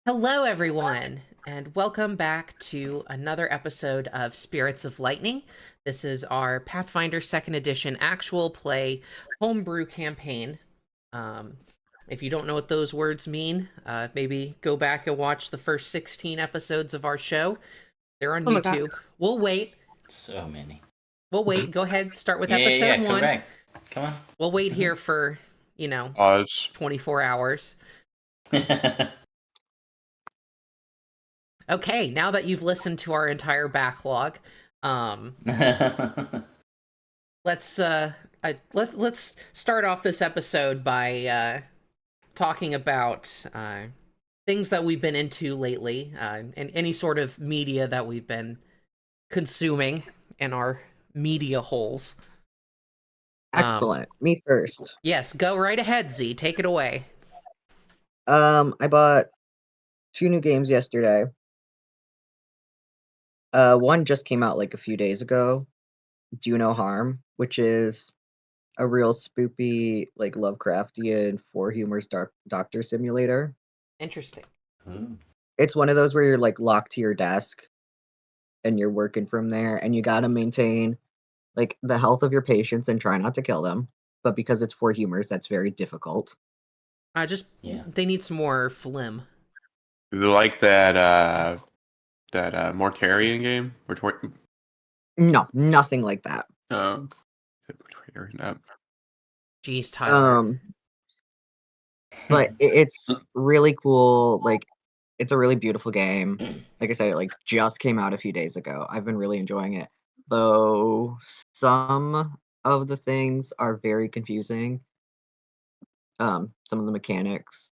Hello, everyone, and welcome back to another episode of Spirits of Lightning. This is our Pathfinder 2nd Edition actual play homebrew campaign. Um, if you don't know what those words mean, maybe go back and watch the first 16 episodes of our show. They're on Oh my god. YouTube. We'll wait. So many. We'll wait. Go ahead, start with Yeah, episode come 1. back. Come on. We'll wait here for, you know, Oz. 24 hours. Okay, now that you've listened to our entire backlog, let's let's start off this episode by talking about things that we've been into lately, and any sort of media that we've been consuming in our media holes. Excellent. Me first. Yes, go right ahead, Z. Take it away. I bought 2 new games yesterday. One just came out like a few days ago. Do No Harm, which is a real spoopy, like Lovecraftian for humor's doctor simulator. Interesting. It's one of those where you're like locked to your desk and you're working from there, and you gotta maintain like the health of your patients and try not to kill them. But because it's for humors, that's very difficult. They need some more phlegm. Do they like that Mortarian game? No, nothing like that. No. Jeez, Tyler. But it's really cool. Like, it's a really beautiful game. Like I said, it like just came out a few days ago. I've been really enjoying it, though some of the things are very confusing. Some of the mechanics.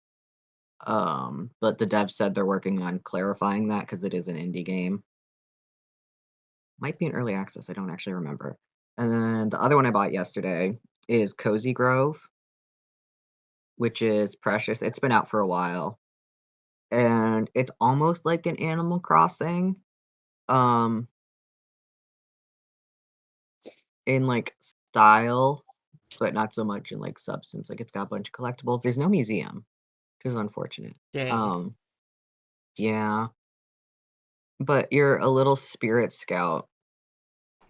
But the devs said they're working on clarifying that because it is an indie game. Might be in early access. I don't actually remember. And then the other one I bought yesterday is Cozy Grove, which is Precious. It's been out for a while, and it's almost like an Animal Crossing, in like style, but not so much in like substance. Like, it's got a bunch of collectibles. There's no museum, which is unfortunate. Dang. Yeah, but you're a little spirit scout,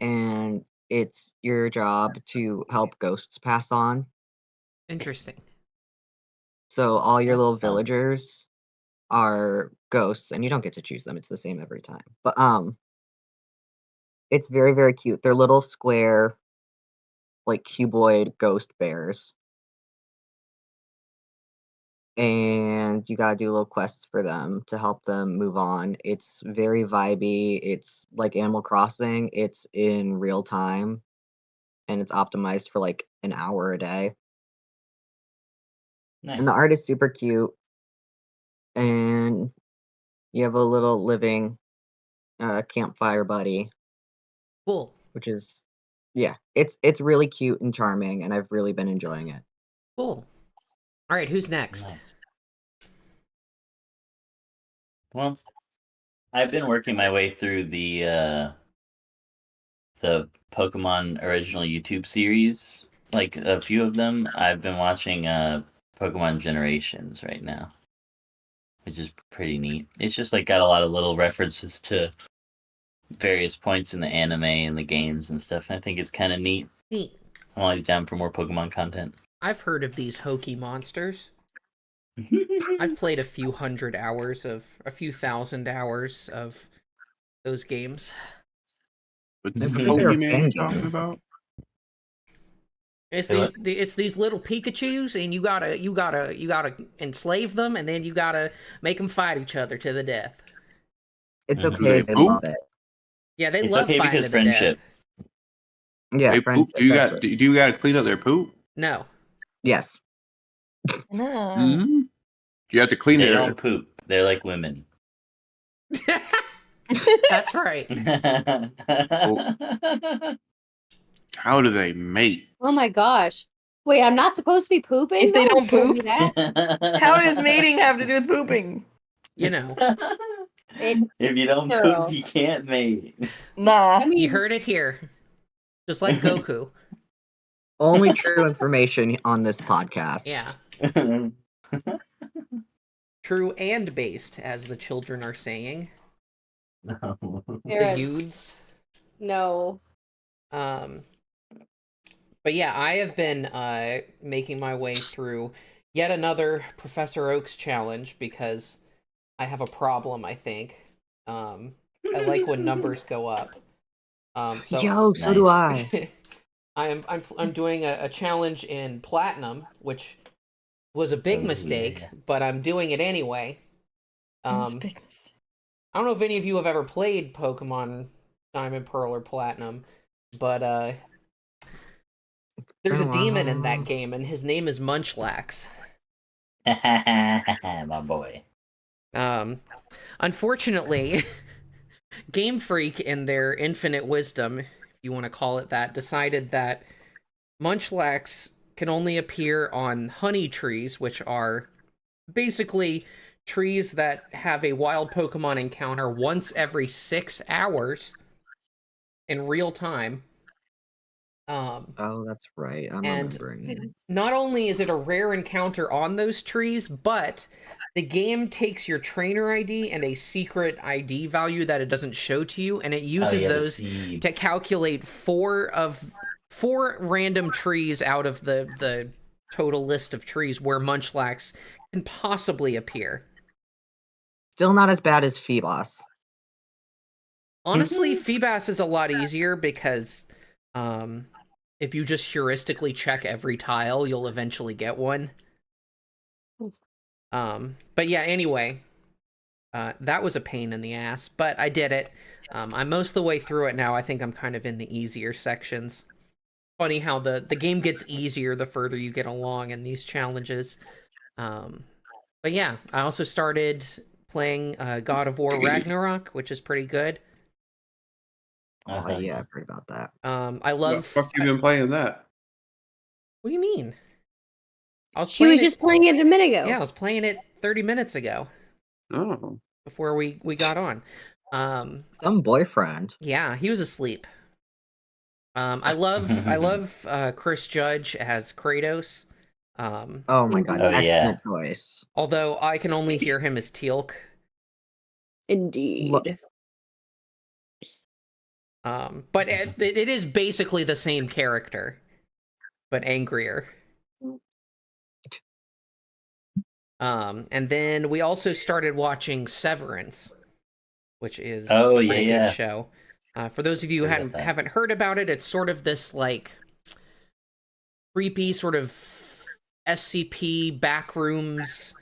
and it's your job to help ghosts pass on. Interesting. So all your That's little fun. villagers are ghosts, and you don't get to choose them. It's the same every time. But it's very, very cute. They're little square, like cuboid ghost bears. And you gotta do little quests for them to help them move on. It's very vibey. It's like Animal Crossing. It's in real time, and it's optimized for like an hour a day. Nice. And the art is super cute. And you have a little living campfire buddy, Cool. which is, yeah, it's really cute and charming, and I've really been enjoying it. Cool. All right, who's next? Nice. Well, I've been working my way through the Pokemon original YouTube series. Like a few of them. I've been watching Pokemon Generations right now, which is pretty neat. It's just like got a lot of little references to various points in the anime and the games and stuff. I think it's kind of neat. Neat. I'm always down for more Pokemon content. I've heard of these hokey monsters. I've played a few thousand hours of those games. What's I the think they're Pokemon you're talking fangames. about? It's Hey, these little Pikachus, and you gotta enslave them, and then you gotta make them fight each other to the death. It's Mhm. okay. They They poop? love it. Yeah, they It's love okay fighting because to the friendship. death. Yeah, They poop? friendship. Do you That's got it. do you got to clean up their poop? No. Yes. No. Hmm. Do you have to clean They their? don't poop. They're like women. That's right. How do they mate? Oh my gosh. Wait, I'm not supposed to be pooping? If they No one don't told me poop? that. How does mating have to do with pooping? You know, It, If you don't Girl. poop, you can't mate. Nah. I mean, you heard it here. Just like Goku. Only true information on this podcast. Yeah. True and based, as the children are saying. No. The Sarah, youths. no. But yeah, I have been making my way through yet another Professor Oak's challenge because I have a problem, I think. I like when numbers go up. So Yo, so do Nice. I. I'm doing a challenge in platinum, which was a big Oh, yeah, mistake, yeah. but I'm doing it anyway. It's a big mistake. I don't know if any of you have ever played Pokemon Diamond, Pearl, or Platinum, but there's a been a demon in that while. game, and his name is Munchlax. My boy. Unfortunately, Game Freak, in their infinite wisdom, if you want to call it that, decided that Munchlax can only appear on honey trees, which are basically trees that have a wild Pokemon encounter once every 6 hours in real time. Oh, that's right. I'm And remembering. not only is it a rare encounter on those trees, but the game takes your trainer ID and a secret ID value that it doesn't show to you, and it Oh, uses yeah, the those seeds. to calculate four random trees out of the total list of trees where Munchlax can possibly appear. Still not as bad as Phoebos. Honestly, Feebas is a lot easier because if you just heuristically check every tile, you'll eventually get one. But yeah, anyway, that was a pain in the ass, but I did it. I'm most of the way through it now. I think I'm kind of in the easier sections. Funny how the game gets easier the further you get along in these challenges. But yeah, I also started playing God of War Ragnarok, which is pretty good. Oh, yeah, I've heard about that. I The love. fuck you been playing that? What do you mean? I was She playing was it. just playing it a minute ago. Yeah, I was playing it 30 minutes ago Oh. before we got on. Some boyfriend. Yeah, he was asleep. I love Chris Judge as Kratos. Oh my god, Oh, yeah. excellent choice. Although I can only hear him as Teal'c. Indeed. But it is basically the same character, but angrier. And then we also started watching Severance, which is Oh, a pretty yeah. good show. For those of you who Heard about that. haven't heard about it, it's sort of this like creepy sort of SCP backrooms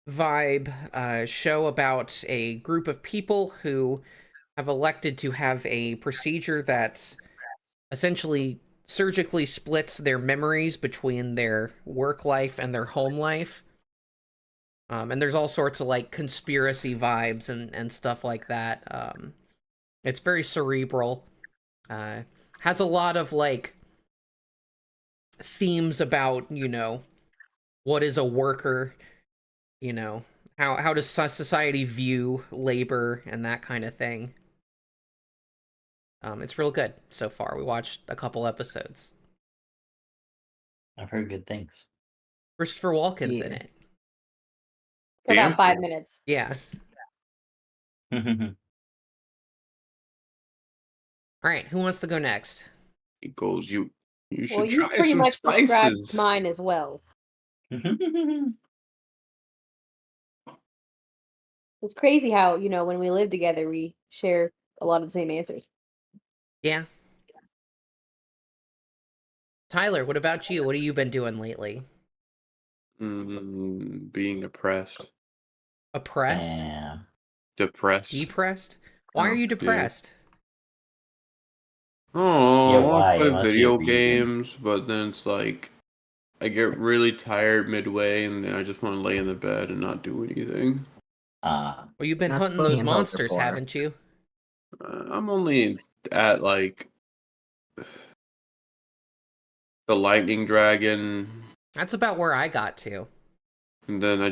vibe show about a group of people who have elected to have a procedure that essentially surgically splits their memories between their work life and their home life. And there's all sorts of like conspiracy vibes and stuff like that. It's very cerebral. Has a lot of like themes about, you know, what is a worker, you know, how does society view labor and that kind of thing. It's real good so far. We watched a couple episodes. I've heard good things. Christopher Walken's in Yeah. it. For Damn. about 5 minutes. Yeah. All right, who wants to go next? He goes, you should Well, you try pretty some much described spices. mine as well. It's crazy how, you know, when we live together, we share a lot of the same answers. Yeah. Tyler, what about you? What have you been doing lately? Being oppressed. Oppressed? Yeah. Depressed. Depressed? Why are Oh, you depressed? Oh, Yeah, I want why? to It play must be a video reason. games, but then it's like I get really tired midway, and then I just want to lay in the bed and not do anything. Well, you've been That's hunting what those handhelds are monsters, for. haven't you? I'm only at like the lightning dragon, That's about where I got to. and then I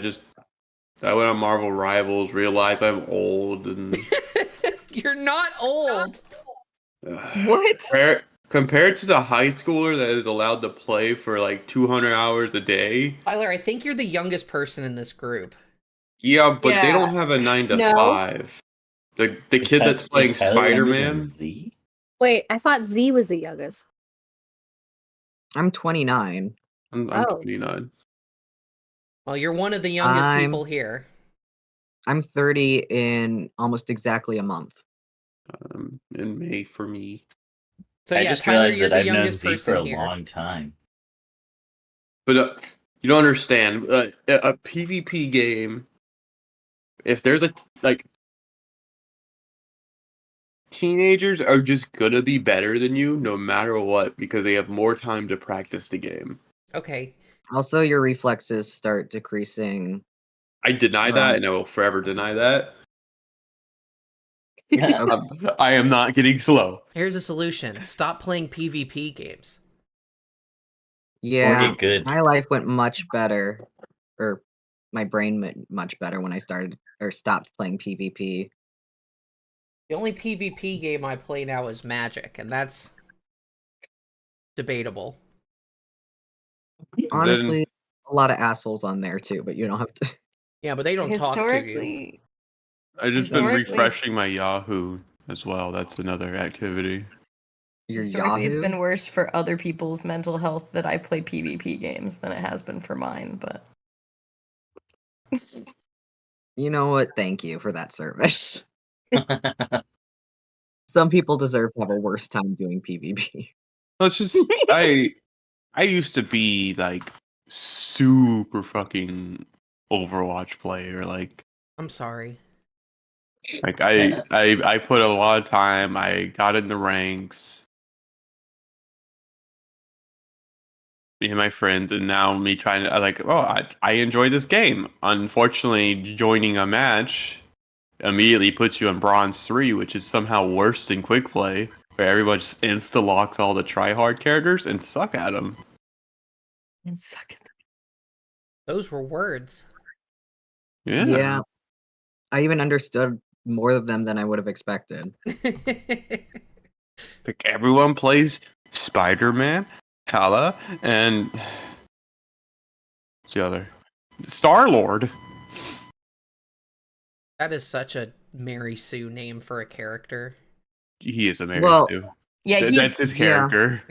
went on Marvel Rivals, realized I'm old, and You're not old. What? compared to the high schooler that is allowed to play for like 200 hours a day. Tyler, I think you're the youngest person in this group. Yeah, but they don't Yeah. have a 9 to No. 5. The kid that's playing Is Tyler younger than Spider-Man. Z? Wait, I thought Z was the youngest. I'm 29. I'm Oh. 29. Well, you're one of the youngest people here. I'm 30 in almost exactly a month. In May for me. So I yeah, just Tyler, realized you're that the I've known youngest Z for person a here. long time. But you don't understand. A PvP game, if there's teenagers are just gonna be better than you no matter what because they have more time to practice the game. Okay. Also, your reflexes start decreasing. I deny that, and I will forever deny that. I am not getting slow. Here's a solution. Stop playing PvP games. Yeah, get good. my life went much better, or my brain went much better when I started or stopped playing PvP. The only PvP game I play now is Magic, and that's debatable. Honestly, a lot of assholes on there too, but you don't have to. Yeah, but they don't talk to you. Historically, I just been Historically- refreshing my Yahoo as well. That's another activity. Your historically, it's Yahoo. been worse for other people's mental health that I play PvP games than it has been for mine. But You know what? Thank you for that service. Some people deserve to have a worse time doing PvP. It's just I used to be like super fucking Overwatch player. I'm sorry. I put a lot of time. I got in the ranks. Me and my friends, and now me trying to I enjoy this game. Unfortunately, joining a match immediately puts you in bronze 3, which is somehow worse than quick play, where everyone just insta locks all the tryhard characters and suck at them. and suck at Those were words. Yeah, I even understood more of them than I would have expected. Like everyone plays Spider-Man, Hala, and what's the other? Star-Lord. That is such a Mary Sue name for a character. He is a Mary Well, Sue. Yeah, That's his character.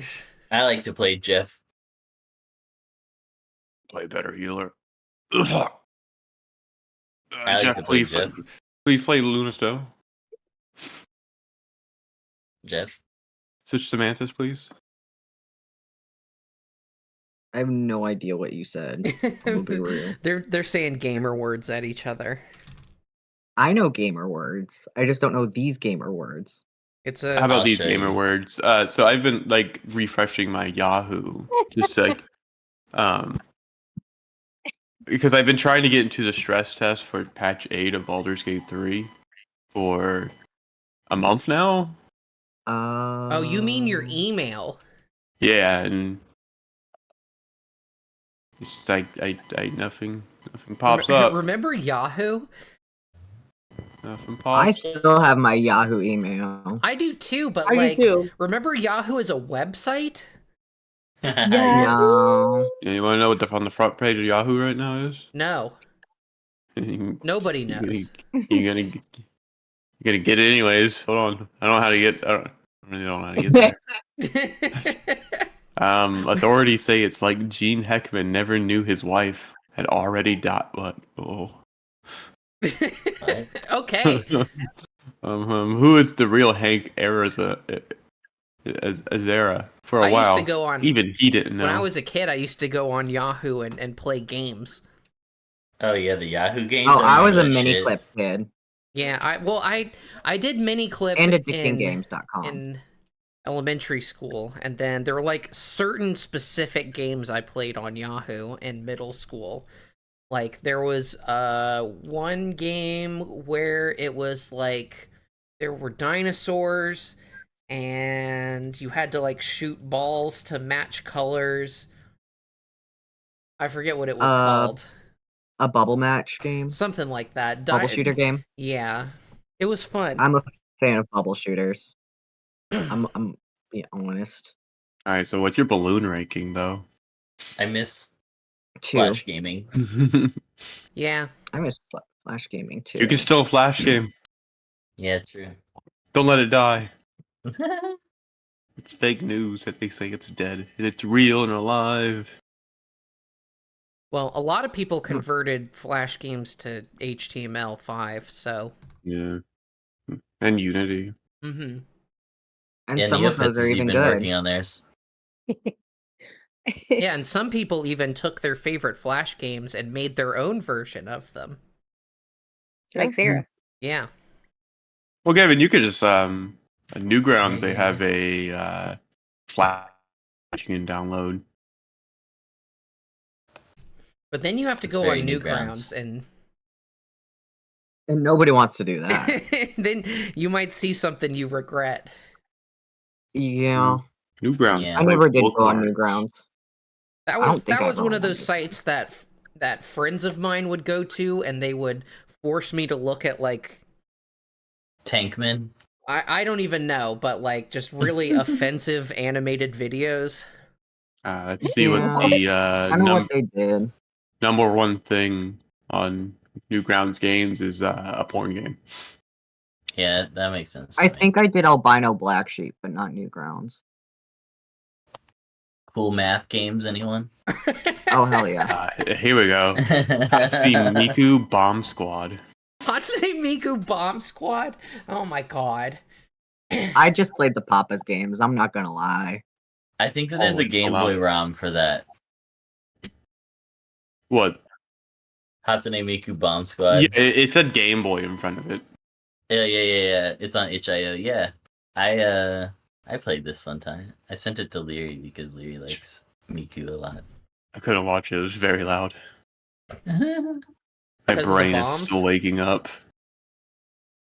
I like to play Jeff. Play better healer. Ugh. I like Jeff, to play please, Jeff. please play Lunasto. Jeff. Switch Semantis, please. I have no idea what you said. I'm gonna be real. They're saying gamer words at each other. I know gamer words. I just don't know these gamer words. It's How a about I'll these show gamer you. words? So I've been refreshing my Yahoo, just because I've been trying to get into the stress test for patch 8 of Baldur's Gate 3 for a month now. Oh, you mean your email? Yeah, and it's just nothing pops up. Remember Yahoo? Nothing I pops. still have my Yahoo email. I do too, but I do too. remember Yahoo as a website? Yes. No. Yeah, you want to know what on the front page of Yahoo right now is? No, nobody knows. You're gonna get it anyways. Hold on, I don't know how to get. I really don't know how to get there. Authorities say it's like Gene Hackman never knew his wife had already died. What? Oh. Okay. Who is the real Hank Azera for a I while? used to go on. Even he didn't know. When I was a kid, I used to go on Yahoo and play games. Oh yeah, the Yahoo games. Oh, I was a remember that mini shit. clip kid. Yeah, I did mini clip And in addictinggames.com. elementary school, and then there were like certain specific games I played on Yahoo in middle school. Like there was one game where it was like there were dinosaurs and you had to like shoot balls to match colors. I forget what it was called. A bubble match game. Something like that. Bubble shooter game. Yeah. It was fun. I'm a fan of bubble shooters. I'm being honest. All right, so what's your balloon ranking though? I miss 2. Flash gaming. Yeah. I miss Flash gaming too. You can still flash game. Yeah, true. Don't let it die. It's fake news that they say it's dead. It's real and alive. Well, a lot of people converted Flash games to HTML5, so. Yeah. And Unity. Mm-hmm. And Yeah, some of those are Neopets, you've even been good. working on theirs. Yeah, and some people even took their favorite Flash games and made their own version of them. Like Sarah. Yeah. Well, Gavin, you could just at Newgrounds they Yeah. have a flash you can download. But then you have to It's go very on Newgrounds. Newgrounds, and And nobody wants to do that. then you might see something you regret. Yeah. Newgrounds. Yeah. I never did go on bookmarks. Newgrounds. That I was don't think that I was ever one went of those on sites that friends of mine would go to, and they would force me to look at, like, Tankman. I don't even know, but like just really offensive animated videos. Let's see Yeah. what the I know what they did. number one thing on Newgrounds games is a porn game. Yeah, that makes sense. I to me. think I did albino black sheep, but not Newgrounds. Cool math games, anyone? Oh hell yeah! Here we go. Hatsune Miku Bomb Squad. Hatsune Miku Bomb Squad? Oh my god. I just played the Papa's games. I'm not gonna lie. I think that there's a it's Game allowed. Boy ROM for that. What? Hatsune Miku Bomb Squad. Yeah, it said Game Boy in front of it. Yeah. It's on itch.io. Yeah, I played this sometime. I sent it to Leary because Leary likes Miku a lot. I couldn't watch it. It was very loud. My Because of the brain is bombs? still waking up.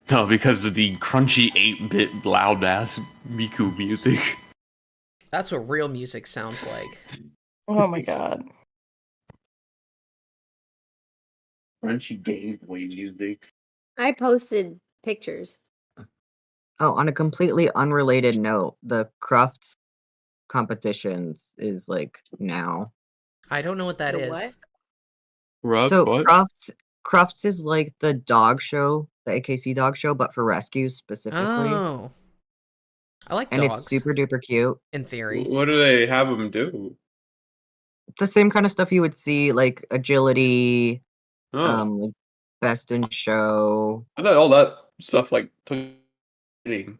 No, because of the crunchy 8-bit loud ass Miku music. That's what real music sounds like. Oh my god. Crunchy Game Boy music. I posted pictures. Oh, on a completely unrelated note, the Crufts competitions is like now. I don't know what that The is. what? Ruff, So what? Crufts is like the dog show, the AKC dog show, but for rescues specifically. Oh. I like And dogs, it's super duper cute. in theory. What do they have them do? The same kind of stuff you would see, like agility, Oh, like best in show, I thought all that stuff like training.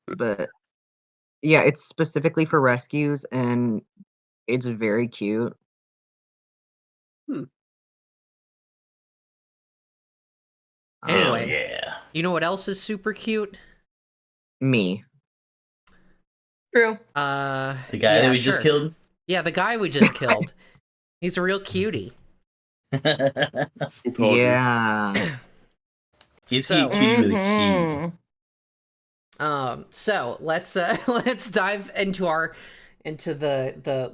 but yeah, it's specifically for rescues and it's very cute. Anyway. Hell yeah. You know what else is super cute? Me. True. The guy yeah, that we sure. just killed. Yeah, the guy we just killed. He's a real cutie. Who told you? Yeah. He's So- cutie with a key. Mhm. So let's dive into the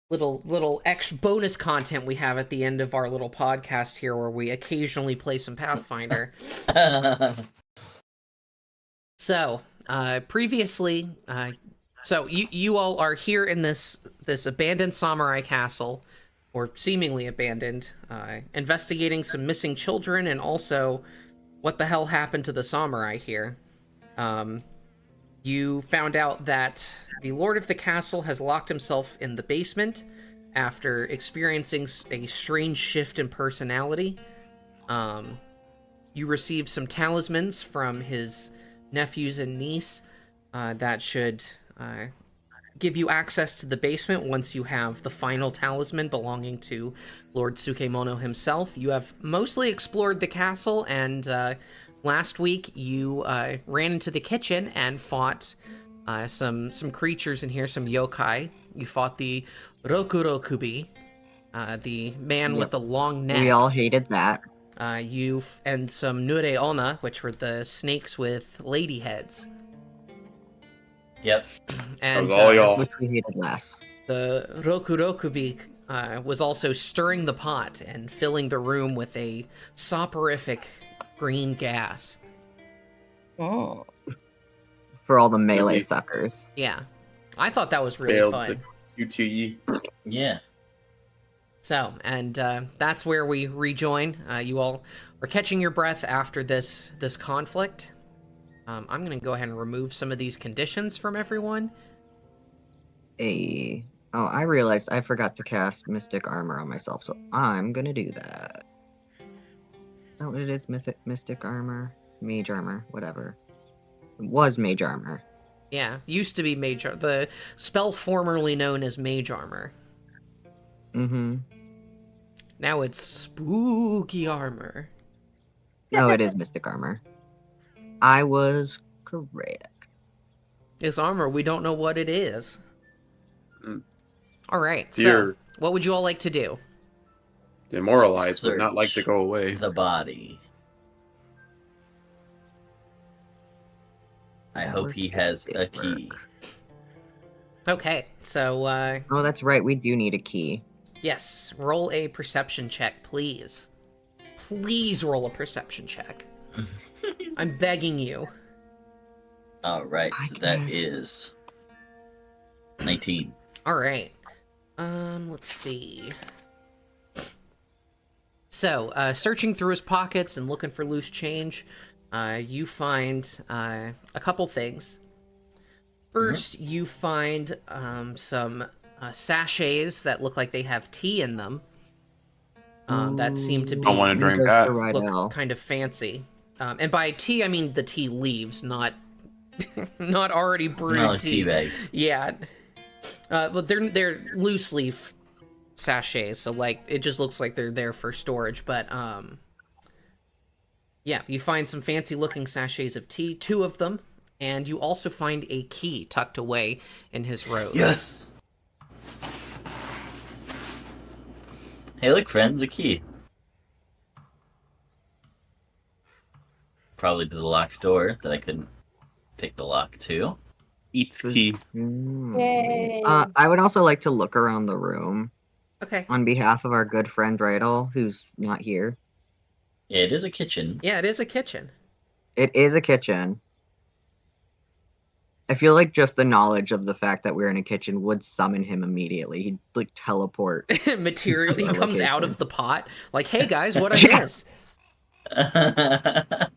little bonus content we have at the end of our little podcast here, where we occasionally play some Pathfinder. So previously, so you all are here in this abandoned samurai castle, or seemingly abandoned, investigating some missing children and also what the hell happened to the samurai here. You found out that the lord of the castle has locked himself in the basement after experiencing a strange shift in personality. You received some talismans from his nephews and niece that should give you access to the basement once you have the final talisman belonging to Lord Tsukemono himself. You have mostly explored the castle, and last week you ran into the kitchen and fought some creatures in here, some yokai. You fought the Rokurokubi, the man Yep. with the long neck. We all hated that. And some Nureona, which were the snakes with lady heads. Yep. And all y'all. Which we hated less. the Rokurokubi was also stirring the pot and filling the room with a soporific green gas. Oh. For all the melee Really? suckers. Yeah, I thought that was really Failed fun. the QTE. Yeah. So, and that's where we rejoin. You all are catching your breath after this conflict. I'm going to go ahead and remove some of these conditions from everyone. Hey. Oh, I realized I forgot to cast Mystic Armor on myself, so I'm gonna do that. Is that what it is? Mystic Armor? Mage Armor, whatever. It was Mage Armor. Yeah, used to be the spell formerly known as Mage Armor. Mm-hmm. Now it's Spooky Armor. No, it is Mystic Armor. I was correct. It's armor, we don't know what it is. Mm. Alright, so, Dear. what would you all like to do? Demoralized, but not like to Search go away. the body. I Yeah, hope we're he gonna has get a key. work. Okay, so, Oh, that's right, we do need a key. yes, roll a perception check, please. Please roll a perception check. I'm begging you. Alright, I so that guess. is 19. Alright. Let's see. So, searching through his pockets and looking for loose change, you find a couple things. First, you find some sachets that look like they have tea in them. That seem to Ooh, be Don't wanna drink just that. the right look L. kind of fancy. And by tea, I mean the tea leaves, not not already brewed No, tea. tea bags. Yeah. But they're loose leaf sachets, so like it just looks like they're there for storage. But yeah, you find some fancy looking sachets of tea, 2 of them, and you also find a key tucked away in his robes. Yes! Hey, look, friends, a key. Probably to the locked door that I couldn't pick the lock to. Eats key. Yay. I would also like to look around the room Okay. on behalf of our good friend Rydell, who's not here. Yeah, it is a kitchen. Yeah, it is a kitchen. It is a kitchen. I feel like just the knowledge of the fact that we're in a kitchen would summon him immediately. He'd like teleport. Material. He Our comes out location. of the pot, like, "Hey guys, what I Yeah. miss?"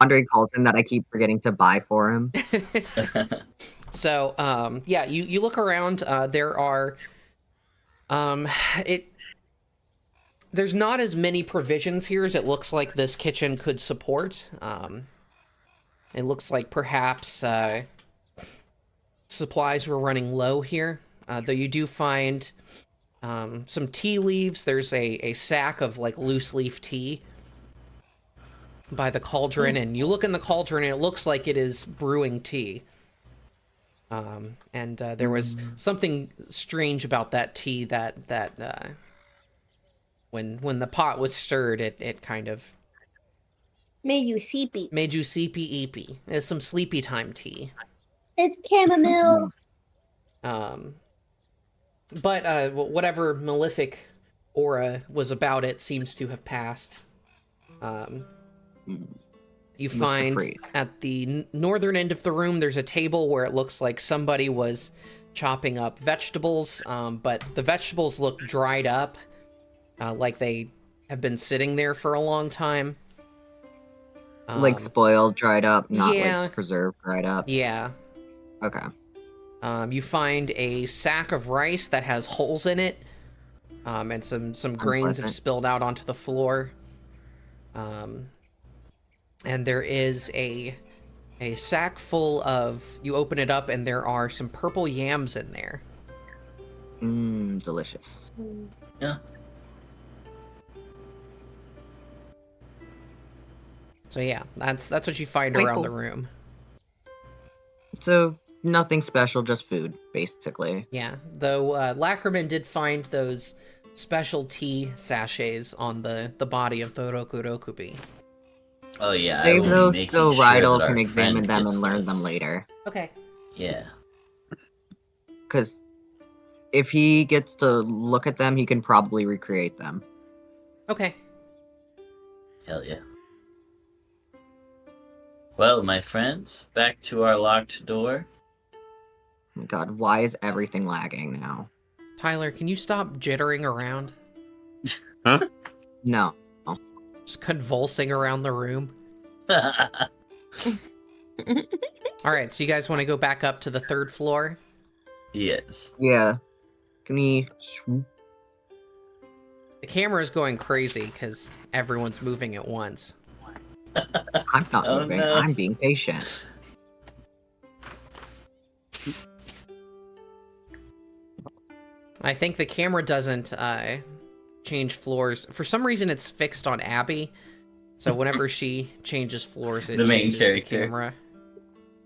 Andre Colton that I keep forgetting to buy for him. So, yeah, you look around. There are, there's not as many provisions here as it looks like this kitchen could support. It looks like perhaps supplies were running low here, though you do find some tea leaves. There's a sack of like loose leaf tea by the cauldron, and you look in the cauldron and it looks like it is brewing tea. And there was something strange about that tea that when the pot was stirred, it kind of Made you sleepy. made you sleepy-eepy. It's some sleepy time tea. It's chamomile. But whatever malefic aura was about it seems to have passed. You Mr. find Freak. at the northern end of the room, there's a table where it looks like somebody was chopping up vegetables, but the vegetables look dried up, like they have been sitting there for a long time. Like spoiled, dried up, not yeah. like preserved, dried up. Yeah. Okay. You find a sack of rice that has holes in it, and some grains have Unpleasant. spilled out onto the floor. And there is a sack full of, you open it up and there are some purple yams in there. Delicious. Yeah. So yeah, that's what you find Quite around cool. the room. So nothing special, just food, basically. Yeah, though Lackerman did find those special tea sachets on the body of the Rokurokubi. Oh yeah, I Save will be those making so sure Rydell that our can examine friend them gets and learn them those. later. Okay. Yeah. Because if he gets to look at them, he can probably recreate them. Okay. Hell yeah. Well, my friends, back to our locked door. Oh my god, why is everything lagging now? Tyler, can you stop jittering around? Huh? No. Just convulsing around the room. All right, so you guys want to go back up to the 3rd floor? Yes. Yeah. Can we swoop? The camera is going crazy because everyone's moving at once. I'm not Oh, moving. no. I'm being patient. I think the camera doesn't change floors. For some reason, it's fixed on Abby. So whenever she changes floors, it The main changes character. the camera.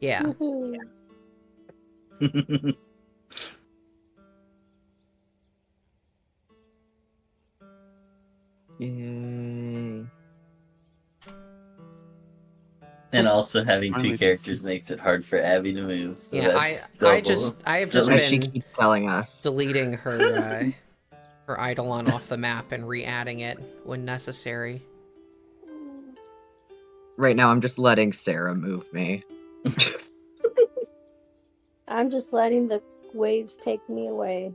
Yeah. Woohoo. Yay. And also having Finally. 2 characters makes it hard for Abby to move. So Yeah, that's I have double just silly. As she been keeps telling us. deleting her her Eidolon off the map and re-adding it when necessary. Right now, I'm just letting Sarah move me. I'm just letting the waves take me away.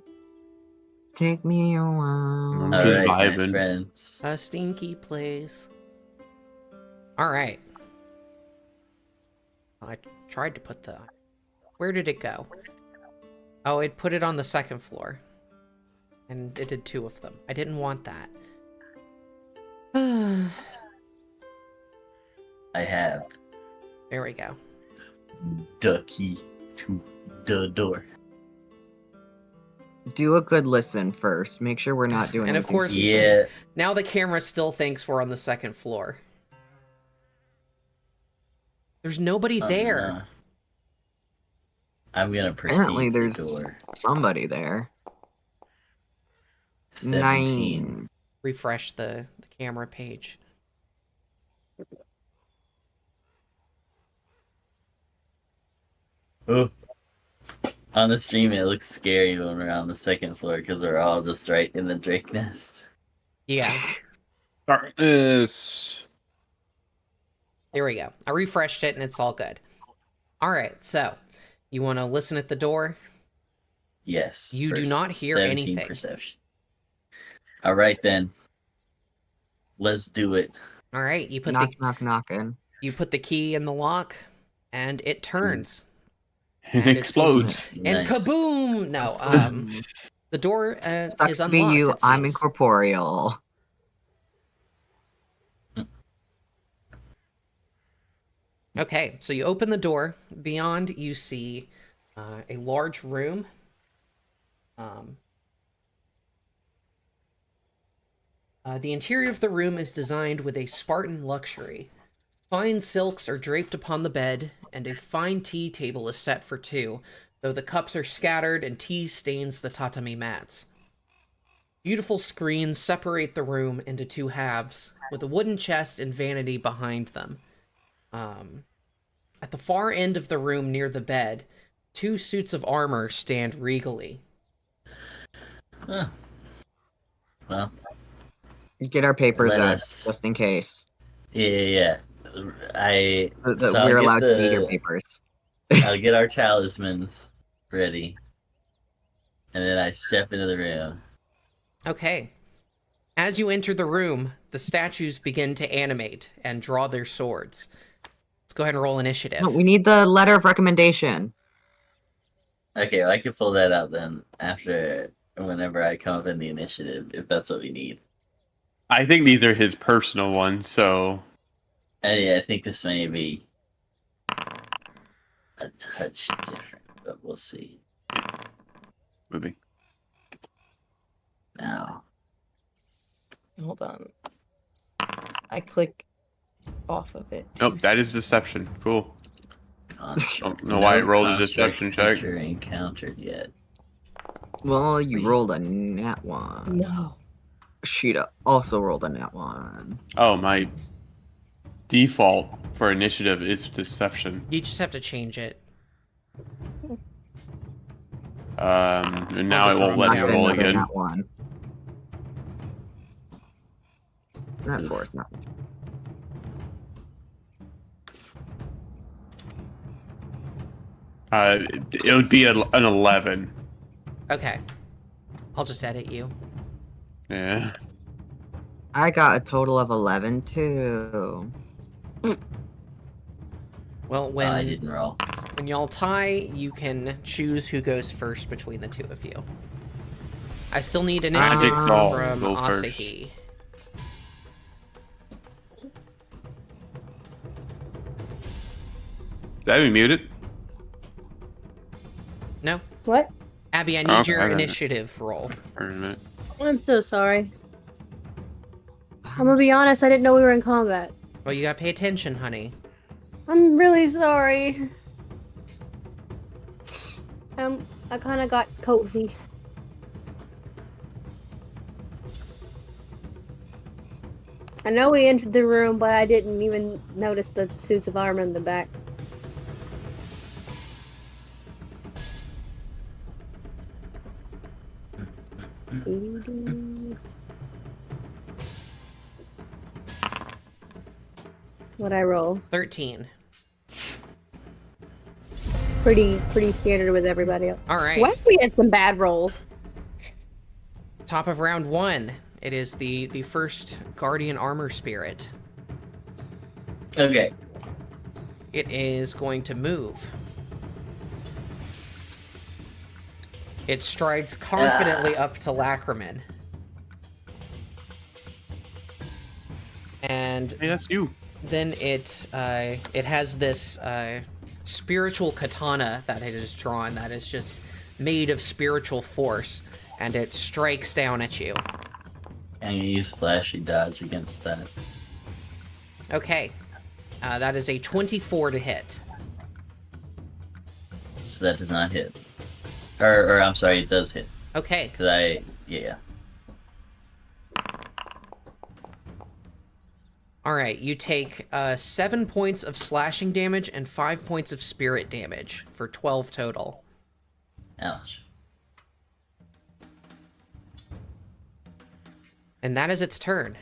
Take me a I'm while. just All right, my vibing. friends. A stinky place. All right. I tried to put the... Where did it go? Oh, it put it on the 2nd floor. And it did 2 of them. I didn't want that. I have There we go. the key to the door. Do a good listen first. Make sure we're not doing And of anything course- stupid. Yeah. Now the camera still thinks we're on the 2nd floor. There's nobody Oh, there. no. I'm gonna Apparently, perceive the there's door. somebody there. 17. 9. Refresh the camera page. Ooh. On the stream, it looks scary when we're on the 2nd floor because we're all just right in the Drake nest. Yeah, Darkness. there we go. I refreshed it and it's all good. All right, so you want to listen at the door? Yes. You do for not hear 17 anything. Perception. All right then. Let's do it. All right, you put Knock, knock, knocking. the key in the lock, and it turns. It And it explodes. And Nice. kaboom! No, the door Sucks is to be unlocked. you. It I'm seems. incorporeal. Okay, so you open the door. Beyond, you see a large room. The interior of the room is designed with a Spartan luxury. Fine silks are draped upon the bed, and a fine tea table is set for 2, though the cups are scattered and tea stains the tatami mats. Beautiful screens separate the room into 2 halves, with a wooden chest and vanity behind them. At the far end of the room near the bed, 2 suits of armor stand regally. Huh. Well, Get our papers Let out, us- just in case. yeah. I That so I'll we're get allowed to need the- your papers. I'll get our talismans ready. And then I step into the room. Okay. As you enter the room, the statues begin to animate and draw their swords. Let's go ahead and roll initiative. No, we need the letter of recommendation. Okay, well, I can pull that out then after whenever I come up in the initiative, if that's what we need. I think these are his personal ones, so And yeah, I think this may be a touch different, but we'll see. moving. Now, Hold on. I click off of it. Oh, too that is deception. Cool. construct. Don't know why I rolled a construct deception check. creature encountered yet. Well, you Wait. rolled a nat 1. No. Sheeta also rolled a nat 1. Oh, my default for initiative is deception. You just have to change it. And now it won't let me Not roll another again. nat 1. Nat 4 is not. It would be an 11. Okay. I'll just edit you. Yeah. I got a total of 11 too. Well, I didn't roll. when y'all tie, you can choose who goes first between the two of you. I still need initiative I'll from go first. Asahi. Did I be muted? No? What? Abby, I need Okay, your I got it. initiative roll. Wait a minute. I'm so sorry. I'm gonna be honest, I didn't know we were in combat. Well, you gotta pay attention, honey. I'm really sorry. I kind of got cozy. I know we entered the room, but I didn't even notice the suits of armor in the back. What'd I roll? 13. Pretty standard with everybody else. All right. What? We had some bad rolls. Top of round 1. It is the first Guardian Armor Spirit. Okay. It is going to move. It strides confidently up to Lacriman. And Hey, that's you. then it has this spiritual katana that it is drawn that is just made of spiritual force, and it strikes down at you. I'm gonna use flashy dodge against that. Okay. That is a 24 to hit. So that does not hit. Or I'm sorry, it does hit. Okay. Cause yeah. Alright, you take 7 points of slashing damage and 5 points of spirit damage for 12 total. Ouch. And that is its turn.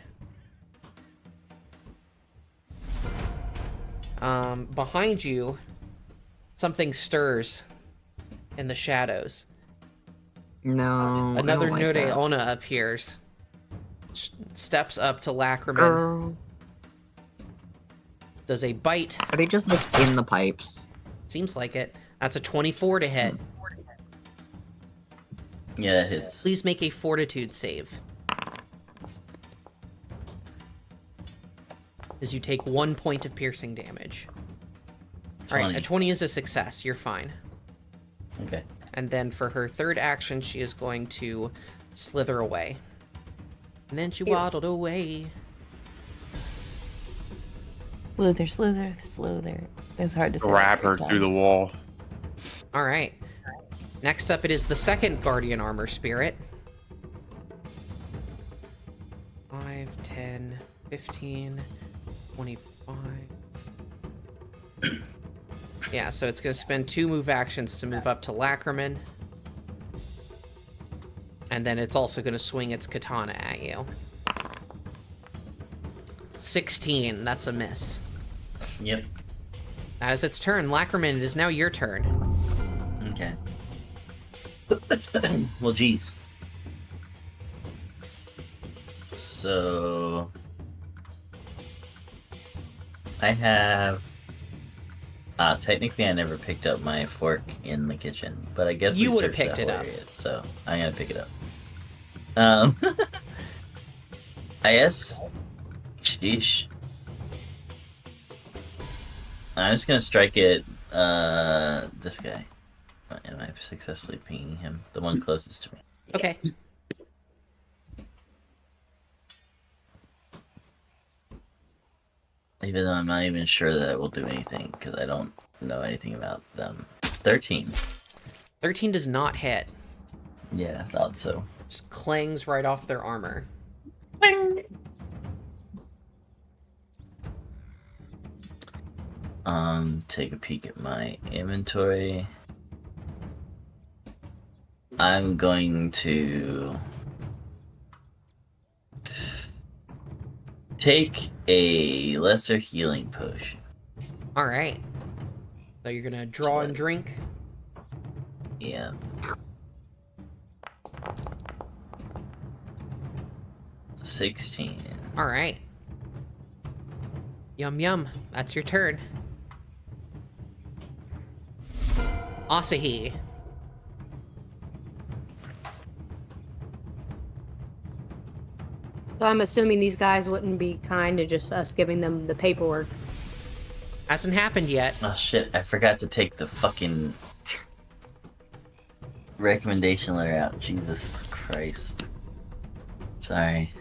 Behind you, something stirs in the shadows. No. Another I don't like Nure that. Ona appears. Steps up to Lacriman. Girl. Does a bite. Are they just like in the pipes? Seems like it. That's a 24 to hit. Yeah, that hits. Please make a fortitude save. As you take 1 point of piercing damage. 20. Alright, a 20 is a success. You're fine. Okay. And then for her third action, she is going to slither away. And then she waddled away. Slither, slither, slither. It's hard to say. Grab that her 3 through the times. wall. Alright. Next up, it is the second Guardian Armor Spirit. 5, 10, 15, 25. Yeah, so it's going to spend 2 move actions to move up to Lacriman. And then it's also going to swing its katana at you. 16, that's a miss. Yep. That is its turn. Lacriman, it is now your turn. Okay. Well, geez. So I have. Technically, I never picked up my fork in the kitchen, but I guess You we would've searched picked that it whole up. area, so I'm gonna pick it up. I guess. Sheesh. I'm just gonna strike it. This guy. Am I successfully pinging him? The one closest to me. Okay. Even though I'm not even sure that it will do anything, because I don't know anything about them. 13. 13 does not hit. Yeah, I thought so. Just clangs right off their armor. Take a peek at my inventory. I'm going to take a lesser healing potion. All right. So you're gonna draw and drink. Yeah. 16. All right. Yum yum. That's your turn. Asahi. So I'm assuming these guys wouldn't be kind to just us giving them the paperwork. Hasn't happened yet. Oh shit, I forgot to take the fucking recommendation letter out. Jesus Christ. Sorry.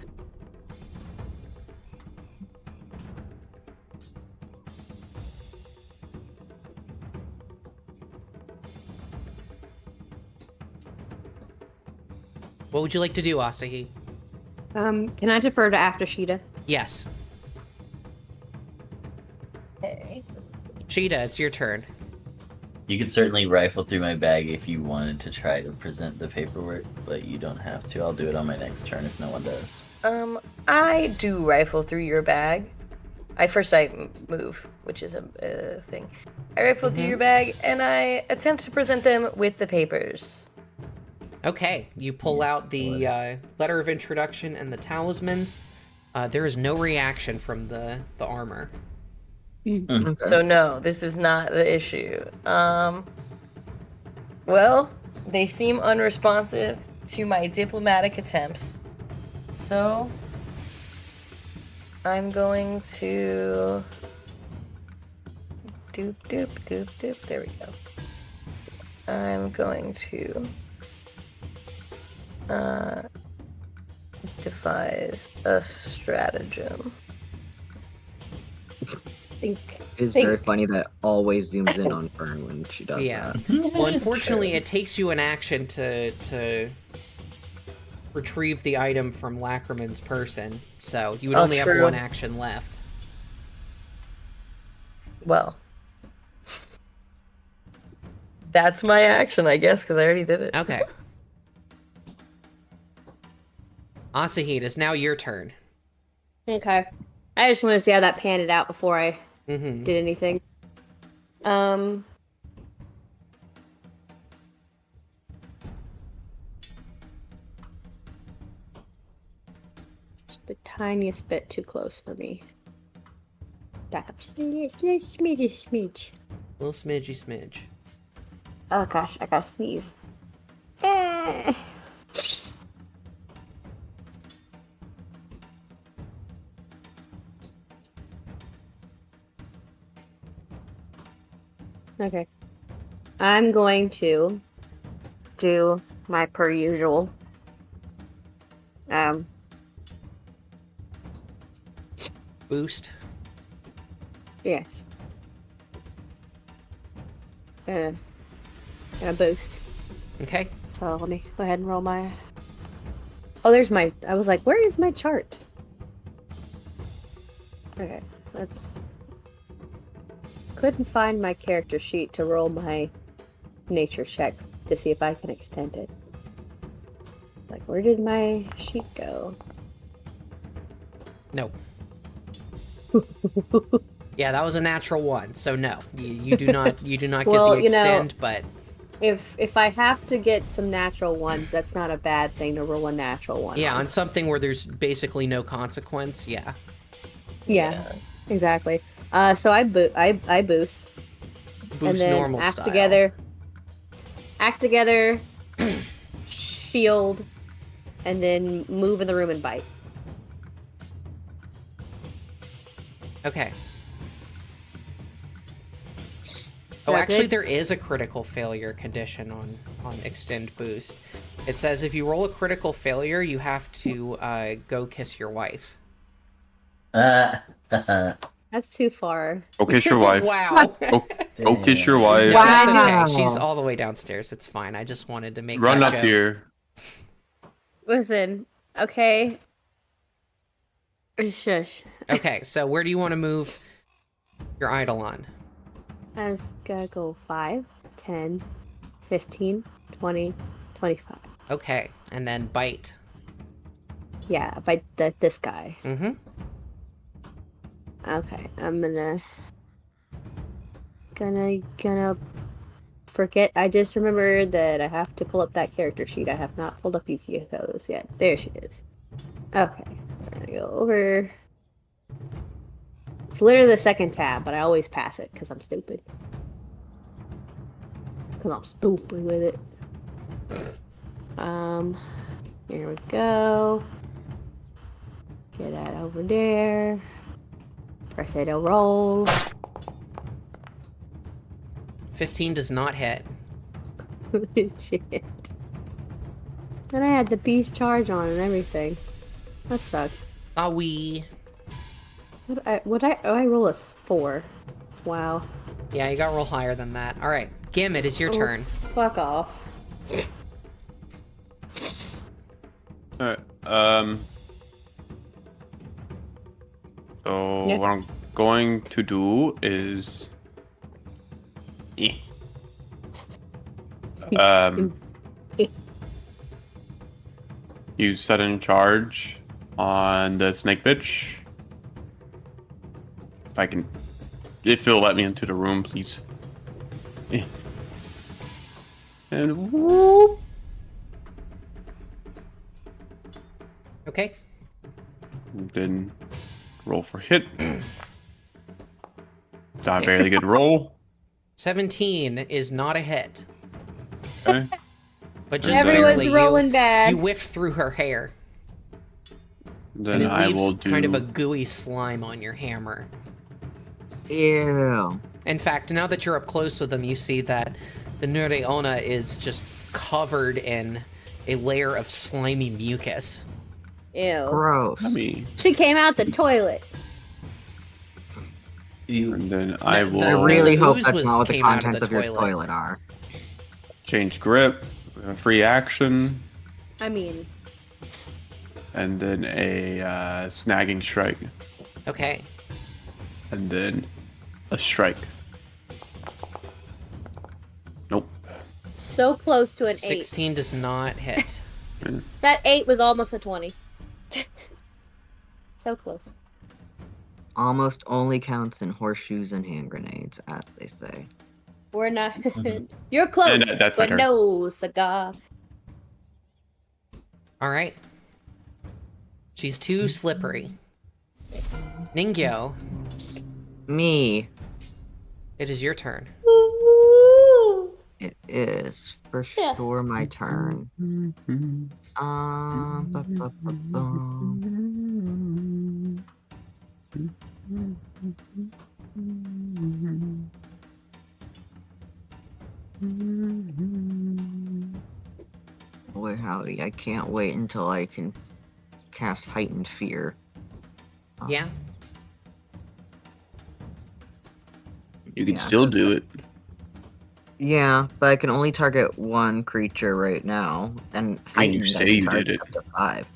What would you like to do, Asahi? Can I defer to after Sheeta? Yes. Okay. Cheetah, it's your turn. You could certainly rifle through my bag if you wanted to try to present the paperwork, but you don't have to. I'll do it on my next turn if no one does. I do rifle through your bag. I move, which is a thing. I rifle through your bag, and I attempt to present them with the papers. Okay, you pull out the letter of introduction and the talismans. There is no reaction from the armor. Okay. So no, this is not the issue. Well, they seem unresponsive to my diplomatic attempts. So I'm going to doop doop doop doop. There we go. I'm going to devise a stratagem. It's very funny that always zooms in on Fern when she does Yeah. that. Well, unfortunately, it takes you an action to retrieve the item from Lackerman's person, so you would only have true. one action left. Well, that's my action, I guess, because I already did it. Okay. Asahi, it is now your turn. Okay. I just want to see how that panned out before I Mm-hmm. did anything. Just the tiniest bit too close for me. Back up just a little smidge. Little smidgy smidge. Oh gosh, I gotta sneeze. Eh. Okay. I'm going to do my per usual. Boost. Yes. Gonna boost. Okay. So let me go ahead and roll my. Oh, there's my. I was like, where is my chart? Okay, let's. Couldn't find my character sheet to roll my nature check to see if I can extend it. It's like, where did my sheet go? No. Yeah, that was a natural one, so no. You do not Well, get the you know, extend, but If I have to get some natural ones, that's not a bad thing to roll a natural one. yeah, on. on something where there's basically no consequence, yeah. Yeah, exactly. So I boost, Boost and then normal act style. together, shield, and then move in the room and bite. Okay. Oh, That actually, good? there is a critical failure condition on extend boost. It says if you roll a critical failure, you have to go kiss your wife. That's too far. Go kiss your wife. Wow. Go kiss your wife. No, that's okay. Wow. She's all the way downstairs. It's fine. I just wanted to make Run that up joke. here. Listen, okay. Shush. Okay, so where do you want to move your idol on? I was gonna go 5, 10, 15, 20, 25. Okay, and then bite. Yeah, bite this guy. Mm-hmm. Okay, I'm gonna forget. I just remembered that I have to pull up that character sheet. I have not pulled up Yukiko's yet. There she is. Okay. go over. It's literally the second tab, but I always pass it because I'm stupid. Because I'm stupid with it. Here we go. Get that over there. Press it to roll. 15 does not hit. Shit. And I had the beast charge on and everything. That sucks. Ah, we. I roll a 4. Wow. Yeah, you got to roll higher than that. All right, Gim, it is your turn. Fuck off. Alright. So Yeah. what I'm going to do is. Use sudden charge on the snake bitch. If it'll let me into the room, please. And whoop. Okay. Then roll for hit. Got a fairly good roll. 17 is not a hit. Okay. But just Everyone's barely, rolling bad. you whiff through her hair. Then And it I leaves will do. kind of a gooey slime on your hammer. Ew. In fact, now that you're up close with them, you see that the Nureona is just covered in a layer of slimy mucus. Ew. Gross. Let me. She came out the toilet. And then I The- will I really hope ooze that's not what the came out of contents the of your toilet. toilet are. change grip, a free action, I mean, and then a snagging strike, Okay. and then a strike. Nope. so close to an 8. 16 does not hit. That 8 was almost a 20. So close. Almost only counts in horseshoes and hand grenades, as they say. We're not. You're close, And that's my but turn. no cigar. All right. She's too slippery. Ningyo, Me. it is your turn. It is for Yeah. sure my turn. Ba-ba-ba-bum. Boy howdy, I can't wait until I can cast Heightened Fear. Yeah. You can Yeah, still 'cause do it. Yeah, but I can only target one creature right now, and I mean, you Heightened say I can you target did it. up to 5.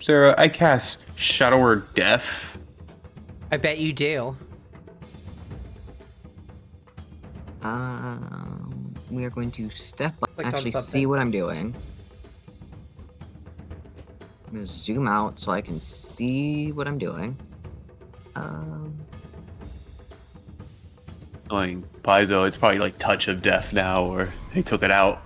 Sarah, I cast Shadow or Death. I bet you do. We are going to step up, Clicked on actually something. see what I'm doing. I'm gonna zoom out so I can see what I'm doing. Like Paizo, it's probably like Touch of Death now, or they took it out.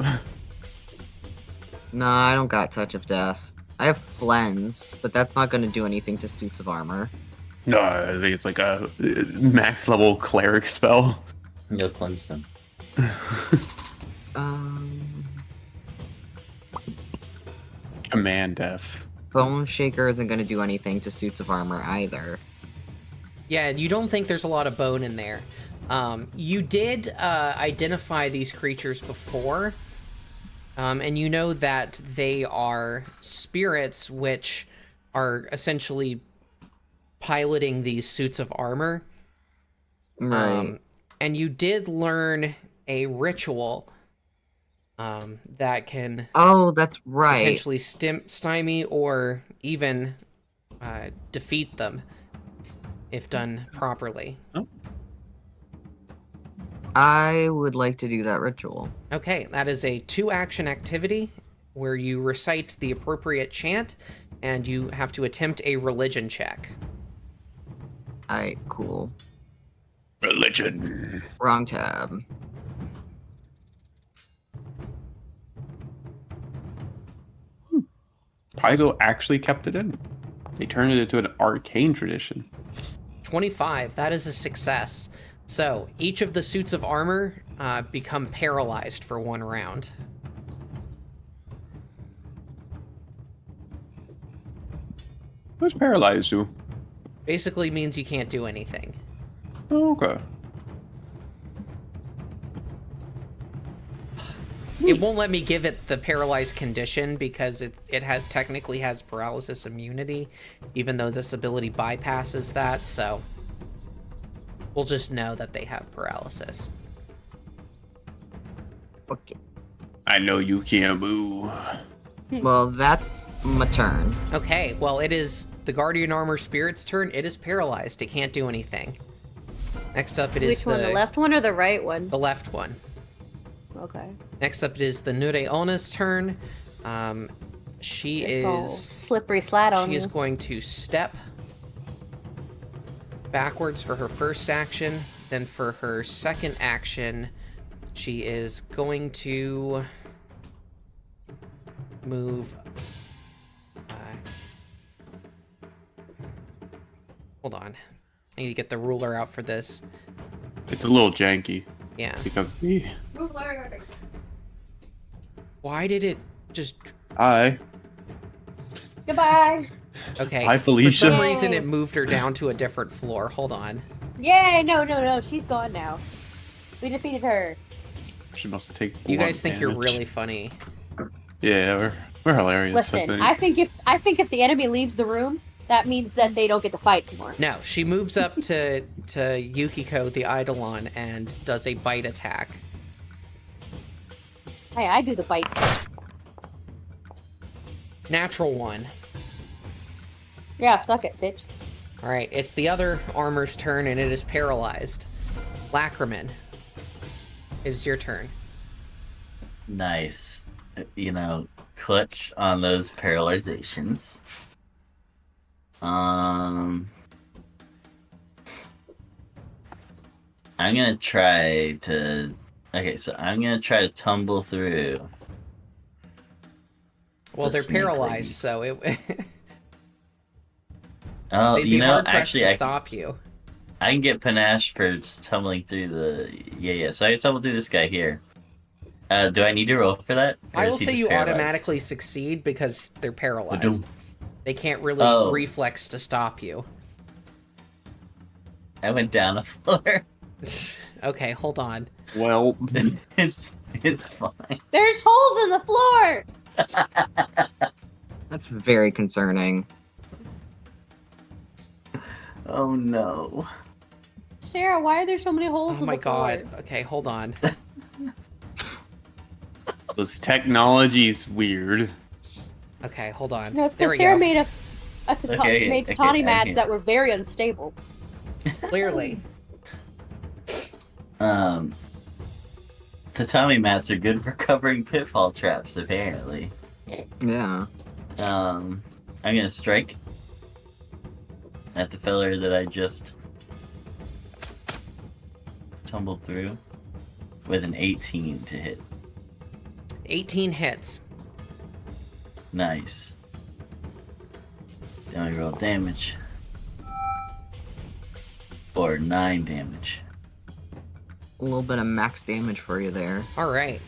Nah, I don't got Touch of Death. I have Flens, but that's not gonna do anything to suits of armor. No, I think it's like a max level cleric spell. You'll cleanse them. Command Death. Bone Shaker isn't gonna do anything to suits of armor either. Yeah, you don't think there's a lot of bone in there. You did identify these creatures before, and you know that they are spirits which are essentially piloting these suits of armor. Right. And you did learn a ritual that can Oh, that's right. potentially stymie or even defeat them if done properly. I would like to do that ritual. Okay, that is a 2-action activity where you recite the appropriate chant and you have to attempt a religion check. Alright, cool. Religion. Wrong tab. Paizo actually kept it in. They turned it into an arcane tradition. 25. That is a success. So each of the suits of armor become paralyzed for 1 round. What's paralyzed do? Basically means you can't do anything. Oh, okay. It won't let me give it the paralyzed condition because it technically has paralysis immunity, even though this ability bypasses that, so we'll just know that they have paralysis. Okay. I know you can't move. Well, that's my turn. Okay, well, it is the Guardian Armor Spirit's turn. It is paralyzed. It can't do anything. Next up, it is Which one, the left one or the right one? the left one. Okay. Next up, it is the Nure Ona's turn. She It's all is slippery slide on she you. is going to step backwards for her first action. Then for her second action, she is going to move. Hold on. I need to get the ruler out for this. It's a little janky Yeah. because the Why did it just... Goodbye. Okay. Hi, For Felicia. some reason, Yay. it moved her down to a different floor. Hold on. Yay! No. She's gone now. We defeated her. She must take. You blunt guys think you're damage. really funny. Yeah, we're hilarious. Listen, I think. I think if the enemy leaves the room, that means that they don't get to fight anymore. No, she moves up to Yukiko, the Eidolon, and does a bite attack. Hey, I do the bites. Natural 1. Yeah, suck it, bitch. Alright, it's the other armor's turn, and it is paralyzed. Lacriman, it is your turn. Nice. You know, clutch on those paralyzations. I'm gonna try to... Okay, so I'm gonna try to tumble through. Well, The they're snake paralyzed, lady. so it Oh, they'd be you know, hard pressed actually, to stop you. I can get panache for just tumbling through the... Yeah, so I can tumble through this guy here. Do I need to roll for that? Or I is will he say just you paralyzed? automatically succeed because they're paralyzed. They can't really Oh. reflex to stop you. I went down a floor. Okay, hold on. Well, it's fine. There's holes in the floor! That's very concerning. Oh no. Sarah, why are there so many holes Oh in my the floor? god. Okay, hold on. this technology's weird. Okay, hold on. No, it's There because we Sarah go. made Okay, tatami mats okay. that were very unstable. Clearly. Tatami mats are good for covering pitfall traps, apparently. Yeah. I'm gonna strike at the feller that I just tumbled through with an 18 to hit. 18 hits. Nice. Then we roll damage. For 9 damage. A little bit of max damage for you there. Alright.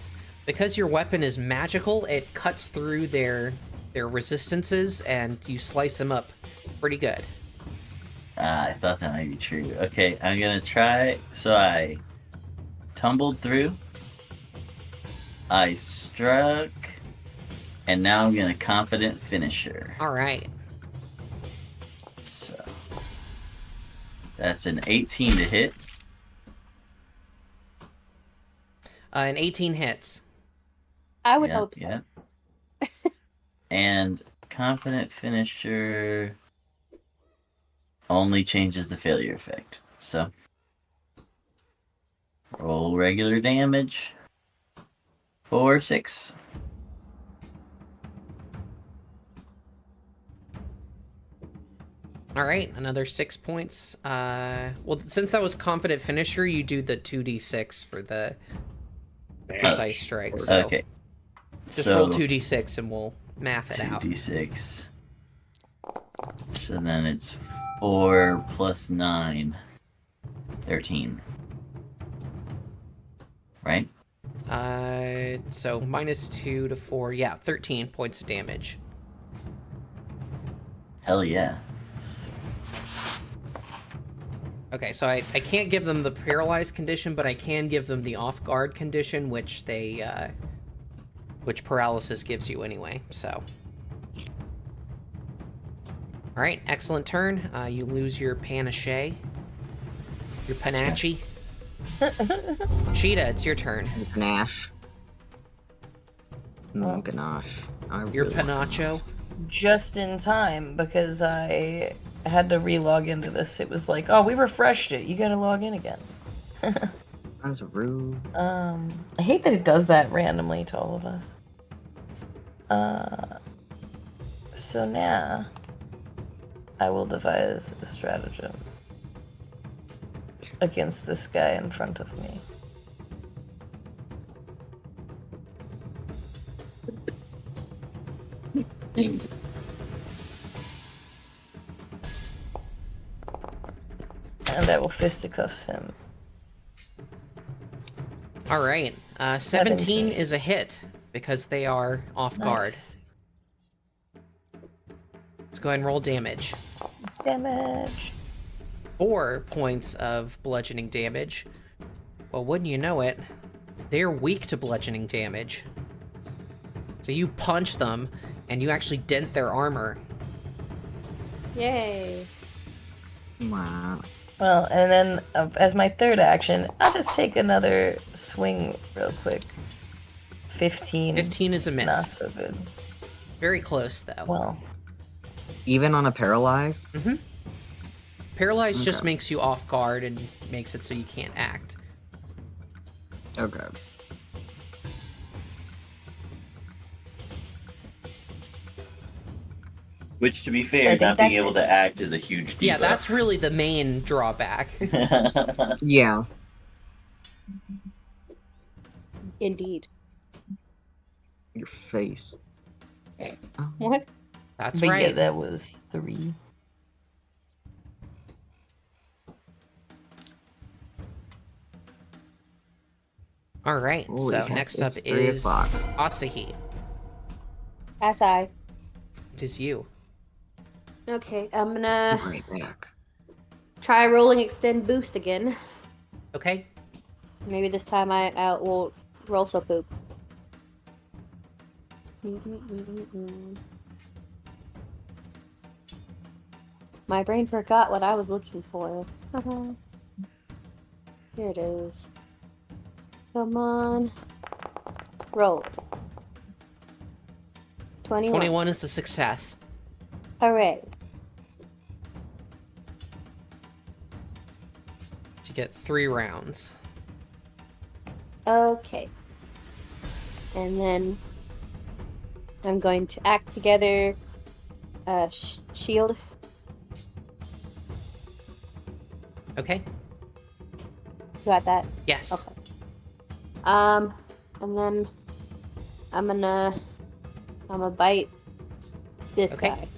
Because your weapon is magical, it cuts through their resistances, and you slice them up pretty good. I thought that might be true. Okay, I'm gonna try. So I tumbled through. I struck. And now I'm gonna confident finisher. Alright. So that's an 18 to hit. An 18 hits. I would Yep, hope so. yep. And confident finisher only changes the failure effect. So roll regular damage for 6. All right, another 6 points. Well, since that was confident finisher, you do the 2d6 for the precise strike. So Okay. just So roll 2d6 and we'll math it out. 2d6. So then it's 4 plus 9. 13. Right? So -2 to 4. Yeah, 13 points of damage. Hell yeah. Okay, so I can't give them the paralyzed condition, but I can give them the off guard condition, which which paralysis gives you anyway. So, all right, excellent turn. You lose your panache, your panache. Cheetah, it's your turn. Ganache. Well, Ganache. Your panacho. Just in time, because I had to re-log into this. It was like, oh, we refreshed it. You gotta log in again. That's rude. I hate that it does that randomly to all of us. So now I will devise a stratagem against this guy in front of me. And I will fisticuffs him. All right, 17 is a hit because they are off guard. Nice. Let's go ahead and roll damage. Damage. 4 points of bludgeoning damage. Well, wouldn't you know it, they're weak to bludgeoning damage. So you punch them, and you actually dent their armor. Yay. Wow. Well, and then as my third action, I'll just take another swing real quick. 15. 15 is a miss. Not so good. Very close, though. Well, Even on a paralyzed? Mm-hmm. Paralyzed just Okay. makes you off guard and makes it so you can't act. Okay. Which, to be I fair, think not being that's able it. to act is a huge debuff. Yeah, that's really the main drawback. Yeah. Indeed. Your face. Oh. What? That's but right. yeah, that was 3. All right, Holy so heck, next up it's 3 is o'clock. Asahi. As I. It is you. Okay, I'm gonna Right back. try rolling extend boost again. Okay. Maybe this time I won't roll so poop. My brain forgot what I was looking for. Here it is. Come on. Roll. 21. 21 is a success. Hooray. You get 3 rounds. Okay. And then I'm going to act together. Shield. Okay. Got that? Yes. Okay. And then I'm gonna bite this Okay. guy.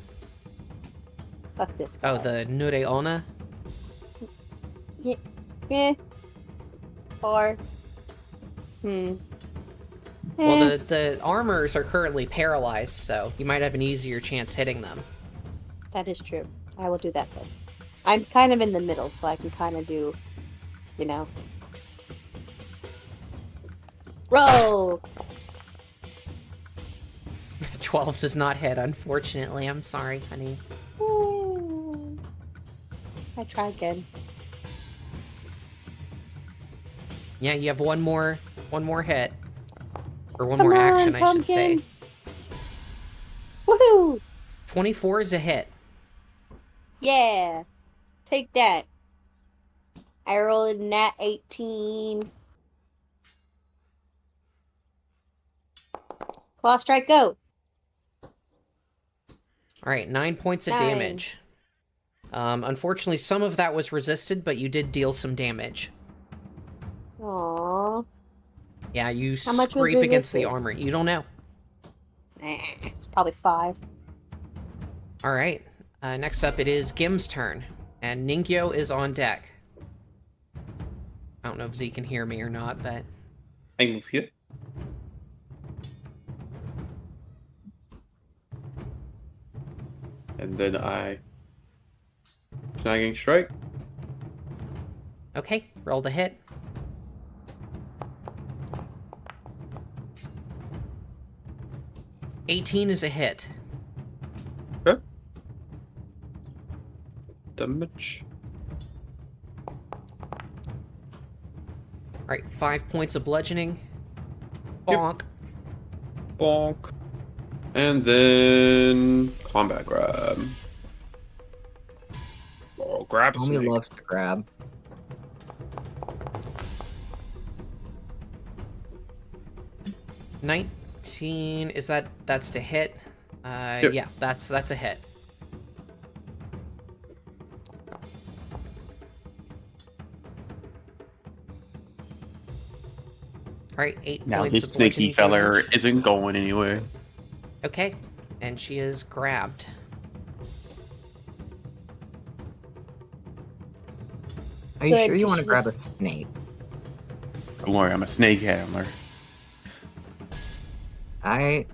Fuck this guy. Oh, the Nureona? Eh. Or. Well, Eh. the armors are currently paralyzed, so you might have an easier chance hitting them. That is true. I will do that then. I'm kind of in the middle, so I can kind of do, you know. Roll! 12 does not hit, unfortunately. I'm sorry, honey. Ooh. I try again. Yeah, you have one more hit. Or one Come more on, action, I should say. pumpkin. Woohoo! 24 is a hit. Yeah! Take that. I rolled a nat 18. Claw strike, go! Alright, 9 points of 9. damage. Unfortunately, some of that was resisted, but you did deal some damage. Aww. Yeah, you How much was scrape against the resisted? armor. You don't know. It's probably 5. All right. Next up, it is Gim's turn, and Ningyo is on deck. I don't know if Z can hear me or not, but I move here. And then I snagging strike. okay. Roll the hit. $18 is a hit. Okay. Damage. All right, 5 points of bludgeoning. Yep. Bonk. Bonk. And then combat grab. Oh, grab a Homie snake. loves to grab. $19 is that's to hit? Yep. Yeah, that's a hit. All right, 8 Now points this of sneaky bludgeoning feller damage. isn't going anywhere. Okay, and she is grabbed. Are you Good, sure you 'cause want to she's grab a a snake? Don't worry, I'm a snake handler. I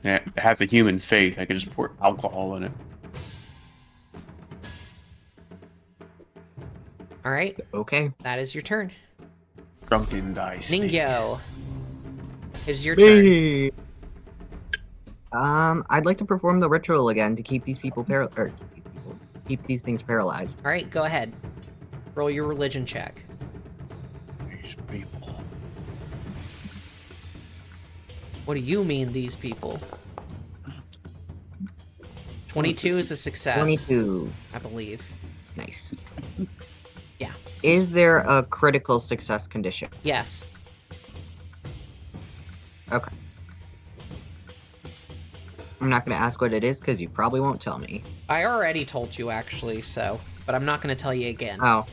Yeah, it has a human face. I can just pour alcohol in it. All right, okay. that is your turn. Drunken dice. Ningyo, is your turn. Me. I'd like to perform the ritual again to keep these people keep these things paralyzed. All right, go ahead. Roll your religion check. These people. What do you mean, these people? 22 is a success, 22. I believe. Nice. Yeah. Is there a critical success condition? Yes. Okay. I'm not going to ask what it is because you probably won't tell me. I already told you, actually, so... But I'm not going to tell you again. Oh,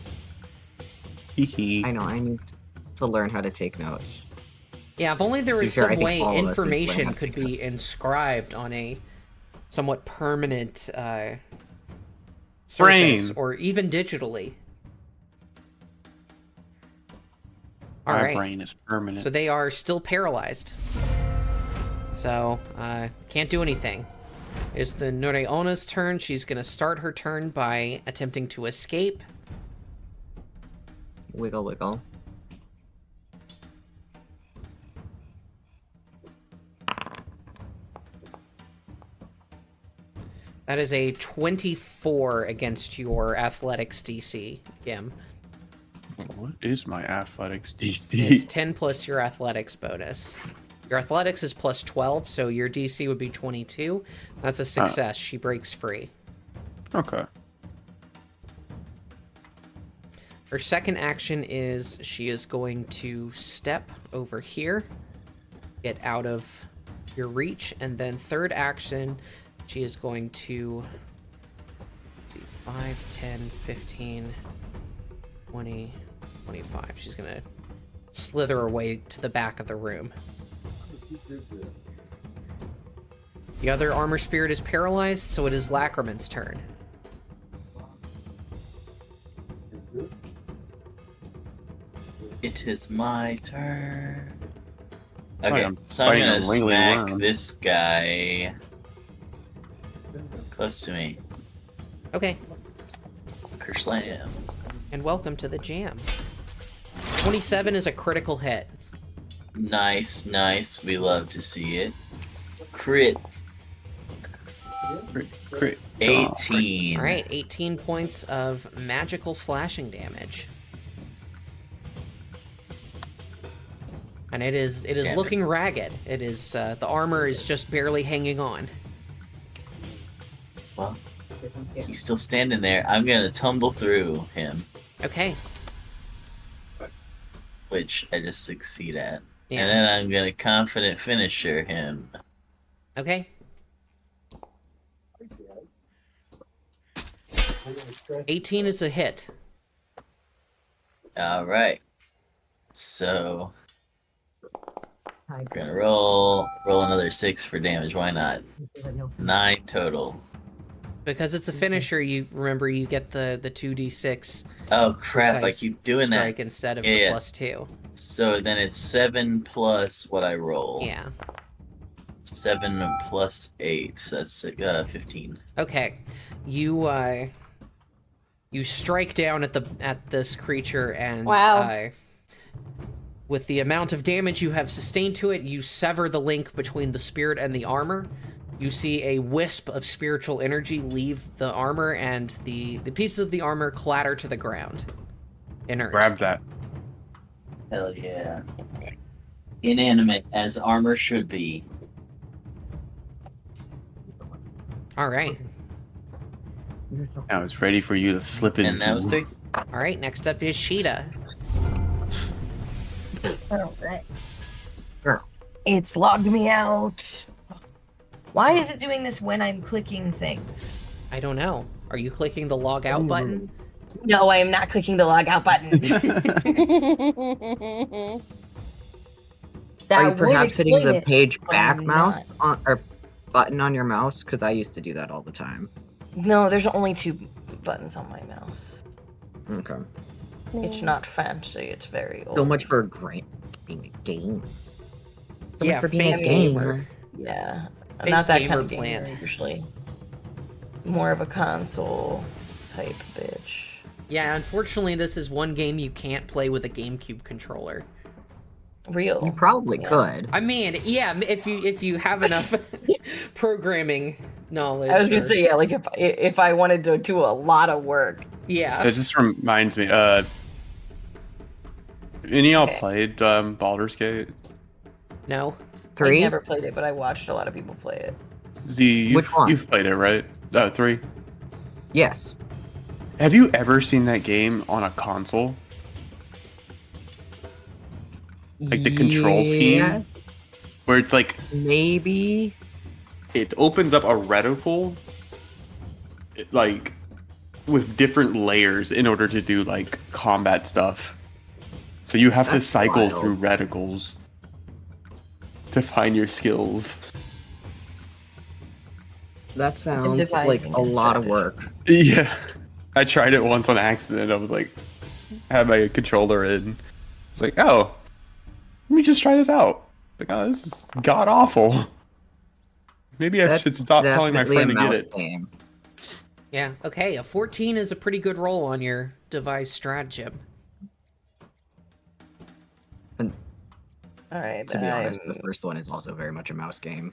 Hee I know. I need to learn how to take notes. Yeah, if only there was fair, I some think way all of us need to learn information how to could take be inscribed on a somewhat permanent surface, Brain. or even digitally. All My right. brain is permanent. So they are still paralyzed. So, can't do anything. It's the Noreona's turn. She's going to start her turn by attempting to escape. Wiggle, wiggle. That is a 24 against your athletics DC, Gim. What is my athletics It's DC? 10 plus your athletics bonus. Your athletics is plus 12, so your DC would be 22. That's a success. She breaks free. Okay. Her second action is she is going to step over here, get out of your reach, and then third action, she is going to, let's see, 5, 10, 15, 20, 25. She's going to slither her way to the back of the room. The other armor spirit is paralyzed, so it is Lacrimon's turn. It is my turn. Right, Okay, I'm so I'm fighting gonna a wriggling smack worm. this guy close to me. Okay, Kerslam. and welcome to the jam. 27 is a critical hit. Nice, nice. We love to see it. Crit. Crit. 18. All right, 18 points of magical slashing damage. And it is Damn it. looking ragged. It is the armor is just barely hanging on. Well, he's still standing there. I'm gonna tumble through him, Okay. which I just succeed at. Yeah. And then I'm gonna confident finisher him. Okay. 18 is a hit. All right. So we're gonna roll another 6 for damage. Why not? 9 total. Because it's a finisher, you remember you get the 2d6 Oh crap! I precise keep doing strike that. instead of Yeah, the yeah. +2. So then it's 7 plus what I roll. Yeah. 7 plus 8. So that's 15. Okay. You strike down at this creature and Wow. with the amount of damage you have sustained to it, you sever the link between the spirit and the armor. You see a wisp of spiritual energy leave the armor, and the pieces of the armor clatter to the ground. Inert. Grab that. Hell yeah. Inanimate as armor should be. All right. Now it's ready for you to slip into. And that was 3. All right. Next up is Sheeta. Alright. It's logged me out. Why is it doing this when I'm clicking things? I don't know. Are you clicking the log out button? No, I am not clicking the log out button. That Are you would perhaps hitting explain the it, page but back I'm mouse not. or button on your mouse? Because I used to do that all the time. No, there's only 2 buttons on my mouse. Okay. It's not fancy. It's very old. So much for being a game. So Yeah, much for being a fake gamer. gamer. Yeah, I'm Fake not that gamer kind of gamer plant. usually. More of a console type bitch. Yeah, unfortunately, this is one game you can't play with a GameCube controller. Real. You probably Yeah. could. I mean, yeah, if you have enough programming knowledge. I was gonna or- say, yeah, like if I wanted to do a lot of work. Yeah. That just reminds me. Any of y'all Okay. played Baldur's Gate? No. I 3? never played it, but I watched a lot of people play it. Z, Which one? You've played it, right? 3. Yes. Have you ever seen that game on a console? Like the control scheme? Yeah, Where it's like, maybe. it opens up a reticle, like, with different layers in order to do, like, combat stuff. So you have to That's cycle wild. through reticles to find your skills. That sounds like devising a a lot of strategy. work. Yeah. I tried it once on accident. I was like, had my controller in. I was like, oh, let me just try this out. Like, oh, this is god awful. Maybe I That's should stop telling my definitely friend a to get mouse it. game. Yeah. Okay. A 14 is a pretty good roll on your device stratagem. All right, To be honest, the I'm first one is also very much a mouse game.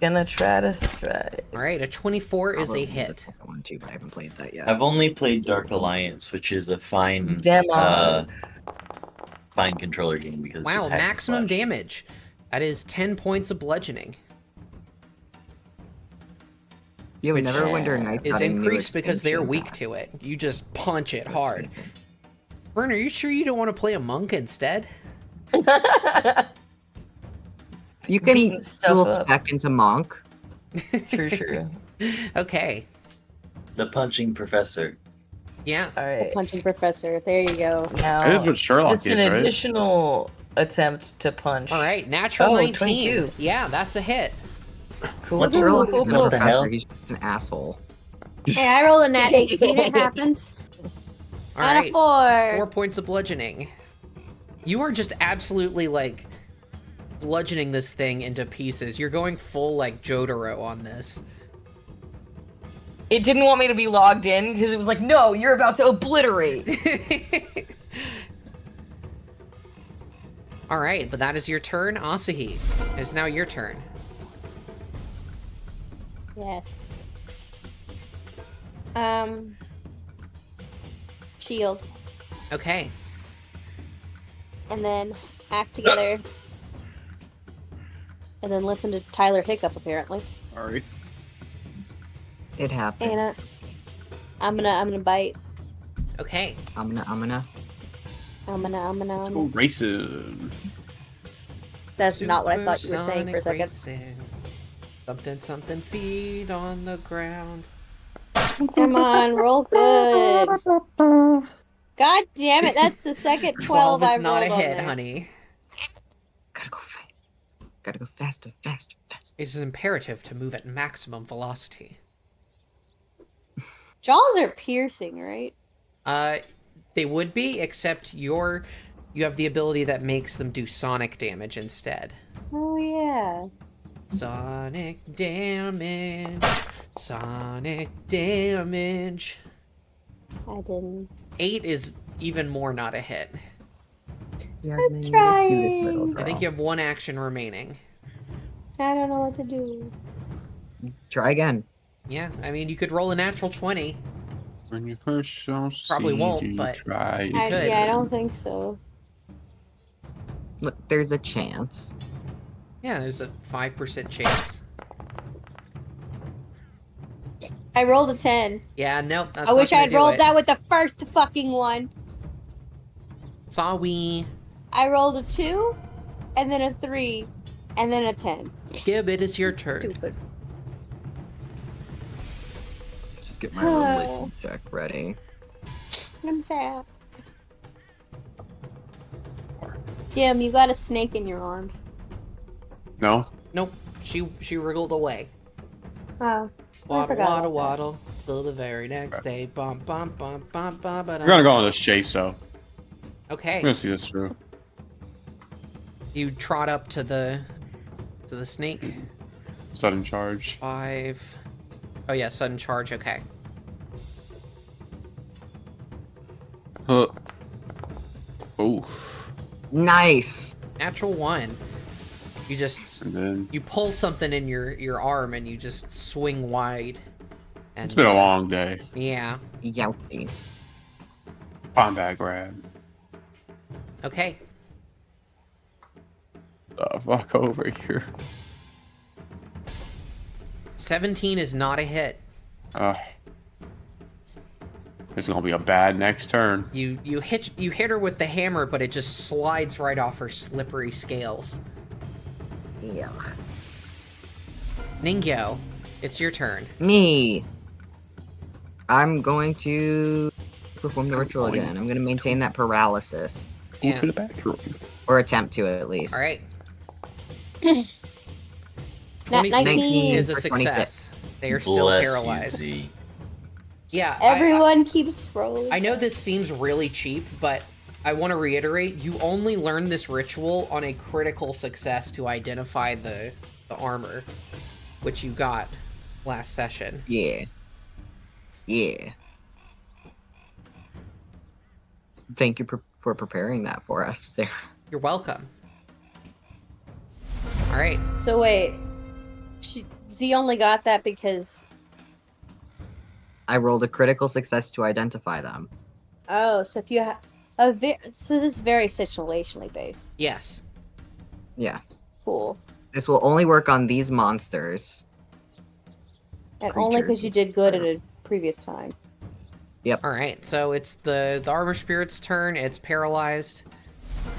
gonna try to strike. All right. A 24 is Probably a the hit. second one too, but I haven't played that yet. I've only played Dark Alliance, which is a fine Demo. fine controller game because it's Wow. just hack and Maximum slash. damage. That is 10 points of bludgeoning. You would which never wonder Night Is Cutting new increased because they're expansion weak pack. to it. You just punch it hard. Vern, are you sure you don't want to play a monk instead? You can Beating stuff dual up. spec into Monk. True. Okay. The punching professor. Yeah. All right. Punching professor. There you go. Now, That is what Sherlock just is, an right? additional attempt to punch. All right. Natural Oh, 19. 22. Yeah, that's a hit. Cool. What's Sherlock What isn't a the professor, hell? he's just an asshole. Hey, I rolled a nat 18. It happens. All And right. a 4. 4 points of bludgeoning. You are just absolutely like bludgeoning this thing into pieces. You're going full like Jotaro on this. It didn't want me to be logged in because it was like, no, you're about to obliterate. All right, but that is your turn, Asahi. It's now your turn. Yes. Shield. Okay. And then act together. And then listen to Tyler Hiccup, apparently. Sorry. It happened. And I'm gonna bite. Okay. I'm gonna. Go racing. That's not what I thought you were saying for a Supersonic second. racing. Something, something, feet on the ground. Come on, roll good. God damn it, that's the second 12 is I've not a rolled on hit, there. honey. Gotta go fast. Gotta go faster, faster, faster. It is imperative to move at maximum velocity. Jaws are piercing, right? They would be, except you have the ability that makes them do sonic damage instead. Oh, yeah. Sonic damage. Sonic damage. I didn't. 8 is even more not a hit. Yasmin, you're the trying. cutest little girl. I think you have 1 action remaining. I don't know what to do. Try again. Yeah, I mean, you could roll a natural 20. When you first shall Probably see, won't, you but try. you could. Yeah, I don't think so. Look, there's a chance. Yeah, there's a 5% chance. I rolled a 10. Yeah, nope. That's I not wish I gonna had do rolled it. that with the first fucking one. Sorry. I rolled a 2, and then a 3, and then a 10. Gib, it is your turn. Stupid. Just get my religion check ready. I'm sad. Jim, you got a snake in your arms. No? Nope. She wriggled away. Oh. Waddle, forgot waddle, about that. waddle. Till the very next day. Bum, bum, bum, bum, bum, We're gonna go on this chase, though. Okay. I'm gonna see this through. You trot up to the snake. Sudden charge. 5. Oh yeah, sudden charge. Okay. Huh. Oh. Nice. Natural 1. You just And then you pull something in your arm and you just swing wide. And it's been a long day. yeah. Yowty. Combat grab. Okay. Fuck over here. 17 is not a hit. It's gonna be a bad next turn. You hit her with the hammer, but it just slides right off her slippery scales. Yeah. Ningyo, it's your turn. Me. I'm going to perform the ritual again. I'm going to maintain that paralysis. Go Yeah. to the bathroom. Or attempt to, at least. All right. Nat 26 19. is a for success. They are still Bless paralyzed. You, Z. Yeah. Everyone keeps rolling. I know this seems really cheap, but I want to reiterate, you only learn this ritual on a critical success to identify the armor, which you got last session. Yeah. Yeah. Thank you for preparing that for us, Sarah. You're welcome. All right. So wait, Z only got that because. I rolled a critical success to identify them. Oh, so if you have so this is very situationally based. Yes. Yeah. Cool. This will only work on these monsters. And only Creatures. because you did good at a previous time. All right. So it's the armor spirit's turn. It's paralyzed.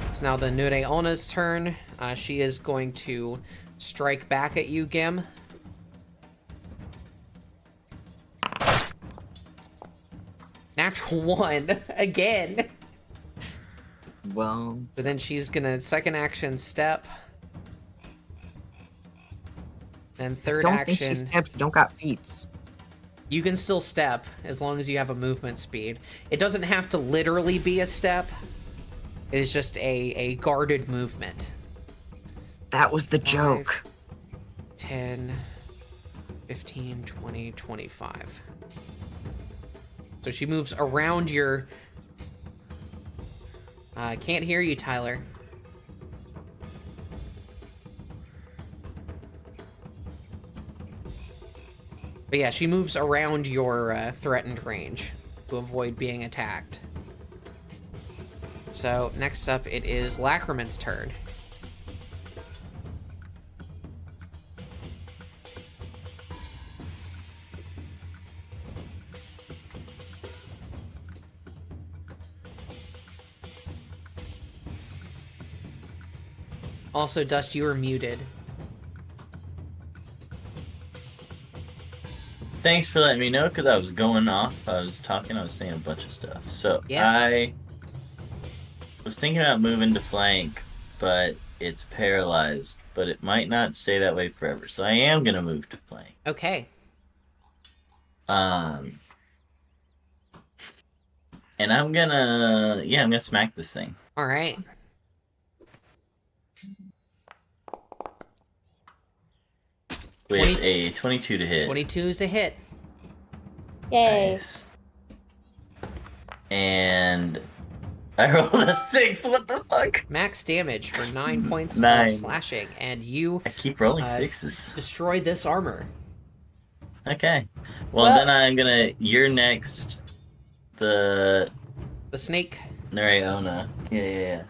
It's now the Nure Ona's turn. She is going to strike back at you, Gim. Natural 1 again. Well, But then she's gonna second action step. Then third don't action. think she stepped. Don't got feet. You can still step as long as you have a movement speed. It doesn't have to literally be a step. It is just a guarded movement. That was the 5, joke. 10, 15, 20, 25. So she moves around your... I can't hear you, Tyler. But yeah, she moves around your threatened range to avoid being attacked. So next up, it is Lacrimon's turn. Also, Dust, you are muted. thanks for letting me know, because I was going off. I was talking, I was saying a bunch of stuff. So, Yeah. I was thinking about moving to flank, but it's paralyzed. But it might not stay that way forever. So I am going to move to flank. Okay. And I'm gonna smack this thing. All right. With a 22 to hit. 22 is a hit. Yay. Nice. And I rolled a 6. What the fuck? Max damage for 9 points 9. of slashing, and you I keep rolling 6s. destroy this armor. Okay. Well, Well- then I'm gonna. You're next. The The snake. Nariona. Yeah.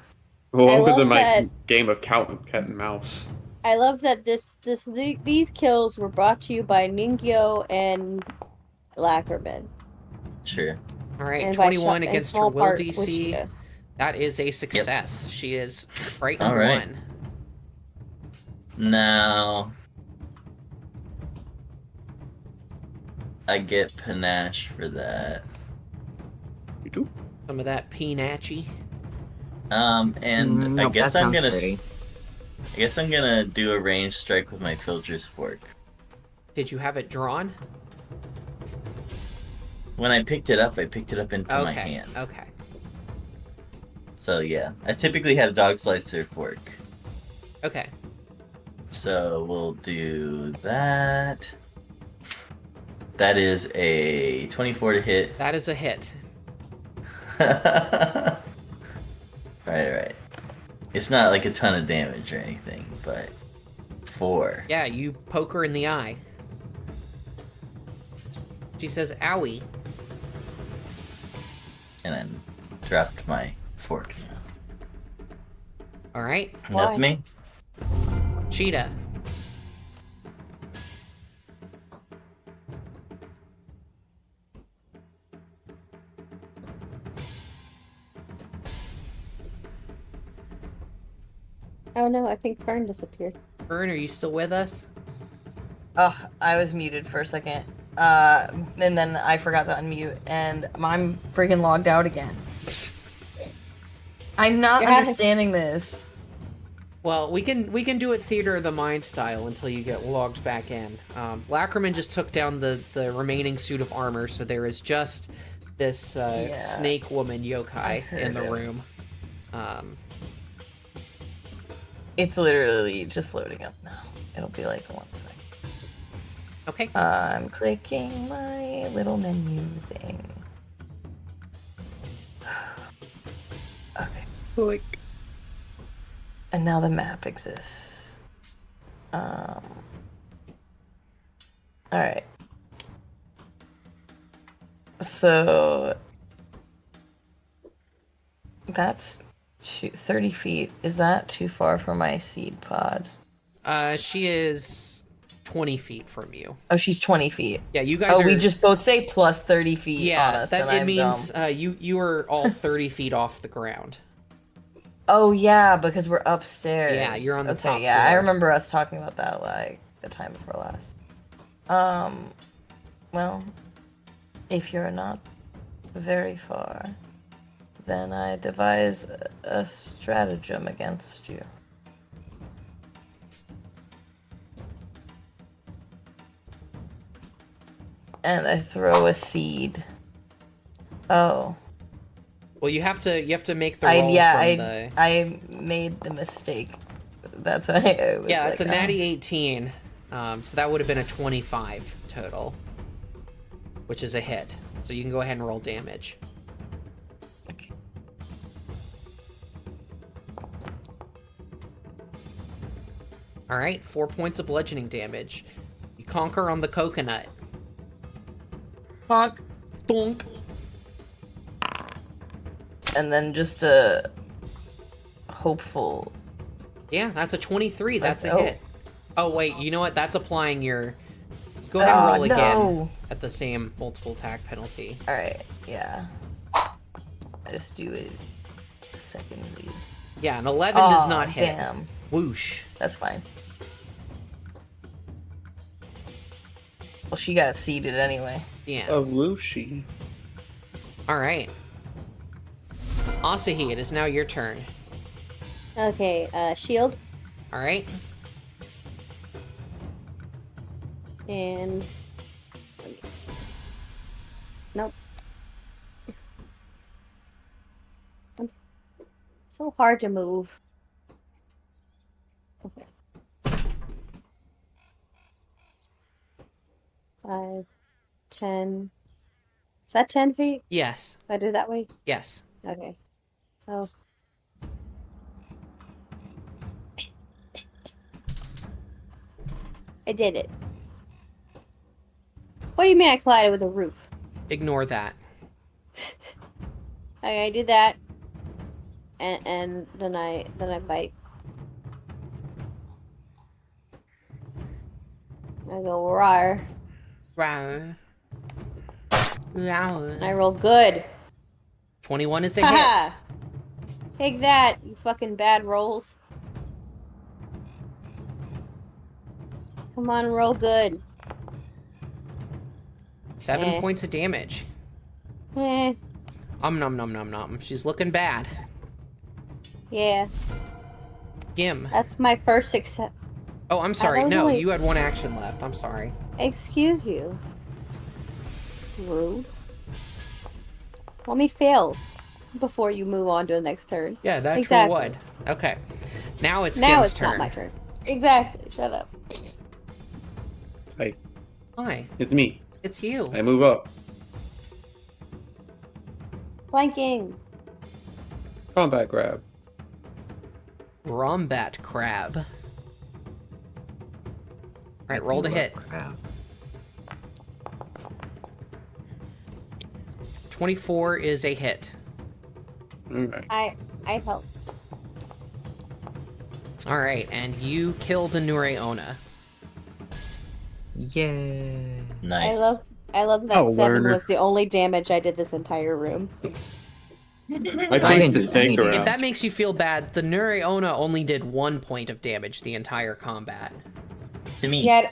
Welcome to love my that- game of cat and mouse. I love that these kills were brought to you by Ningyo and Lackerman. Sure. All right, And by 21 and against her small will part DC. Wichita. That is a success. She is frightened All right. 1. Now. I get panache for that. You do? Some of that peanatchy. And I Nope, guess that I'm sounds gonna. pretty. I guess I'm gonna do a range strike with my Filcher's Fork. Did you have it drawn? When I picked it up into my Okay. hand. Okay. So yeah, I typically have Dog Slicer Fork. Okay. So we'll do that. That is a 24 to hit. That is a hit. Right. It's not like a ton of damage or anything, but 4. Yeah, you poke her in the eye. She says, owie. And then dropped my fork now. All right. And that's Why? me. Cheetah. Oh no, I think Fern disappeared. Fern, are you still with us? Oh, I was muted for a second. And then I forgot to unmute, and I'm freaking logged out again. I'm not You're having- understanding this. Well, we can do it theater of the mind style until you get logged back in. Lackerman just took down the remaining suit of armor, so there is just this Yeah. snake woman yokai in the heard it. room. It's literally just loading up now. It'll be like 1 second. Okay. I'm clicking my little menu thing. Okay. And now the map exists. Alright. So that's 30 feet. Is that too far for my seed pod? She is 20 feet from you. Oh, she's 20 feet. Yeah, you guys Oh, are... we just both say plus 30 feet on Yeah, us, that and it I'm means dumb. you are all 30 feet off the ground. Oh yeah, because we're upstairs. Yeah, you're on the okay, top yeah, I floor. remember us talking about that like the time before last. Well, if you're not very far, then I devise a stratagem against you. And I throw a seed. Oh. Well, you have to make the roll from the... I made the mistake. That's why I was Yeah, that's like, a natty 18. So that would have been a 25 total, which is a hit. So you can go ahead and roll damage. Okay. All right, 4 points of bludgeoning damage. You conquer on the coconut. Honk. Donk. And then just a hopeful. Yeah, that's a 23. That's a Oh. hit. Oh, wait, you know what? That's applying your... Go ahead and roll again No. at the same multiple attack penalty. All right. Yeah. I just do it. Second, please. Yeah, an 11 does Aw, not hit. Damn. Whoosh. That's fine. Well, she got seated anyway. Yeah. A whooshy. All right. Asahi, it is now your turn. Okay, shield All right. and nope. So hard to move. Okay. 5, 10. Is that 10 feet? Yes. If I do that way? Yes. Okay. So. I did it. What do you mean I collided with a roof? Ignore that. I did that. And then I bite. I go rawr. Wow. Wow. And I roll good. 21 is a hit. Haha! Take that, you fucking bad rolls. Come on, roll good. 7 Eh. points of damage. Eh, Nom nom nom nom. She's looking bad. yeah. Gim. That's my first success. Oh, I'm sorry. was No, only- you had 1 action left. I'm sorry. Excuse you. Rude. Let me fail before you move on to the next turn. Yeah, natural Exactly. wood. Okay. Now it's Now Gim's it's turn. not my turn. Exactly. Shut up. Hi. It's me. It's you. I move up. Flanking. Combat grab. Rombat crab. Alright, roll to hit. Crap. 24 is a hit. Okay. I helped. Alright, and you kill the Nureona. Yay. Nice. I love that Oh, 7 learner. was the only damage I did this entire room. I I chased didn't the do any snake damage. If around. that makes you feel bad, the Nureona only did 1 point of damage the entire combat. To me. Yeah,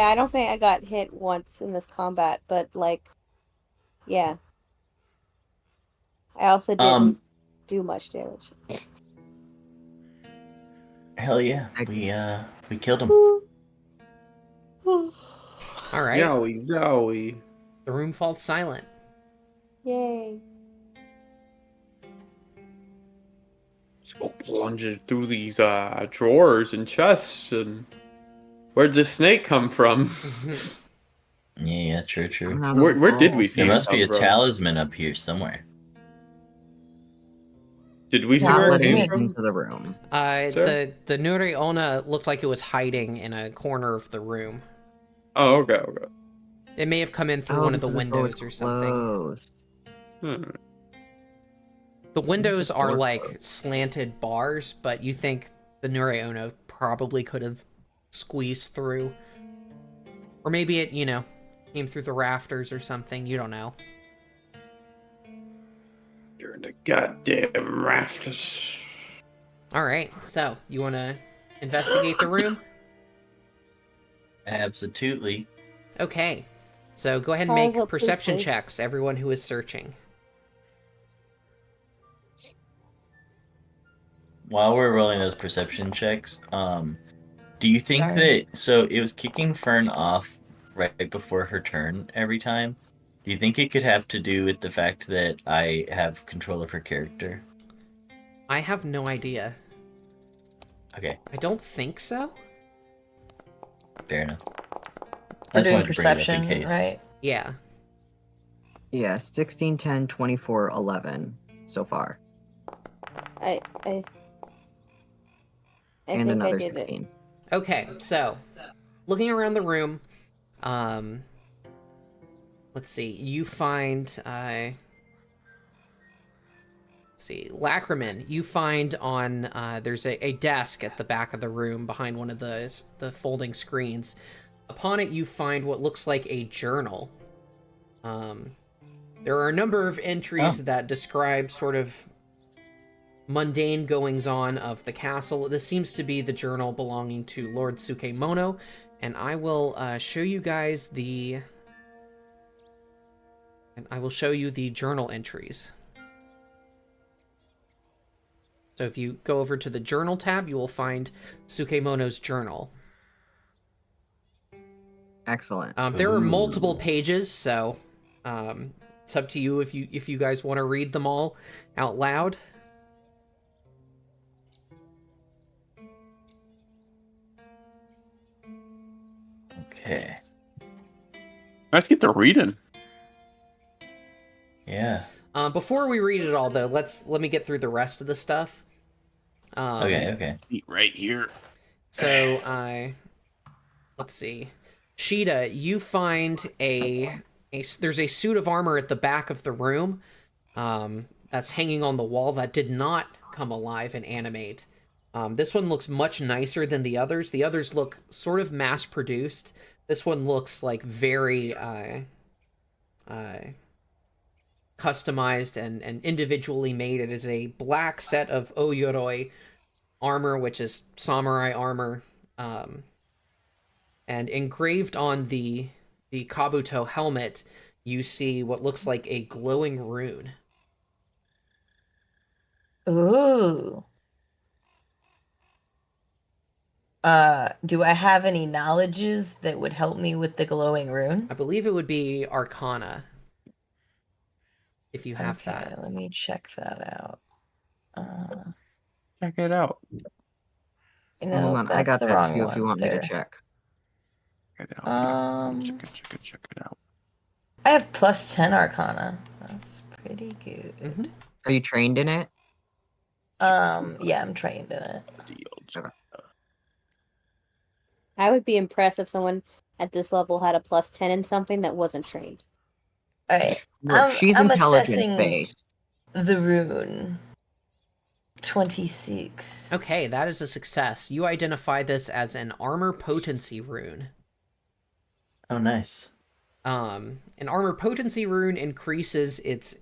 I don't think I got hit once in this combat, but like, yeah. I also didn't do much damage. Hell yeah. We killed him. Alright, Yowie zowie. the room falls silent. Yay. Just go plunging through these drawers and chests and where'd the snake come from? Yeah, true. Where did we see There it must be a come from? talisman up here somewhere. Did we see Yeah, where it was came me. Letting from? into the room. Sir? The Nureona looked like it was hiding in a corner of the room. Oh, okay. It may have come in through one of the windows or something. Closed. The windows the are door like closed? slanted bars, but you think the Nureona probably could have squeezed through. Or maybe it, came through the rafters or something. You don't know. You're in the goddamn rafters. Alright, so you want to investigate the room? Absolutely. Okay. So go ahead and make Absolutely. perception checks, everyone who is searching. While we're rolling those perception checks, do you think Sorry. that so it was kicking Fern off right before her turn every time? Do you think it could have to do with the fact that I have control of her character? I have no idea. Okay, I don't think so. fair enough. We're I just doing wanted to bring it up in perception, case. right? Yeah. Yeah, 16, 10, 24, 11 so far. I And think I another did it. 16. Okay, so looking around the room, let's see. You find let's see, Lacriman. You find on there's a desk at the back of the room behind one of the folding screens. Upon it, you find what looks like a journal. There are a number of entries that describe sort of mundane goings-on of the castle. This seems to be the journal belonging to Lord Sukemono, And I will show you guys the journal entries. So if you go over to the journal tab, you will find Sukemono's journal. Excellent. There are multiple Ooh. pages, so it's up to you if you guys want to read them all out loud. Okay. Let's get to reading. Yeah. Before we read it all, though, let me get through the rest of the stuff. Okay. Eat right here. So let's see, Sheeta, you find there's a suit of armor at the back of the room, that's hanging on the wall that did not come alive and animate. This one looks much nicer than the others. The others look sort of mass-produced. This one looks like very customized and individually made. It is a black set of Oyoroi armor, which is samurai armor, and engraved on the Kabuto helmet, you see what looks like a glowing rune. Ooh. Do I have any knowledges that would help me with the glowing rune? I believe it would be Arcana, if you have Okay, that. let me check that out. Check it out. You Hold know, on, I that's got the that wrong too one if you want me there. to check. Check it out. Check it out. I have plus 10 Arcana. That's pretty good. Mm-hmm. Are you trained in it? Yeah, I'm trained in it. Okay. I would be impressed if someone at this level had a plus 10 in something that wasn't trained. Alright, Look, she's I'm intelligent assessing based. the rune. 26. Okay, that is a success. You identify this as an armor potency rune. Oh, nice. An armor potency rune increases its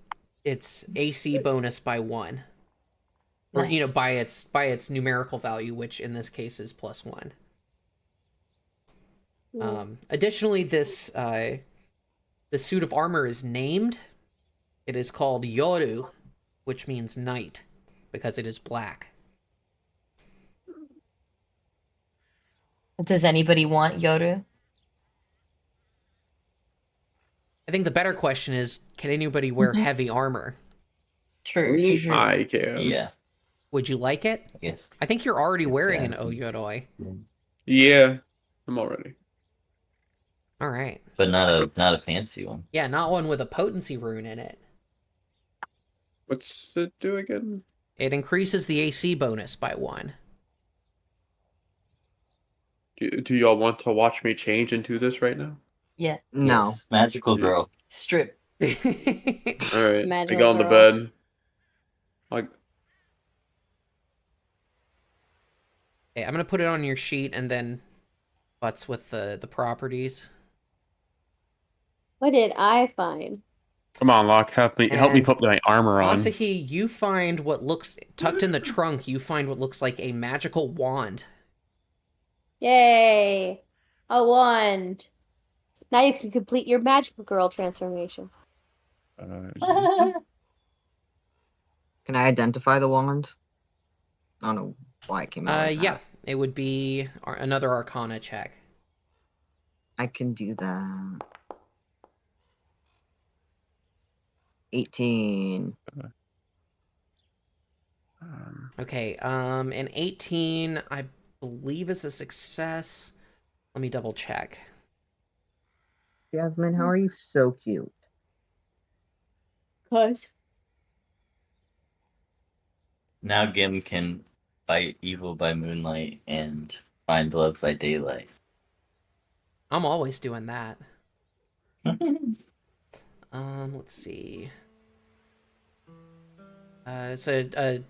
AC bonus by 1. Or, Nice. by its numerical value, which in this case is +1. Additionally, this the suit of armor is named. It is called Yoru, which means night, because it is black. Does anybody want Yoru? I think the better question is, can anybody wear heavy armor? True. I can. Yeah. Would you like it? I guess. I think you're already Yes, wearing yeah. an Oyoroi. Yeah, I'm all ready. All right. But not a fancy one. Yeah, not one with a potency rune in it. What's it do again? It increases the AC bonus by 1. Do y'all want to watch me change into this right now? Yeah. No. Yes. Magical girl. Strip. All right, I Magical go on the girl. bed. Like, Okay, I'm gonna put it on your sheet and then butts with the properties. What did I find? come on, Locke, help me And put my armor on. Asahi, you find what looks tucked in the trunk. You find what looks like a magical wand. Yay! A wand. Now you can complete your magical girl transformation. Can I identify the wand? I don't know why it came out like Yeah, that. it would be another Arcana check. I can do that. 18. Okay, an 18, I believe is a success. Let me double check. Jasmine, how are you so cute? Cause Now Gim can fight evil by moonlight and find love by daylight. I'm always doing that. Let's see. So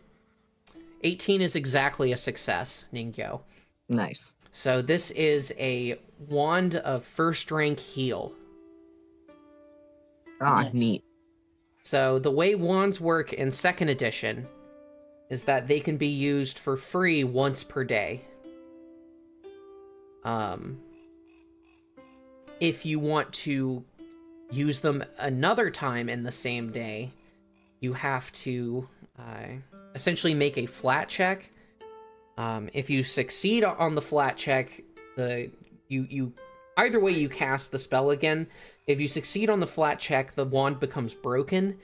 18 is exactly a success, Ningyo. Nice. So this is a wand of first rank heal. Ah, Nice. neat. So the way wands work in 2nd edition is that they can be used for free once per day. if you want to use them another time in the same day, you have to essentially make a flat check. If you succeed on the flat check, you either way you cast the spell again. If you succeed on the flat check, the wand becomes broken,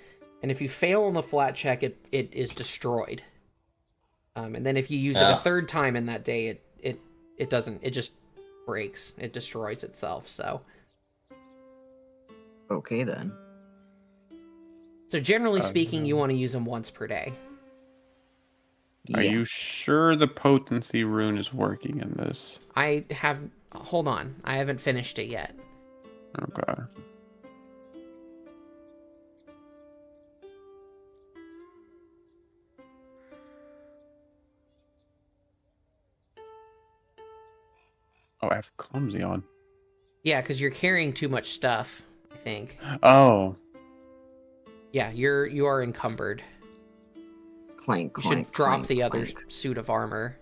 and if you fail on the flat check, it is destroyed. And then if you use it a third time in that day, it doesn't. It just breaks. It destroys itself. So. Okay then. So generally speaking, you want to use them once per day. Are Yeah. you sure the potency rune is working in this? I have... Hold on. I haven't finished it yet. Okay. Oh, I have clumsy on. Yeah, because you're carrying too much stuff, I think. Oh. Yeah, you are encumbered. Clank, You clank, should drop clank, the other clank. suit of armor.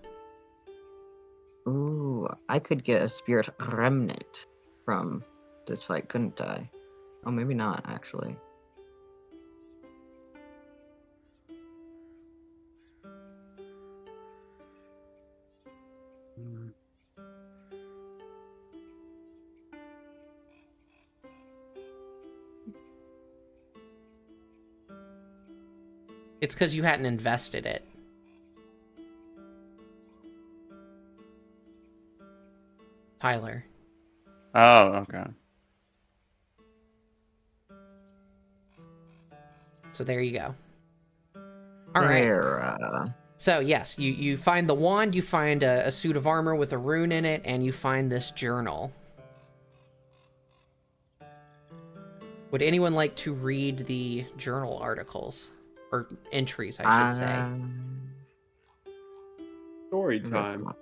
Ooh, I could get a spirit remnant from this fight, couldn't I? Oh, maybe not, actually. It's because you hadn't invested it. Tyler. Oh, okay. So there you go. All right. There, So yes, you find the wand, you find a suit of armor with a rune in it, and you find this journal. Would anyone like to read the journal articles? Or entries, I should say. Story time.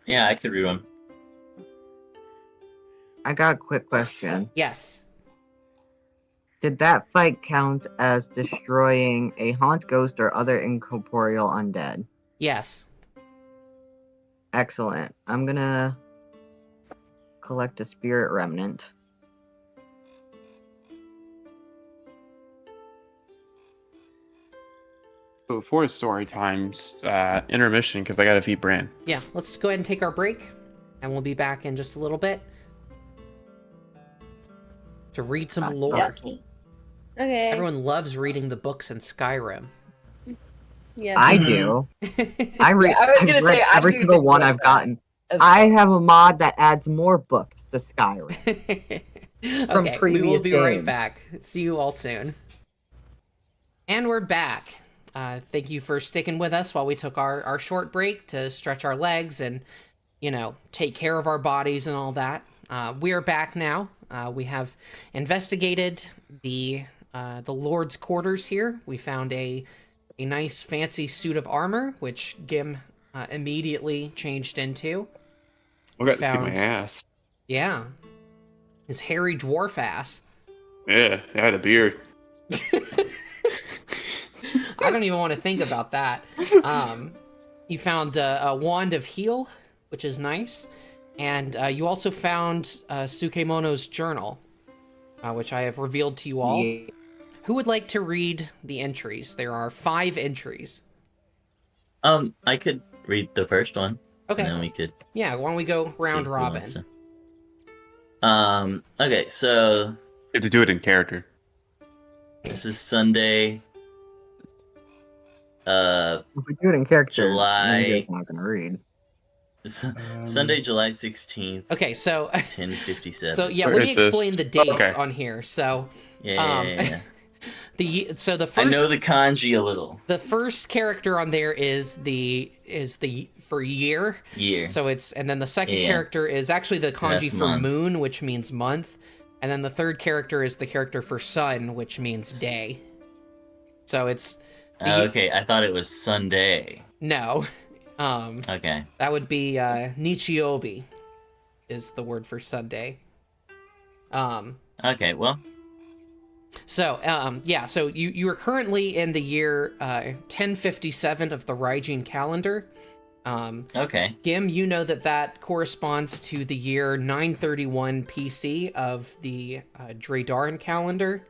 Yeah, I could read one. I got a quick question. Yes. Did that fight count as destroying a haunt ghost or other incorporeal undead? Yes. Excellent. I'm gonna collect a spirit remnant. Before story times, intermission, because I gotta feed Bran. Yeah, let's go ahead and take our break, and we'll be back in just a little bit to read some lore. Yucky. Okay. Everyone loves reading the books in Skyrim. Yeah. I do. I read. I was I've gonna read say, I every do single things one like I've that gotten. as I well. have a mod that adds more books to Skyrim. Okay, we will previous be right games. back. See you all soon. And we're back. Thank you for sticking with us while we took our short break to stretch our legs and, you know, take care of our bodies and all that. We are back now. We have investigated the Lord's quarters here. We found a nice fancy suit of armor, which Gim immediately changed into. I got to see Found- my ass. Yeah. His hairy dwarf ass. Yeah, I had a beard. I don't even want to think about that. You found a wand of heal, which is nice. And you also found Sukemono's journal, which I have revealed to you all. Yeah. Who would like to read the entries? There are 5 entries. I could read the first one. Okay. And then we could Yeah, why don't we go see round who wants robin? to. Okay, so You have to do it in character. this is Sunday. If we do it in character, July- I'm not gonna read. Sunday, July 16th, Okay, so 10:57. so yeah, Where let me is this? explain the dates Okay. on here. So yeah. the I first know the kanji a little. the first character on there is the for year. Year. So it's, and then the second Yeah. character is actually the kanji That's for month. moon, which means month, and then the third character is the character for sun, which means day. So it's Okay, I thought it was Sunday. no, Okay. that would be Nichiobi, is the word for Sunday. Okay, well, So yeah, so you are currently in the year 1057 of the Raijin calendar. Okay. Gim, you know that corresponds to the year 931 PC of the Dradarin calendar.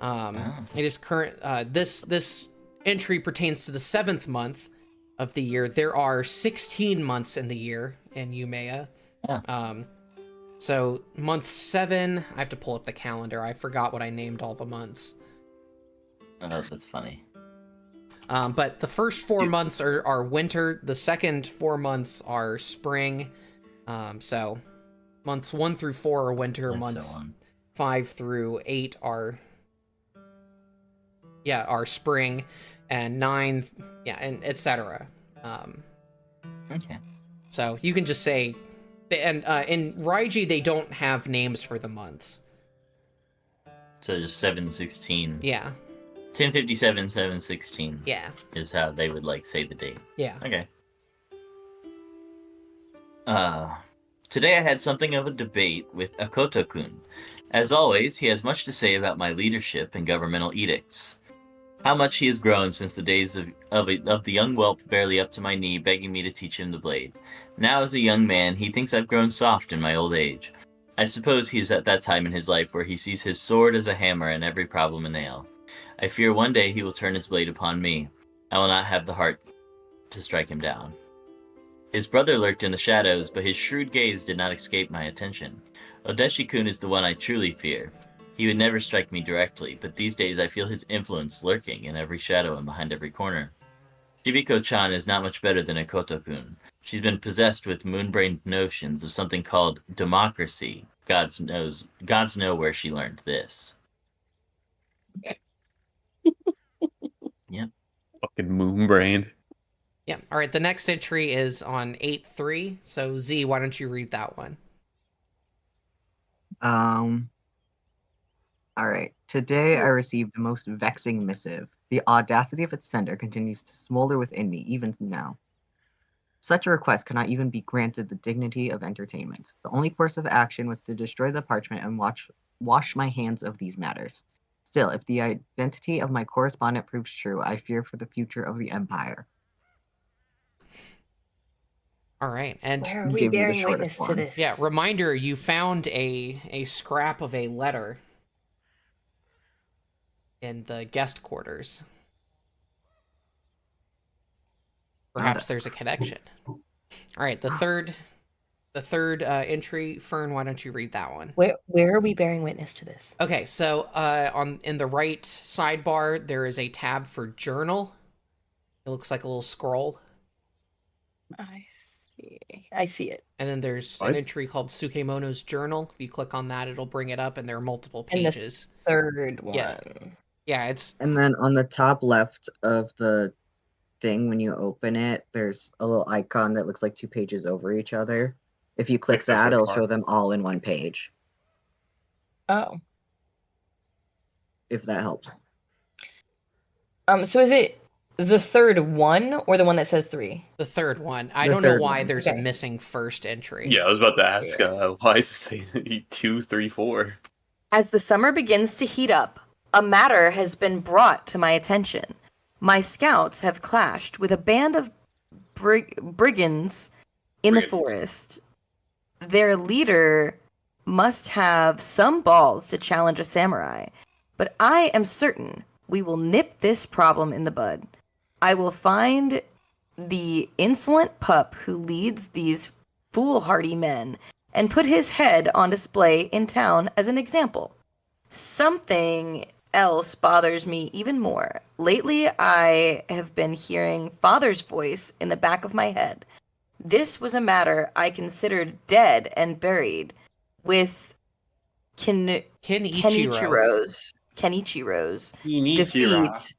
It is current. This entry pertains to the 7th month of the year. There are 16 months in the year in Umea. Yeah. So month 7, I have to pull up the calendar. I forgot what I named all the months. Oh, that's funny. But the first 4 months are winter. The second 4 months are spring. So months 1 through 4 are winter. And Months so on. 5 through 8 are spring, and 9, and etc. Okay. So you can just say, and in Raiji they don't have names for the months. So just 7/16. Yeah. 1057, 7/16. Yeah. Is how they would like say the date. Yeah. Okay. Today I had something of a debate with Akoto-kun. As always, he has much to say about my leadership and governmental edicts. How much he has grown since the days of the young whelp barely up to my knee begging me to teach him the blade. Now as a young man, he thinks I've grown soft in my old age. I suppose he is at that time in his life where he sees his sword as a hammer and every problem a nail. I fear one day he will turn his blade upon me. I will not have the heart to strike him down. His brother lurked in the shadows, but his shrewd gaze did not escape my attention. Odeshi-kun is the one I truly fear. He would never strike me directly, but these days I feel his influence lurking in every shadow and behind every corner. Shibiko-chan is not much better than Akoto-kun. She's been possessed with moon-brained notions of something called democracy. Gods know where she learned this. Yep. Fucking moon brain. Yeah. All right. The next entry is on 8/3. So Z, why don't you read that one? All right. Today I received the most vexing missive. The audacity of its sender continues to smolder within me even now. Such a request cannot even be granted the dignity of entertainment. The only course of action was to destroy the parchment and wash my hands of these matters. Still, if the identity of my correspondent proves true, I fear for the future of the Empire. All right. And Where are we Give you the bearing shortest witness to one. this? yeah, reminder, you found a scrap of a letter in the guest quarters. Perhaps that's there's a connection. All right, the third entry, Fern, why don't you read that one? Where are we bearing witness to this? Okay, so in the right sidebar there is a tab for journal. It looks like a little scroll. I see it. And then there's an What? entry called Sukemono's journal. If you click on that, it'll bring it up, and there are multiple And the pages. third one. Yeah. Yeah, it's And then on the top left of the thing, when you open it, there's a little icon that looks like 2 pages over each other. If you click Makes sense that, so it'll far. show them all in one page, Oh. if that helps. So is it the third one or the one that says 3? the third one. I The don't know third why one. there's a Okay. missing first entry. Yeah, I was about to ask, why is it saying 2, 3, 4? As the summer begins to heat up, a matter has been brought to my attention. My scouts have clashed with a band of brigands in the Brigands. forest. Their leader must have some balls to challenge a samurai, but I am certain we will nip this problem in the bud. I will find the insolent pup who leads these foolhardy men and put his head on display in town as an example. Something else bothers me even more. Lately, I have been hearing Father's voice in the back of my head. This was a matter I considered dead and buried with Kenichiro's. Kenichiro's defeat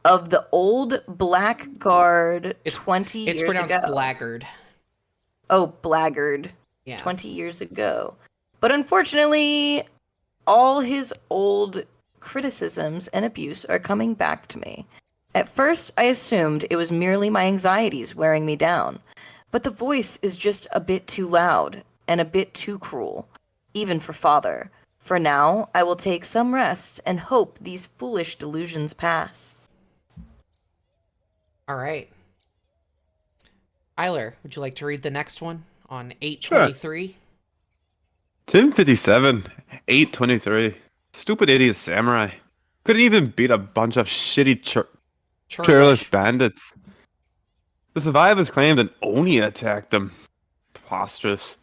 of the old Blackguard 20 years ago. It's pronounced blackguard. Oh, blackguard. Yeah. 20 years ago. But unfortunately, all his old criticisms and abuse are coming back to me. At first, I assumed it was merely my anxieties wearing me down, but the voice is just a bit too loud and a bit too cruel, even for Father. For now, I will take some rest and hope these foolish delusions pass. All right. Eiler, would you like to read the next one on Sure. 823? Tim 57, 823. Stupid idiot samurai. Couldn't even beat a bunch of shitty careless Churlish. bandits. The survivors claimed that Oni attacked them. Preposterous.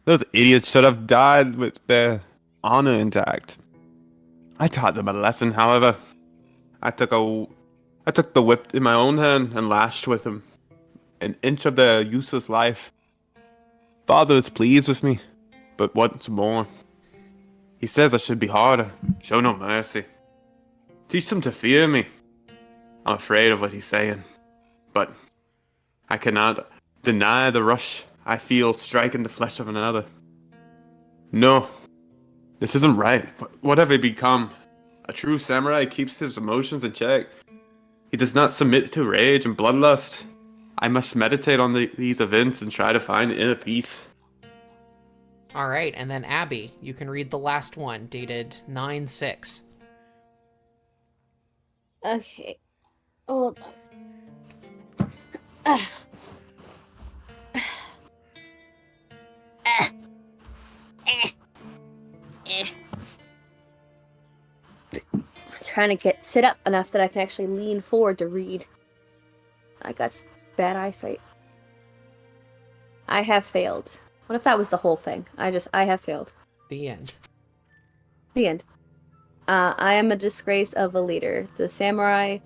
Those idiots should have died with their honor intact. I taught them a lesson, however. I took the whip in my own hand and lashed with him. An inch of their useless life. Father is pleased with me, but wants more. He says I should be harder, show no mercy. Teach them to fear me. I'm afraid of what he's saying, but I cannot deny the rush I feel striking the flesh of another. No, this isn't right. What have I become? A true samurai keeps his emotions in check. He does not submit to rage and bloodlust. I must meditate on these events and try to find inner peace. All right, and then Abby, you can read the last one, dated 9/6. Okay. Hold on. Ah. Ah. Eh. Eh. I'm trying to sit up enough that I can actually lean forward to read. I got bad eyesight. I have failed. What if that was the whole thing? I have failed. The end. The end. I am a disgrace of a leader. The samurai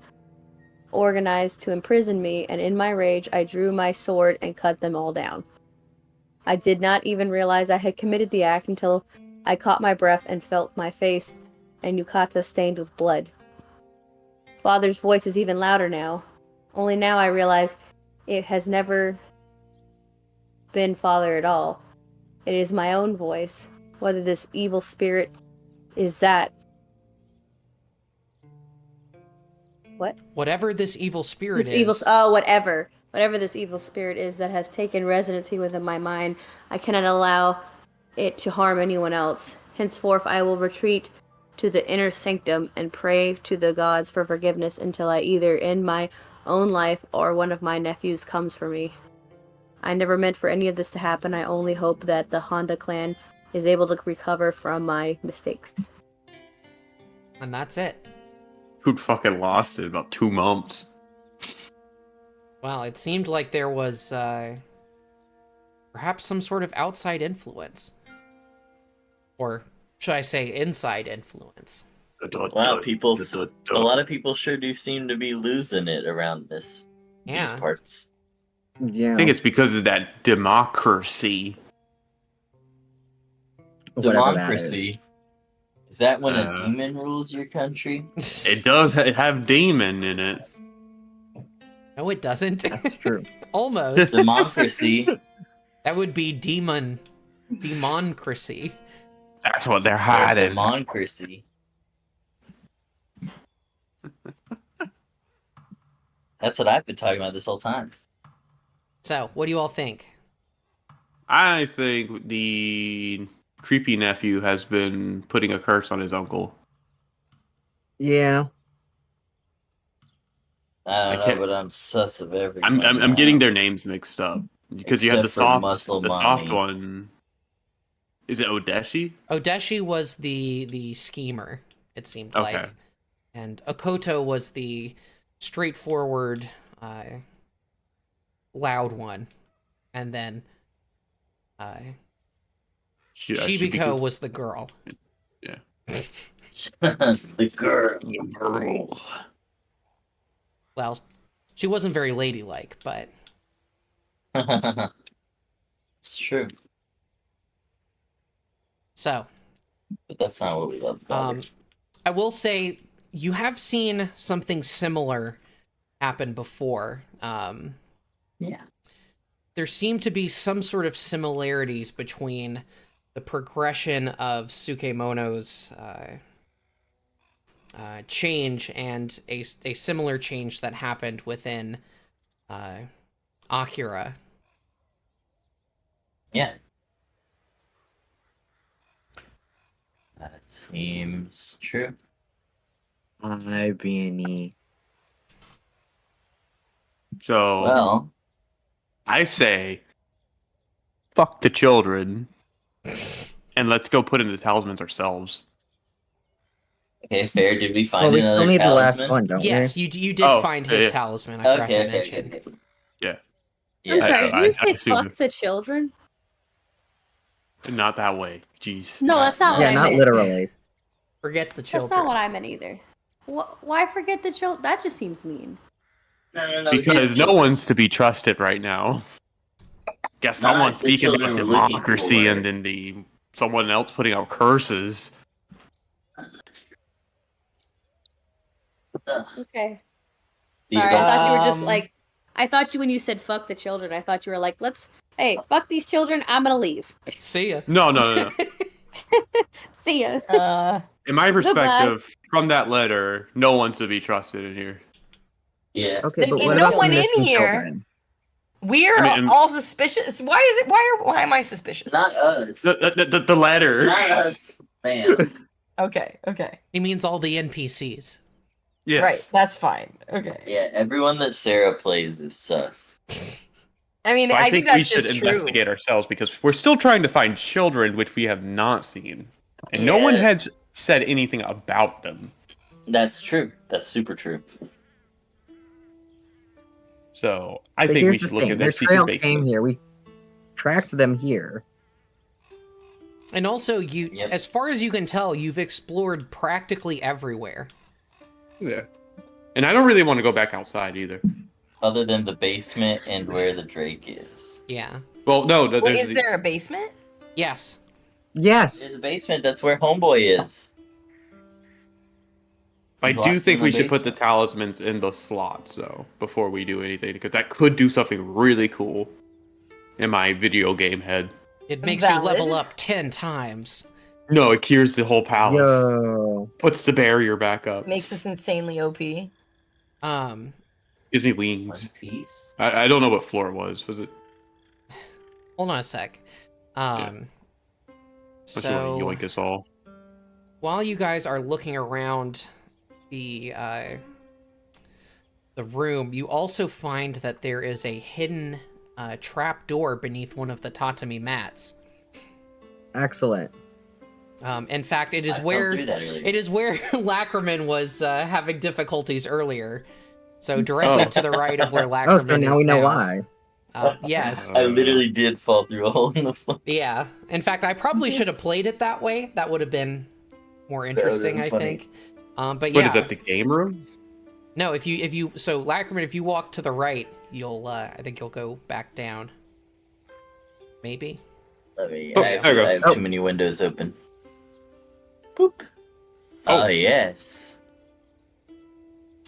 organized to imprison me, and in my rage, I drew my sword and cut them all down. I did not even realize I had committed the act until I caught my breath and felt my face and yukata stained with blood. Father's voice is even louder now. Only now I realize it has never been father at all. It is my own voice. Whether this evil spirit is that. What? Whatever this evil spirit Whatever. Whatever this evil spirit is that has taken residency within my mind, I cannot allow it to harm anyone else. Henceforth, I will retreat to the inner sanctum and pray to the gods for forgiveness until I either end my own life or one of my nephews comes for me. I never meant for any of this to happen. I only hope that the Honda clan is able to recover from my mistakes. And that's it. Who'd fucking lost it about 2 months? Well, it seemed like there was perhaps some sort of outside influence. Or should I say inside influence? Wow, a lot of people sure do seem to be losing it around these Yeah. parts. Yeah. I think it's because of that democracy. Whatever that is. Democracy. Is that when a demon rules your country? It does have demon in it. No, it doesn't. That's true. Almost. Democracy. That would be demoncracy. That's what they're Yeah, hiding. democracy. That's what I've been talking about this whole time. So, what do you all think? I think the creepy nephew has been putting a curse on his uncle. Yeah. I don't can't- know, but I'm sus of everyone. I'm getting their names mixed up because you have the Except for Muscle soft Mommy. one. Is it Odeshi? Odeshi was the schemer, it seemed Okay. like. And Okoto was the straightforward, loud one. And then Shibiko was the girl. Yeah. The girl. The girl. Well, she wasn't very ladylike, but It's true, so but that's not what we love about it. I will say you have seen something similar happen before. Yeah. There seem to be some sort of similarities between the progression of Sukemono's change and a similar change that happened within Akira. Yeah. That seems true. Hi, Beanie. So Well, I say, fuck the children, and let's go put in the talismans ourselves. Okay, fair. Did we find Well, we still another need the last talisman? one, don't Yes, we? you did Oh, find his yeah. talisman. I forgot to Okay, mention. okay. Yeah, Yeah, I'm sorry, I- did you I say assumed. fuck the children? not that way. Jeez. No, that's not what Yeah, I not meant. literally. Forget the That's children. not what I meant either. Why forget the children? That just seems mean. No. Because his no children. one's to be trusted right now. Yeah, someone the speaking children about we're looking democracy for. and then someone else putting out curses. Okay. Do you Sorry, I thought you were just Um, like. I thought you when you said fuck the children. I thought you were like, hey, fuck these children. I'm gonna leave. See ya. No. See ya. In my Goodbye. perspective, from that letter, no one's to be trusted in here. Yeah. Okay, but And what no about one the in missing here. children? We're I mean, all suspicious. Why am I suspicious? Not us. The letter. Not us, man. Okay. He means all the NPCs. Yes. Right, that's fine. Okay. Yeah, everyone that Sarah plays is sus. I mean, So I I think that's we should just true. investigate ourselves because we're still trying to find children which we have not seen. And no one Yeah. has said anything about them. That's true. That's super true. So I But think we here's the should look thing: at their their secret trail came basement. here. We tracked them here. And also, Yep. as far as you can tell, you've explored practically everywhere. Yeah. And I don't really want to go back outside either. Other than the basement and where the Drake is. Yeah. Well, no, Wait, there's is there a basement? Yes. There's Yes. a basement. That's where Homeboy is. I He's do locked think in we the should put the basement. talismans in the slots, though, before we do anything, because that could do something really cool in my video game head. It makes you level Valid. up 10 times. No, it cures the whole palace. Yo. Puts the barrier back up. Makes us insanely OP. Gives me One wings. piece. I don't know what floor it was. Was it? Hold on a sec. Unless you want to yoink us all. While you guys are looking around the room, you also find that there is a hidden trap door beneath one of the tatami mats. Excellent. In fact, it is I fell where through that earlier. it is where Lackerman was having difficulties earlier. So directly to the right of where Lackerman Oh, so now is we know why. Yes. I literally did fall through a hole in the floor. Yeah. In fact, I probably should have played it that way. That would have been more would've interesting, been I funny. think. But yeah. What is that? The game room? No, if you so Lackerman, if you walk to the right, you'll I think you'll go back down. Maybe. Let me. Oh, I have, there you go. I have Oh. too many windows open. Boop. Oh. Oh, yes.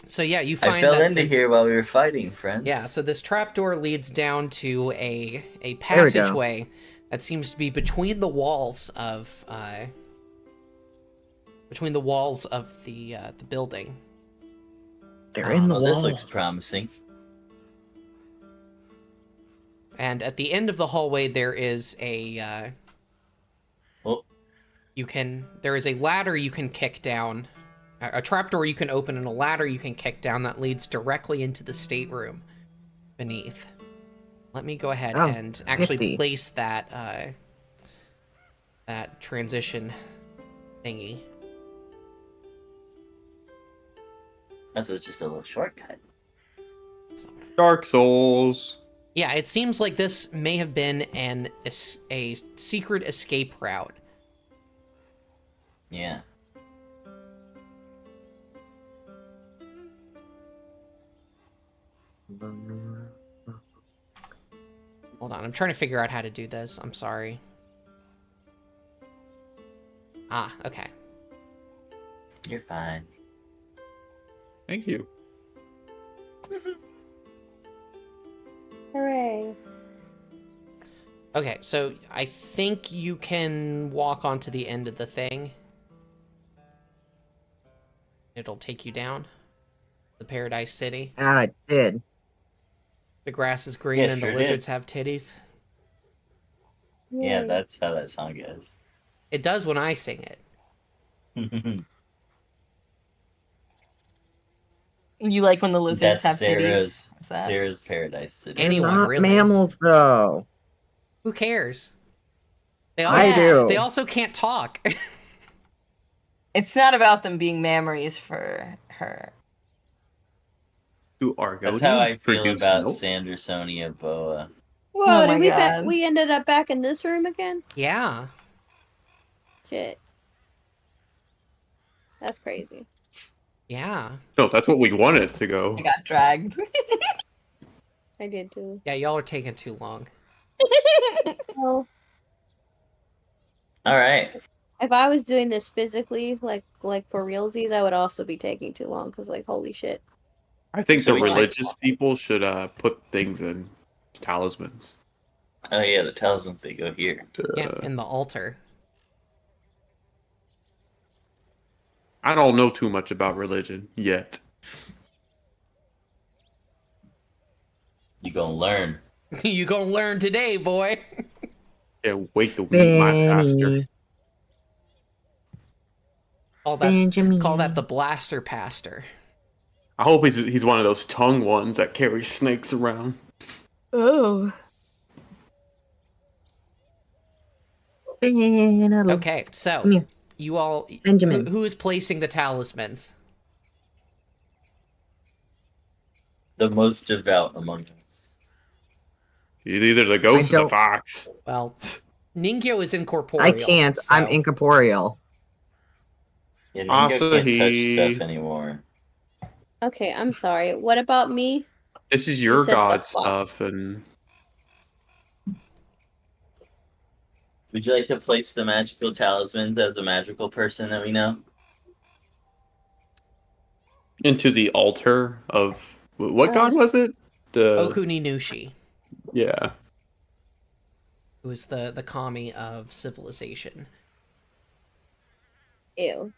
So yeah, you find I fell that into this, here while we were fighting, friends. Yeah, so this trapdoor leads down to a There we go. passageway that seems to be between the walls of the building. They're in the Oh, walls. this looks promising. And at the end of the hallway there is a Oh, there is a ladder you can kick down, a trapdoor you can open, and a ladder you can kick down that leads directly into the stateroom beneath. Let me go ahead Oh, and actually nifty. place that that transition thingy. that's just a little shortcut. Dark Souls. Yeah, it seems like this may have been a secret escape route. Yeah. Hold on, I'm trying to figure out how to do this. I'm sorry. Ah, okay. You're fine. Thank you. Hooray. Okay, so I think you can walk onto the end of the thing. It'll take you down. The Paradise City. Ah, it did. The grass is green Yeah, and the sure did. lizards have titties. Yeah, Yay. that's how that song goes. It does when I sing it. You like when the lizards That's have Sarah's titties? Is that- Sarah's Paradise City. They're Anyone, not really. mammals, though. Who cares? They I also, do. They also can't talk. It's not about them being mammaries for her. Do Argonians That's how I feel produce about milk? Sandersonia boa. Whoa, Oh did my God. we ended up back in this room again? Yeah. Shit. That's crazy. Yeah. No, that's what we wanted to go. I got dragged. I did too. Yeah, y'all are taking too long. Well, All right. if I was doing this physically, like for realsies, I would also be taking too long because, like, holy shit. I think So the we can't- religious people should put things in talismans. Oh yeah, the talismans they go here. Yeah, in the altar. I don't know too much about religion yet. You gonna learn. You gonna learn today, boy. Can't wait to meet my pastor. Benny. Call Benjamin. that the blaster pastor. I hope he's one of those tongue ones that carry snakes around. Oh. Benjamin. Okay, so Come here. you all Benjamin. who is placing the talismans? The most devout among us. Either the ghost or the don't- fox. Well, Ningyo is incorporeal. I can't. I'm so- incorporeal. Yeah, Ningo Also, can't he- touch stuff anymore. Okay, I'm sorry. What about me? This is your said god Xbox. stuff, and Would you like to place the magical talismans as a magical person that we know? into the altar of what god was it? The Okuni Nushi, yeah. who is the kami of civilization. Ew.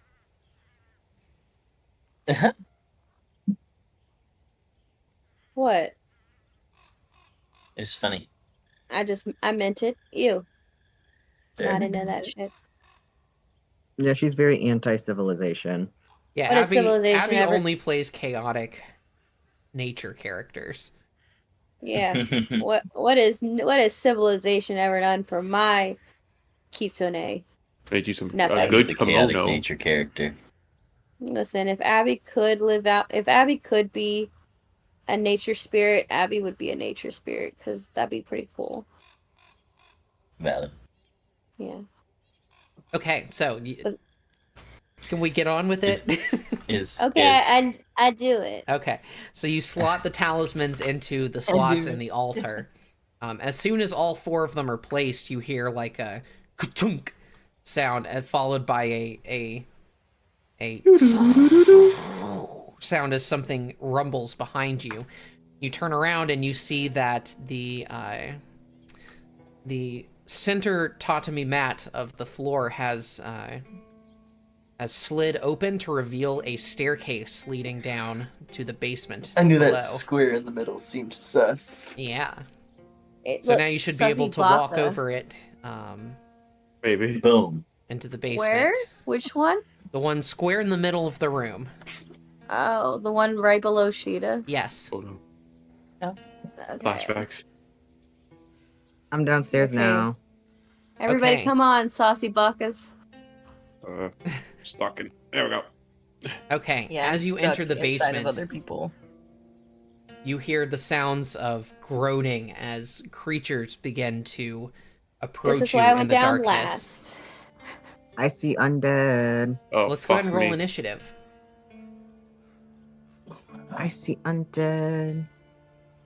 What? It's funny. I meant it. Ew. There. Not into that shit. Yeah, she's very anti-civilization. Yeah, What is civilization Abby ever- only plays chaotic nature characters. Yeah. What is civilization ever done for my kitsune? Made you some Nothing. a He's good a chaotic kimono. nature character. Listen, if Abby could be a nature spirit, Abby would be a nature spirit because that'd be pretty cool. Valid. Yeah. Okay, so can we get on with it? Okay, I do it. Okay, so you slot the talismans into the slots in the altar. As soon as all four of them are placed, you hear like a ka-chunk sound, followed by a sound as something rumbles behind you. You turn around and you see that the center tatami mat of the floor has slid open to reveal a staircase leading down to the basement. I knew below. that square in the middle seemed sus. Yeah. It So look- now you should be able to Sussy walk Baka. over it Maybe. Boom. into the basement. Where? Which one? The one square in the middle of the room. Oh, the one right below Sheeta. Yes. Oh no. Okay. Flashbacks. I'm downstairs Okay. now. Everybody, Okay. come on, saucy buckets. Stalking. There we go. Okay. Yeah, As you stuck enter the inside of basement, other people. you hear the sounds of groaning as creatures begin to approach This is you why I in went the down darkness. last. I see undead. Oh, So let's go ahead and fuck roll me. initiative. I see undead.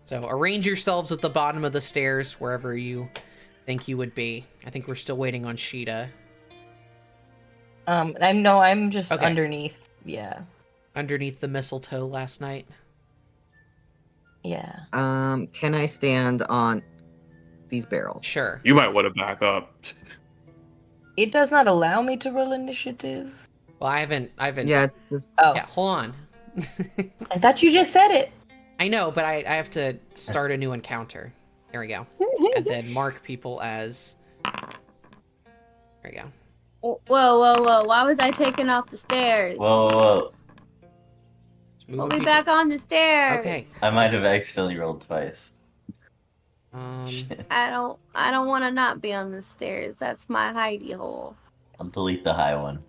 So arrange yourselves at the bottom of the stairs, wherever you think you would be. I think we're still waiting on Sheeta. I'm just Okay. underneath. Yeah. Underneath the mistletoe last night. Yeah. Can I stand on these barrels? Sure. You might want to back up. It does not allow me to roll initiative. Well, I haven't. Yeah, just Oh, Yeah, hold on. I thought you just said it. I know, but I have to start a new encounter. There we go. And then mark people as. There we go. Whoa, whoa, whoa! Why was I taken off the stairs? Whoa, whoa, whoa. We'll moving be people- back on the stairs. Okay. I might have accidentally rolled twice. Shit. I don't want to not be on the stairs. That's my hidey hole. I'll delete the high one.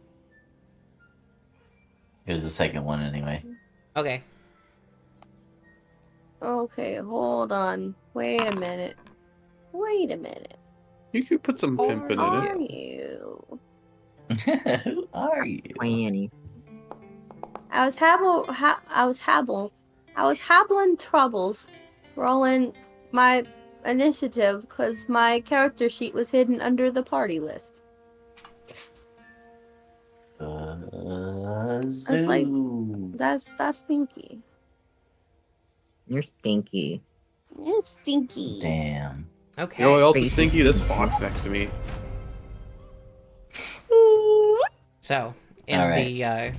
It was the second one anyway. Okay. Okay, hold on. Wait a minute. Wait a minute. You could put some pimping in Are it. you? Who are you? Annie. I was habbling troubles, rolling my initiative because my character sheet was hidden under the party list. like- Zoo. That's stinky. You're stinky. It's stinky. Damn. Okay. You know what else is Face. stinky? This fox next to me. So, in All right. the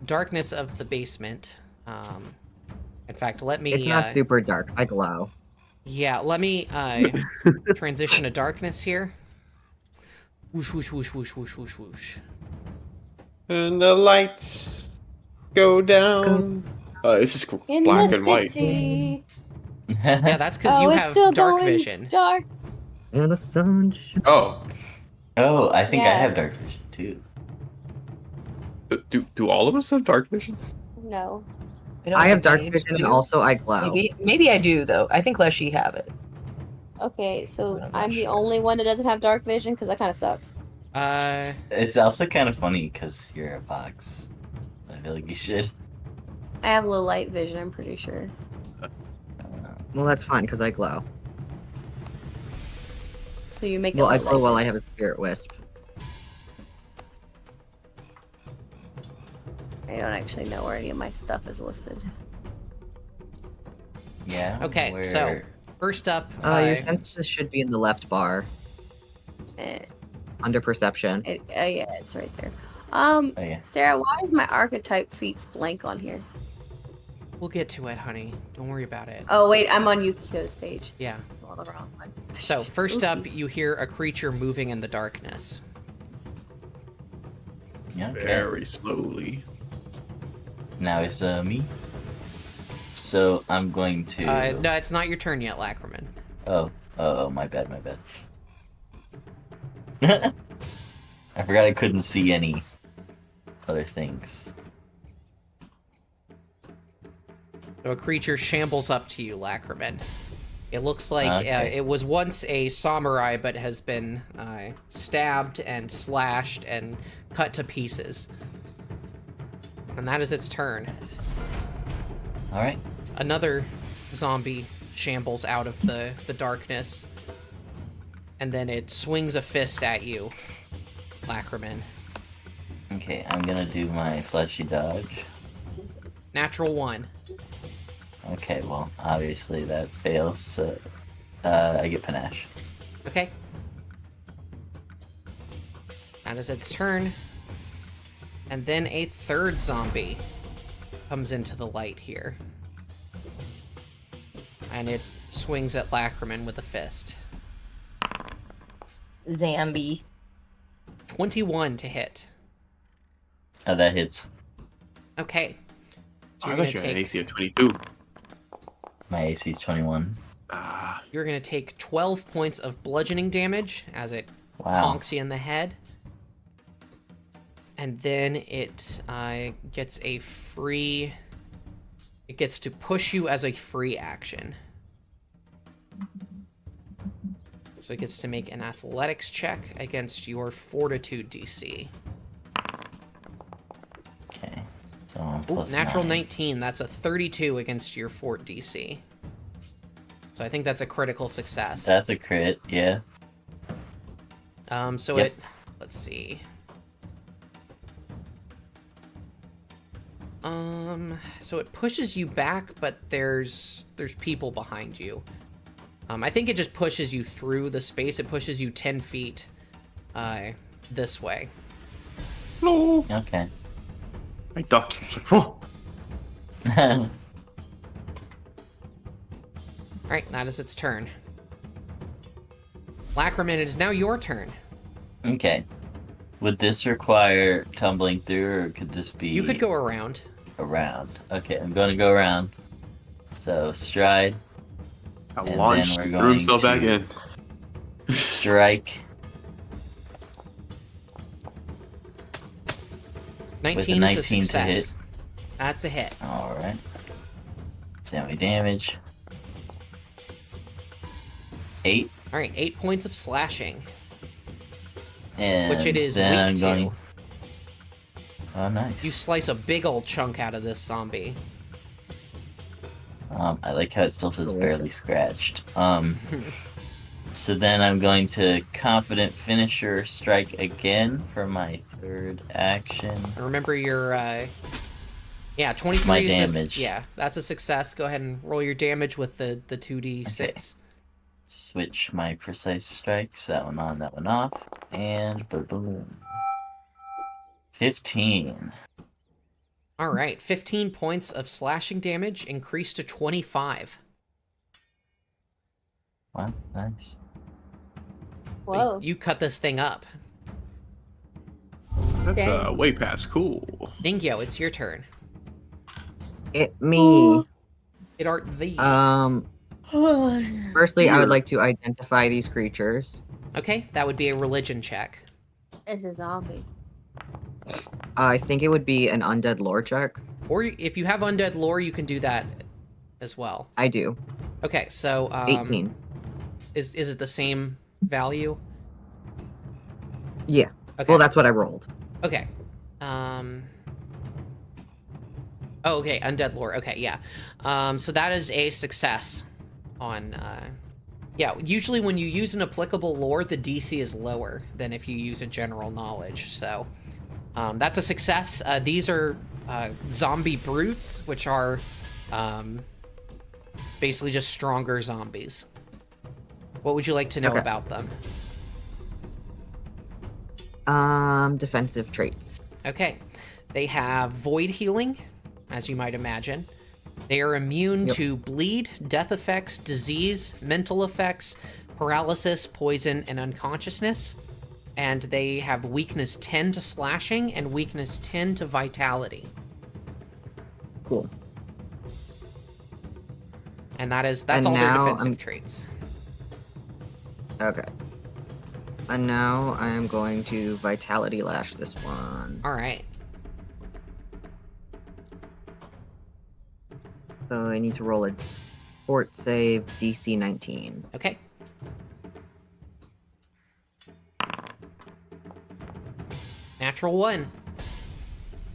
darkness of the basement, in fact, let me. It's not super dark. I glow. Yeah, let me transition to darkness here. Whoosh, whoosh, whoosh, whoosh, whoosh, whoosh, whoosh. And the lights go down. It's just In black the and white. city. Yeah, that's because Oh, you it's have still dark going vision. dark. And the sunshine. Oh, Oh, I think I Yeah. have dark vision too. do all of us have dark vision? No. don't I have think dark I vision and do. also I glow. Maybe I do though. I think Leshy have it. Okay, so I'm not I'm the sure. only one that doesn't have dark vision because that kind of sucks. It's also kind of funny because you're a fox. I feel like you should. I have low light vision, I'm pretty sure. Well, that's fine because I glow. So you make it Well, I low glow light while I vision. have a spirit wisp. I don't actually know where any of my stuff is listed. Yeah. Okay, so where- first up, Your senses should be in the left bar Eh, under perception. yeah, it's right there. Oh yeah. Sarah, why is my archetype feats blank on here? we'll get to it, honey. Don't worry about it. Oh wait, I'm on Yukiko's page. Yeah. Well, the wrong one. So first up, Oopsies. you hear a creature moving in the darkness. Yeah. Okay. Very slowly. Now it's me. So I'm going to. No, it's not your turn yet, Lackerman. Oh, my bad. I forgot I couldn't see any other things. So a creature shambles up to you, Lackerman. It looks like Okay. it was once a samurai, but has been stabbed and slashed and cut to pieces. And that is its turn. All right. Another zombie shambles out of the darkness. And then it swings a fist at you, Lackerman. Okay, I'm gonna do my fleshy dodge. Natural 1. Okay, well, obviously that fails, so I get panache. Okay. That is its turn. And then a third zombie comes into the light here. And it swings at Lackerman with a fist. Zambi. 21 to hit. That hits. Okay. So I you're thought gonna you had an take AC of 22. My AC is 21. you're gonna take 12 points of bludgeoning damage as it Wow. conks you in the head. And then it gets a free... It gets to push you as a free action. So it gets to make an athletics check against your fortitude DC. Okay. So I'm Ooh, plus natural 9. 19, that's a 32 against your fort DC. So I think that's a critical success. That's a crit, yeah. So Yep. it... Let's see. So it pushes you back, but there's people behind you. I think it just pushes you through the space. It pushes you 10 feet this way. No. Okay. I ducked. I was like, "Oh." Alright, that is its turn. Lackerman, it is now your turn. Okay. Would this require tumbling through, or could this be... You could go around. around. Okay, I'm going to go around. So stride, I And launched, then we're threw going himself back to- in. strike 19 is a 19 to success. That's a hit. All right. Semi damage. 8, All right, 8 points of slashing, and which it is then I'm weak going. to. Oh, nice. You slice a big old chunk out of this zombie. I like how it still says Cool. barely scratched. So then I'm going to confident finisher strike again for my third action. And remember your, yeah, 23 My is damage. yeah, that's a success. Go ahead and roll your damage with the 2d6. Okay. Switch my precise strikes. That one on, that one off, and boom. 15. All right, 15 points of slashing damage increased to 25. Wow, nice. Whoa. You cut this thing up. That's Dang. way past cool. Ningyo, it's your turn. Me. It art thee. Firstly, I Here. would like to identify these creatures. Okay, that would be a religion check. It's a zombie. I think it would be an undead lore check. Or if you have undead lore, you can do that as well. I do. Okay, so 18. is it the same value? Yeah. Okay. Well, that's what I rolled. Okay. Oh, okay, undead lore. Okay, yeah. So that is a success on yeah, usually when you use an applicable lore, the DC is lower than if you use a general knowledge. So that's a success. These are zombie brutes, which are basically just stronger zombies. What would you like to know Okay. about them? Defensive traits. Okay. They have void healing, as you might imagine. They are immune Yep. to bleed, death effects, disease, mental effects, paralysis, poison, and unconsciousness. And they have weakness 10 to slashing and weakness 10 to vitality. Cool. And that's And all their now defensive I'm- traits. Okay. And now I am going to Vitality Lash this one. All right. So I need to roll a fort save DC 19. Okay. Natural 1.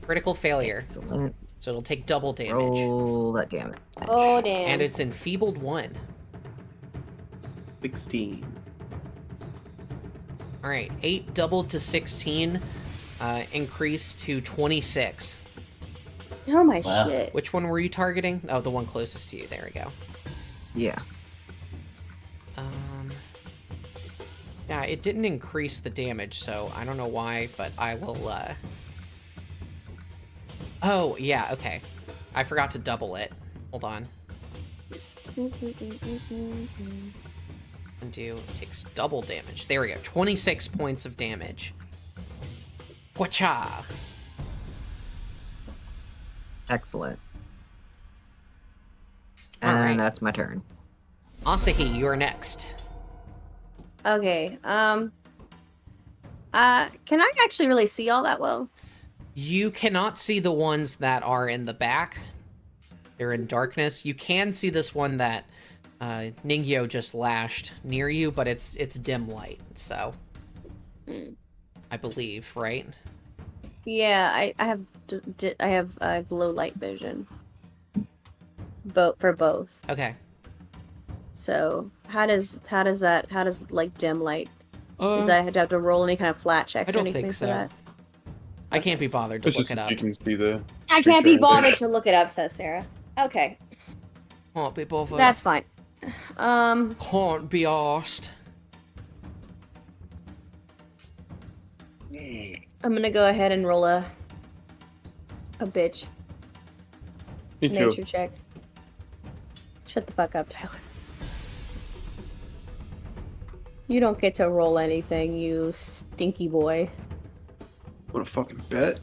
Critical failure. Excellent. So it'll take double damage. Roll that damage. Oh, damn. And it's enfeebled 1. 16. All right, 8 doubled to 16, increased to 26. Oh, my Wow. shit. Which one were you targeting? Oh, the one closest to you. There we go. Yeah. Yeah, it didn't increase the damage, so I don't know why, but I will, Oh, yeah, okay. I forgot to double it. Hold on. Undo takes double damage. There we go. 26 points of damage. Whacha! Excellent. All And right. that's my turn. Asahi, you're next. Okay, can I actually really see all that well? You cannot see the ones that are in the back. They're in darkness. You can see this one that Ningyo just lashed near you, but it's dim light, so I believe, right? Yeah, I have low light vision. For both. Okay. So how does like dim light? Uh, Does I have to roll any kind of flat checks I or don't anything think for so. that? I can't be bothered to It's look just it up. you can see the. I can't be creature. bothered to look it up, says Sarah. Okay, Can't be bothered. that's fine. Can't be asked. I'm gonna go ahead and roll a bitch Me too. nature check. Shut the fuck up, Tyler. You don't get to roll anything, you stinky boy. Want to fucking bet?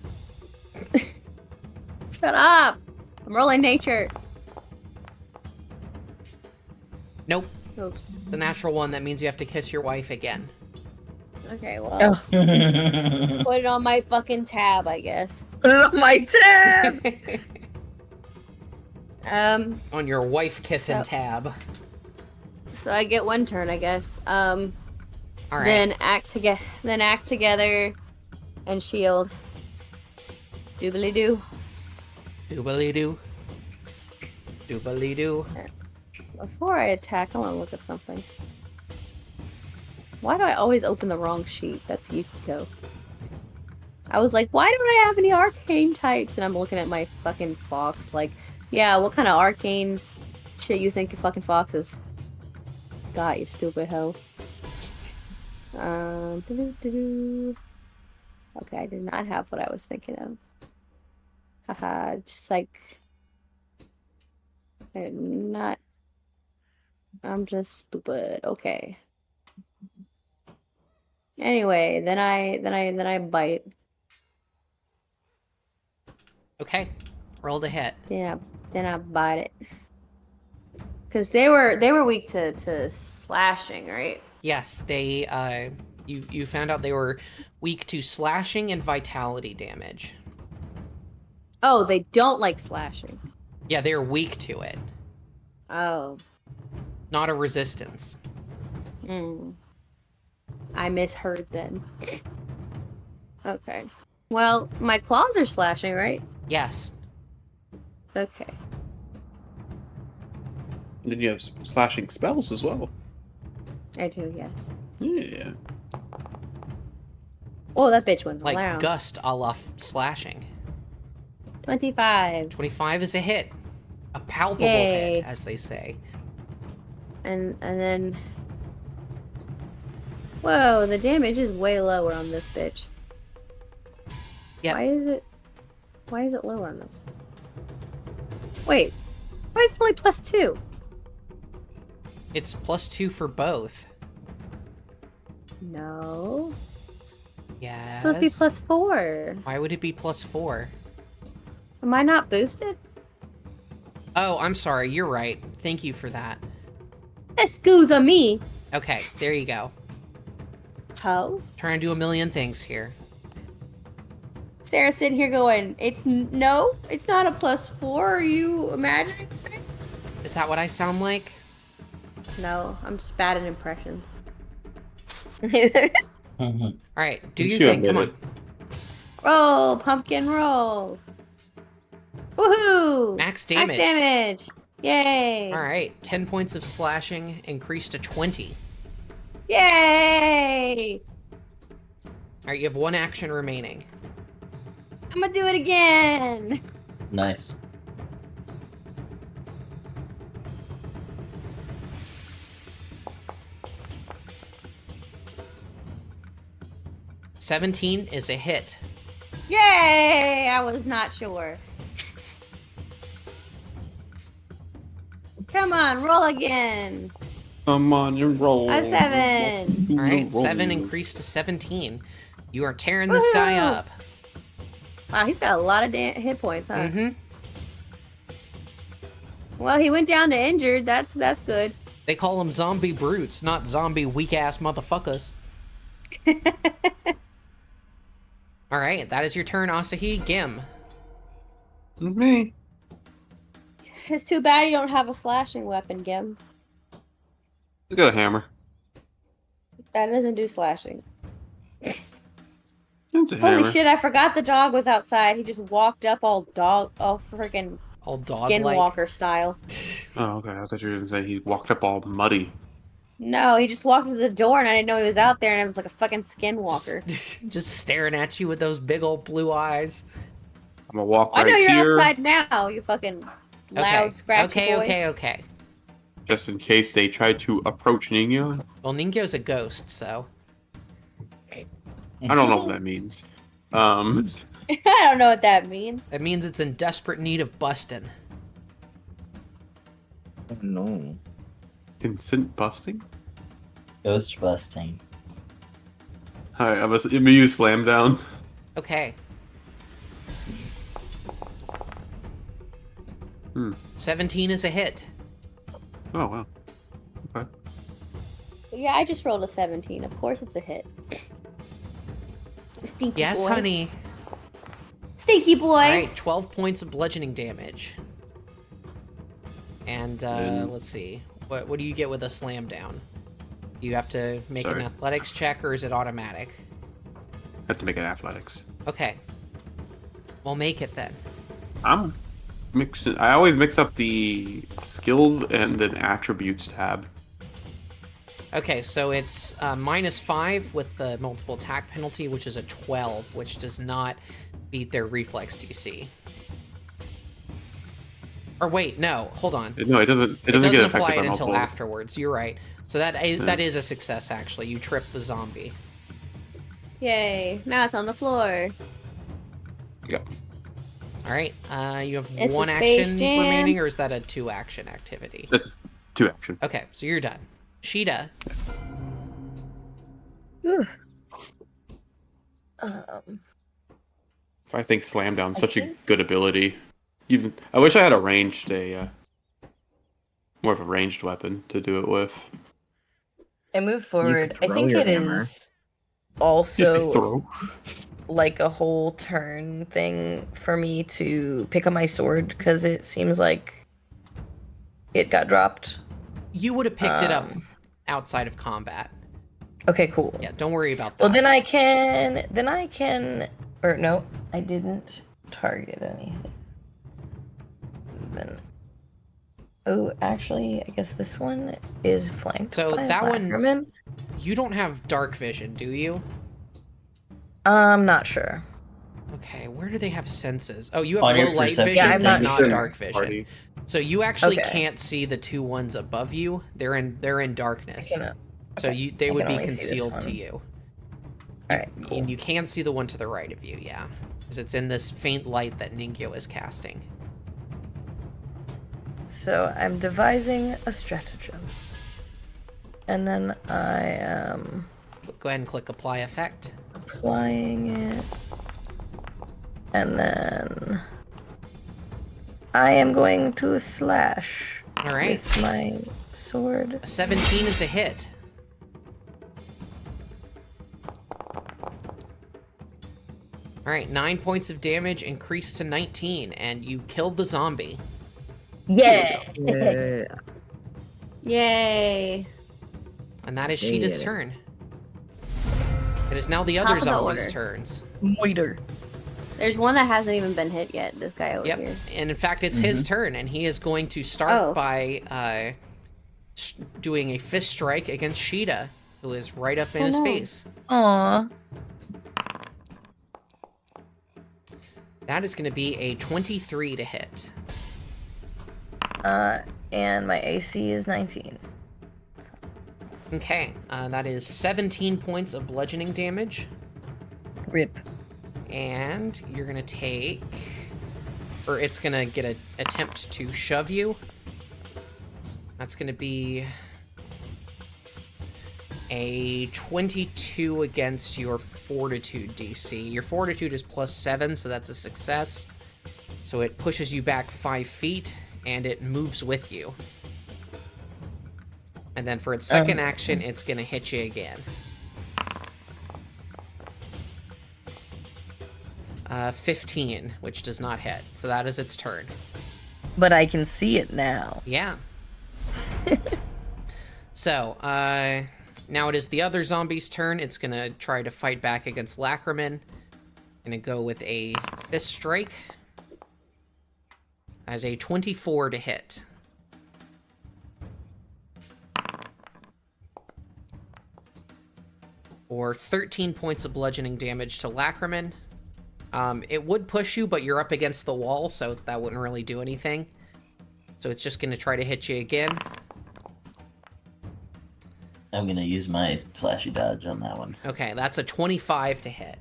Shut up! I'm rolling nature. Nope. Oops. It's a natural one. That means you have to kiss your wife again. Okay, well, put it on my fucking tab, I guess. Put it on my tab. On your wife kissing So- tab. So I get one turn, I guess. All right. Then act together, and shield. Doobly doo. Doobly doo. Doobly doo. Before I attack, I want to look at something. Why do I always open the wrong sheet? That's Yukiko. I was like, why don't I have any arcane types? And I'm looking at my fucking fox, like, yeah, what kind of arcane shit you think your fucking fox is? God, you stupid hoe. Doo-doo-doo-doo. Okay, I did not have what I was thinking of. Haha, just like... I did not... I'm just stupid. Okay. Anyway, then I bite. Okay. Roll the hit. Then I bite it. Cause they were weak to slashing, right? Yes, they you found out they were weak to slashing and vitality damage. Oh, they don't like slashing. Yeah, they're weak to it. Oh. Not a resistance. I misheard then. Okay. Well, my claws are slashing, right? Yes. Okay. And then you have slashing spells as well. I do, yes. Yeah. Oh, that bitch went Like around. gust a la slashing. 25. 25 is a hit. A palpable Yay. hit, as they say. And then... Whoa, the damage is way lower on this bitch. Yep. Why is it lower on this? Wait. Why is it only +2? It's +2 for both. No. Yes. Supposed to be +4. Why would it be +4? Am I not boosted? Oh, I'm sorry. You're right. Thank you for that. Excuse me. Okay, there you go. Ho. Trying to do a million things here. Sarah's sitting here going, no, it's not a +4. Are you imagining things? Is that what I sound like? No, I'm just bad at impressions. All right, do You your should thing. Come admit on. Roll, pumpkin roll. Woohoo! Max damage. Max damage. Yay! All right, 10 points of slashing increased to 20. Yay! All right, you have one action remaining. I'm gonna do it again. Nice. $17 is a hit. Yay! I was not sure. Come on, roll again. Come on, you roll. A 7. All right, 7 increased to 17. You are tearing this guy Woohoo! up. Wow, he's got a lot of hit points, huh? Mm-hmm. Well, he went down to injured. That's good. They call them zombie brutes, not zombie weak-ass motherfuckers. All right, that is your turn, Asahi. Gim. Me. It's too bad you don't have a slashing weapon, Gim. I got a hammer. That doesn't do slashing. It's a Holy hammer. shit, I forgot the dog was outside. He just walked up all freaking All dog-like. skinwalker style. Oh, okay. I thought you were gonna say he walked up all muddy. No, he just walked to the door and I didn't know he was out there and it was like a fucking skinwalker. Just staring at you with those big old blue eyes. I'm gonna walk I right know you're here, outside now, you fucking loud, scratchy boy. Okay. just in case they try to approach Nino. Well, Ningyo's a ghost, so... I don't know what that means. I don't know what that means. That means it's in desperate need of busting. Oh, no. Consent busting? Ghost busting. Alright, I'm gonna use slam down. Okay. 17 is a hit. Oh wow. Okay. Yeah, I just rolled a 17. Of course it's a hit. Stinky Yes, boy. honey. Stinky boy. All right, 12 points of bludgeoning damage. And let's see. What do you get with a slam down? Do you have to make an athletics check, or is it automatic? Have to make it athletics. Okay. We'll make it then. I'm mixing. I always mix up the skills and then attributes tab. Okay, so it's -5 with the multiple attack penalty, which is a 12, which does not beat their reflex DC. Or wait, no, hold on. No, it doesn't. It It doesn't get doesn't affected apply by it until multiple. afterwards. You're right. So that is a success, actually. You trip the zombie. Yay. Now it's on the floor. Yeah. All right. You have It's a one Space action Jam. remaining, or is that a 2-action activity? That's 2 action. Okay, so you're done. Sheeta. I think slam down's such a think- good ability. Even I wish I had more of a ranged weapon to do it with. I move forward. I throw think your it hammer. is Just also throw. like a whole turn thing for me to pick up my sword because it seems like it got dropped. You would have picked it up Um, outside of combat. Okay, cool. Yeah, don't worry about that. Well, then I can, or no, I didn't target anything. Then, oh, actually, I guess this one is flanked. So by that one- Lackerman. You don't have dark vision, do you? I'm not sure. Okay, where do they have senses? Oh, you have On your low light perception vision, Yeah, I'm but not not sure. dark vision. Party. So you actually Okay. can't see the two ones above you. They're in darkness. So they I would can be only see this concealed to one. you. All right, cool. And you can see the one to the right of you, yeah. Because it's in this faint light that Ningyo is casting. So I'm devising a stratagem, and then I am Go ahead and click apply effect. applying it, and then I am going to slash All right. with my sword. A 17 is a hit. All right, 9 points of damage increased to 19, and you killed the zombie. Yeah. Yeah. Yay. And that is Yeah. Sheeta's turn. It is now the Top other of the zombies' order. turns. Waiter. There's one that hasn't even been hit yet. This guy over Yep. here. And in fact, it's his turn, and he is going to start Oh. by doing a fist strike against Sheeta, who is right up in his no. face. Aw. That is going to be a 23 to hit. And my AC is 19. Okay, that is 17 points of bludgeoning damage. Rip. And you're gonna take, or it's gonna get an attempt to shove you. That's gonna be a 22 against your fortitude DC. Your fortitude is +7, so that's a success. So it pushes you back 5 feet, and it moves with you. And then for its second action, it's gonna hit you again. 15, which does not hit. So that is its turn. But I can see it now. Yeah. So, now it is the other zombie's turn. It's gonna try to fight back against Lackerman. Gonna go with a fist strike. As a 24 to hit. Or 13 points of bludgeoning damage to Lackerman. It would push you, but you're up against the wall, so that wouldn't really do anything. So it's just gonna try to hit you again. I'm gonna use my flashy dodge on that one. Okay, that's a 25 to hit.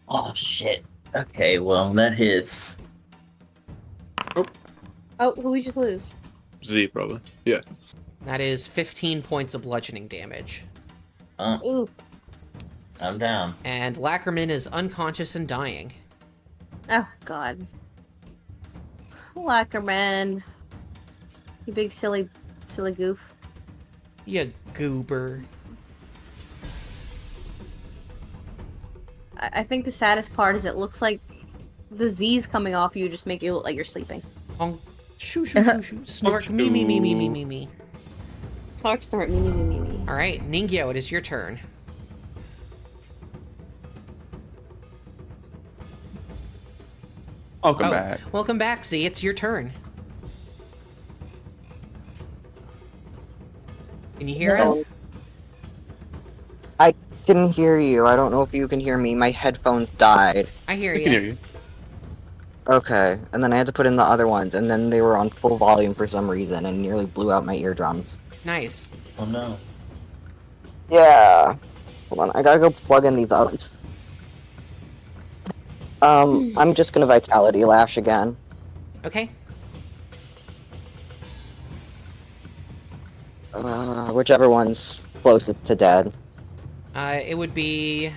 Oh shit. Okay, well that hits. Oh, who we just lose? Z probably. Yeah. That is 15 points of bludgeoning damage. Ooh. I'm down. And Lackerman is unconscious and dying. Oh, God. Lackerman. You big silly goof. You goober. I think the saddest part is it looks like the Z's coming off you just make you look like you're sleeping. Honk. Shoo, shoo, shoo, shoo. Snark. Me, me, me, me, me, me, me. Clark snort, me. All right, Ningyo, it is your turn. Welcome back. Welcome back, Z. It's your turn. Can you hear us? I can hear you. I don't know if you can hear me. My headphones died. I hear We can hear you. you. Okay, and then I had to put in the other ones, and then they were on full volume for some reason, and nearly blew out my eardrums. Nice. Oh no. Yeah. Hold on, I gotta go plug in these others. I'm just gonna Vitality Lash again. Okay. Whichever one's closest to dead. It would be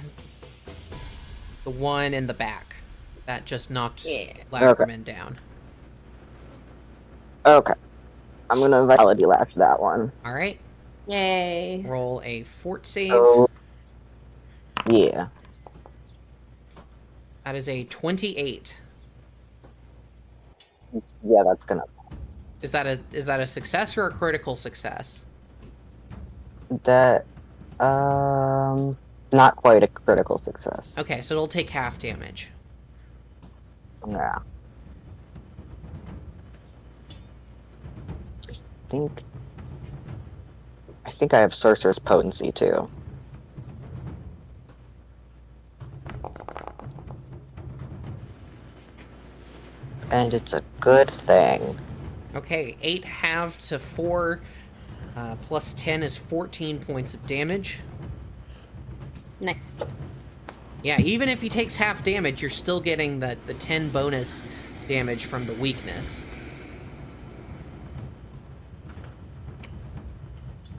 the one in the back that just knocked Lackerman down. Okay. I'm gonna Vitality Lash that one. All right. Yay. Roll a fort save. So, yeah. That is a 28. Yeah, that's gonna... Is that a success or a critical success? That, not quite a critical success. Okay, so it'll take half damage. Yeah. I think I have Sorcerer's Potency, too. And it's a good thing. Okay, 8 halved to 4 plus 10 is 14 points of damage. Nice. Yeah, even if he takes half damage, you're still getting the 10 bonus damage from the weakness.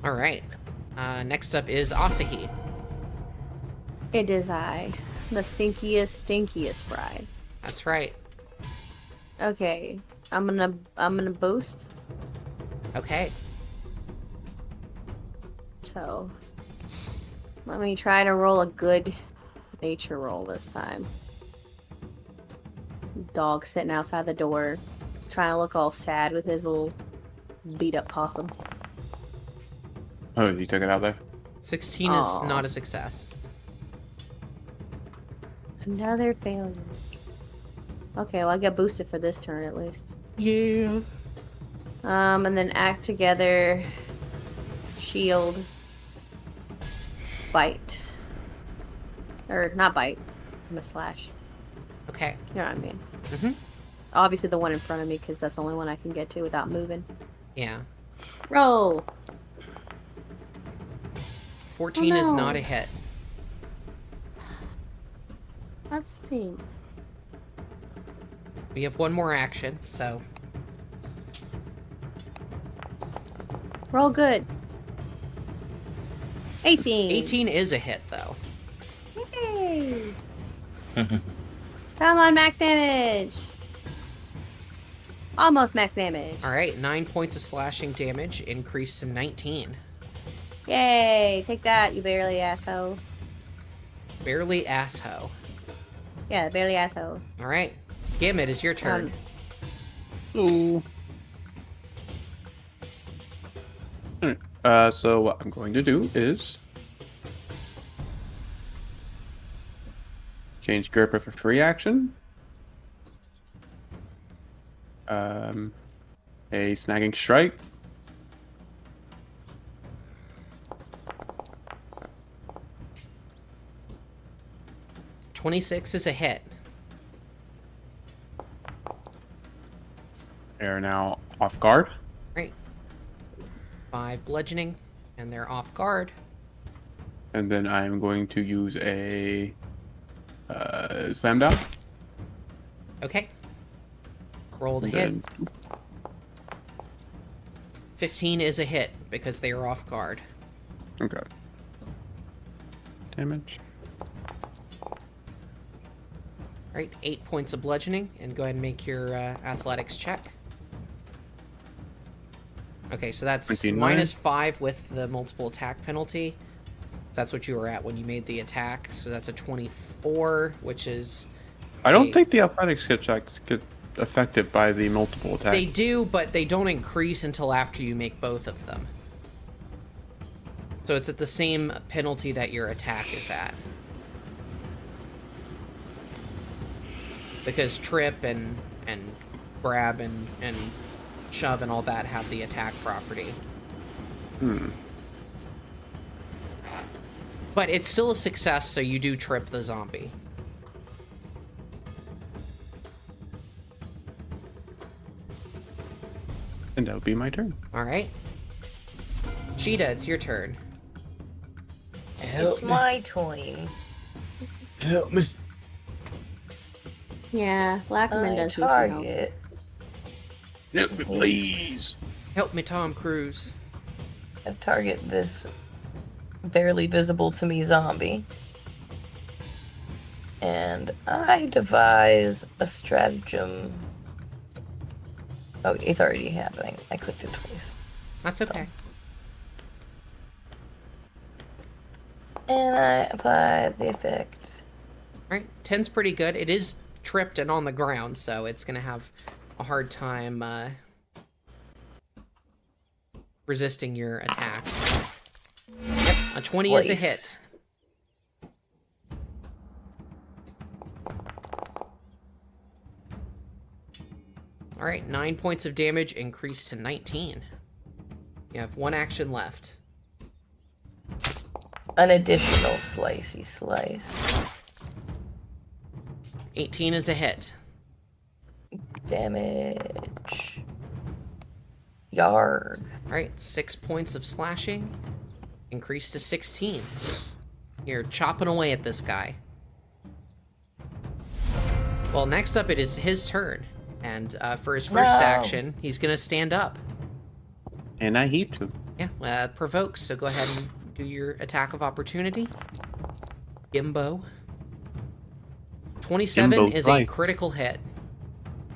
Alright. Next up is Asahi. It is I. The stinkiest bride. That's right. Okay. I'm gonna boost. Okay. So let me try to roll a good nature roll this time. Dog sitting outside the door, trying to look all sad with his little beat up possum. Oh, you took it out there? 16 is Aw. not a success. Another failure. Okay, well I get boosted for this turn at least. Yeah. And then act together, shield, bite. Or not bite, I'm a slash. Okay. You know what I mean? Mm-hmm. Obviously the one in front of me, because that's the only one I can get to without moving. Yeah. Roll! 14 Oh, is no. not a hit. That stinks. We have one more action, so... Roll good. 18. 18 is a hit, though. Yay! Come on, max damage! Almost max damage. Alright, 9 points of slashing damage, increased to 19. Yay! Take that, you barely asshole. Barely assho. Yeah, barely asshole. Alright. Gim, it is your turn. Ooh. Alright, so what I'm going to do is change gripper for free action. A snagging strike. $26 is a hit. They are now off guard. Right. 5 bludgeoning, and they're off guard. And then I'm going to use a slam down. Okay. Roll the And hit. then 15 is a hit, because they are off guard. okay. Damage. Right, 8 points of bludgeoning, and go ahead and make your athletics check. Okay, so that's 29. -5 with the multiple attack penalty. That's what you were at when you made the attack. So that's a 24, which is... I don't think the athletics checks get affected by the multiple attacks. They do, but they don't increase until after you make both of them. So it's at the same penalty that your attack is at. Because trip and grab and shove and all that have the attack property. But it's still a success, so you do trip the zombie. And that would be my turn. Alright. Cheetah, it's your turn. It's my turn. Help me. Yeah, Lackerman I does need some help. target. Help me, please. Help me, Tom Cruise. I target this barely visible to me zombie. And I devise a stratagem. Oh, it's already happening. I clicked it twice. That's okay. And I apply the effect. Alright, 10's pretty good. It is tripped and on the ground, so it's gonna have a hard time resisting your attacks. Yep, a 20 is a hit. Alright, 9 points of damage increased to 19. You have 1 action left. An additional slicey slice. 18 is a hit. Damage. Yarg. Alright, 6 points of slashing. Increased to 16. You're chopping away at this guy. Well, next up it is his turn. And for his first action, he's gonna stand up. And I hate to. Yeah, that provokes, so go ahead and do your attack of opportunity. Gimbo. 27 Gimbo is strike. a critical hit.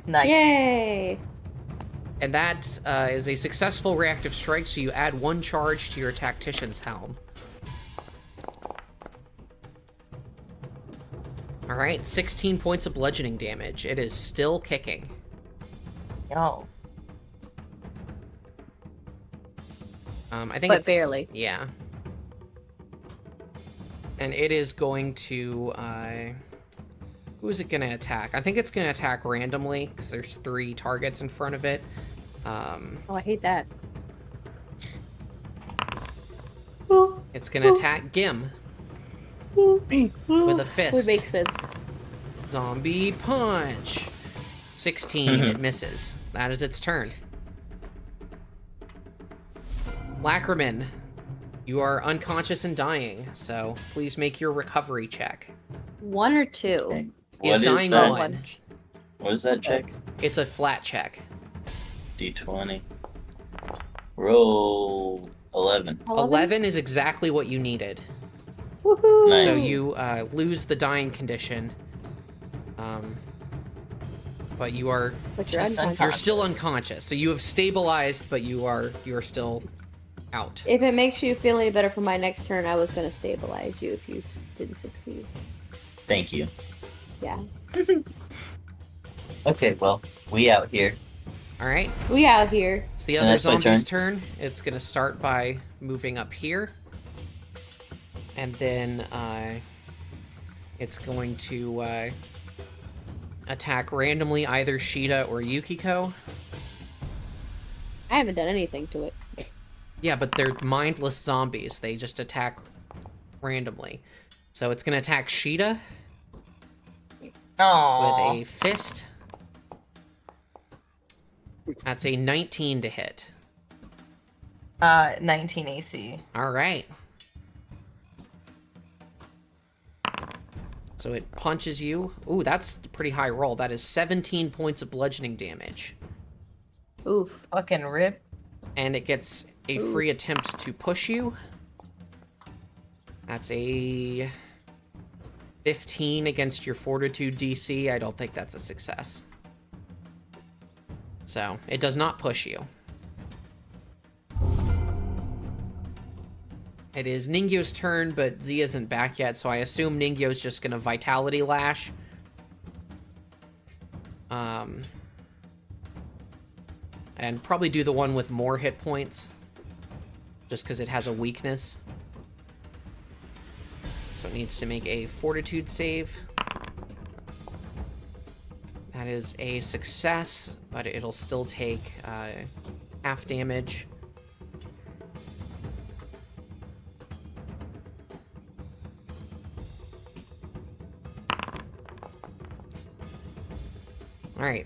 Nice. Yay! And that is a successful reactive strike, so you add 1 charge to your tactician's helm. Alright, 16 points of bludgeoning damage. It is still kicking. Oh. I think But it's... barely. Yeah. And it is going to... who is it going to attack? I think it's going to attack randomly, because there's 3 targets in front of it. Oh, I hate that. It's going to attack Gim with a fist. Would make sense. Zombie punch. 16, it misses. That is its turn. Lackerman, you are unconscious and dying, so please make your recovery check. 1 or 2? Okay. He's What is dying that? 1. What is that check? It's a flat check. D20. Roll 11. 11 is exactly what you needed. Woohoo! Nice. So you lose the dying condition. But you are But you're Just unconscious. you're still unconscious. So you have stabilized, but you are still out. If it makes you feel any better for my next turn, I was gonna stabilize you if you didn't succeed. Thank you. Yeah. Okay, well, we out here. All right. We out here. It's the And other that's my zombie's turn. It's gonna start by moving up here, and then it's going to attack randomly either Sheeta or Yukiko. I haven't done anything to it. Yeah, but they're mindless zombies. They just attack randomly. So it's gonna attack Sheeta Oh. with a fist. That's a 19 to hit. 19 AC. All right. So it punches you. Ooh, that's a pretty high roll. That is 17 points of bludgeoning damage. Oof. Fucking rip. And it gets a free attempt to push you. That's a 15 against your fortitude DC. I don't think that's a success. So, it does not push you. It is Ningyo's turn, but Z isn't back yet, so I assume Ningyo's just gonna Vitality Lash. And probably do the one with more hit points, just because it has a weakness. So it needs to make a fortitude save. That is a success, but it'll still take half damage. All right,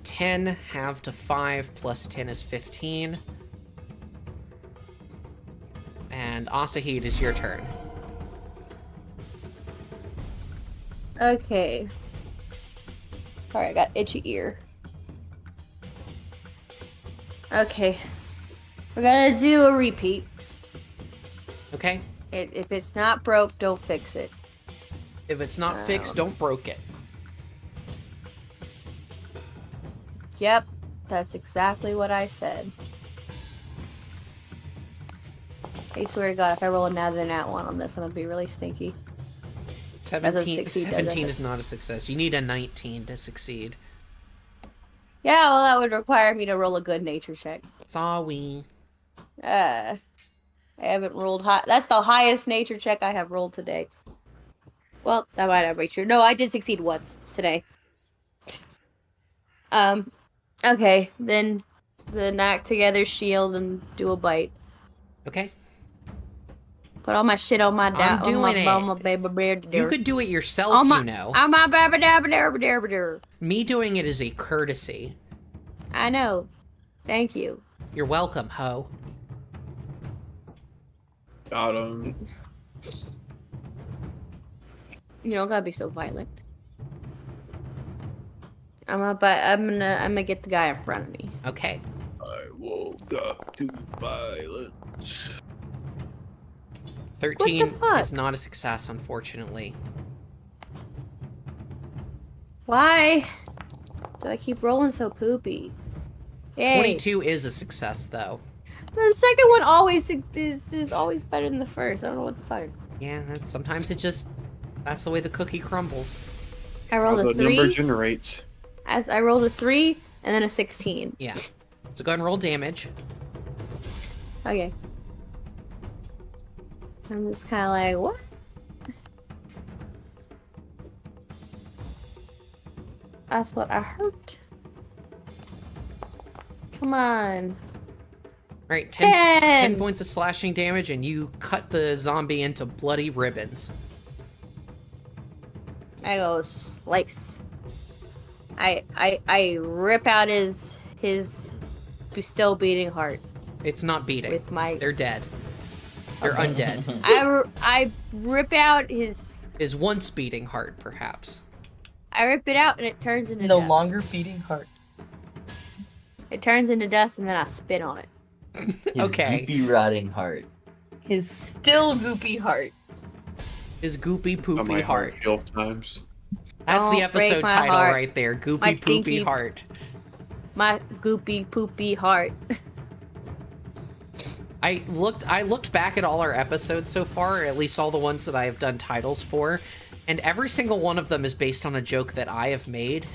10 halved to 5 plus 10 is 15. And Asahi, it is your turn. Okay. Sorry, I got itchy ear. Okay. We're gonna do a repeat. Okay? If it's not broke, don't fix it. If it's not fixed, don't broke it. Yep, that's exactly what I said. I swear to God, if I roll another nat 1 on this, I'm gonna be really stinky. 17 succeed, is not a success. You need a 19 to succeed. Yeah, well, that would require me to roll a good nature check. Sorry. I haven't rolled high. That's the highest nature check I have rolled today. Well, that might not be true. No, I did succeed once today. Okay, then the knack together shield and do a bite. Okay. Put all my shit on my I'm doing it. on my baby bear. You could do it yourself, on my, you know. On my baby dabba. Me doing it is a courtesy. I know. Thank you. You're welcome, ho. Got him. You don't gotta be so violent. I'm gonna get the guy in front of me. Okay. I woke up to violence. 13 fuck? is not a success, unfortunately. Why do I keep rolling so poopy? Yay. 22 is a success, though. The second one always is always better than the first. I don't know what the fuck. Yeah, sometimes that's the way the cookie crumbles. I rolled How a the number 3. generates. I rolled a 3 and then a 16. Yeah. So go ahead and roll damage. Okay. I'm just kind of like, what? That's what I heard. Come on. All right, 10 10 points of slashing damage, and you cut the zombie into bloody ribbons. I go slice. I rip out his still beating heart It's not beating. with my. They're dead. They're undead. I rip out his. Is once beating heart, perhaps. I rip it out and it turns into No dust. longer beating heart. It turns into dust and then I spit on it. His Okay. goopy rotting heart. His still goopy heart. His goopy poopy On my heart. heart kill times. That's the Don't break episode my title heart. right there. Goopy My poopy stinky- heart. My goopy poopy heart. I looked back at all our episodes so far, at least all the ones that I have done titles for, and every single one of them is based on a joke that I have made.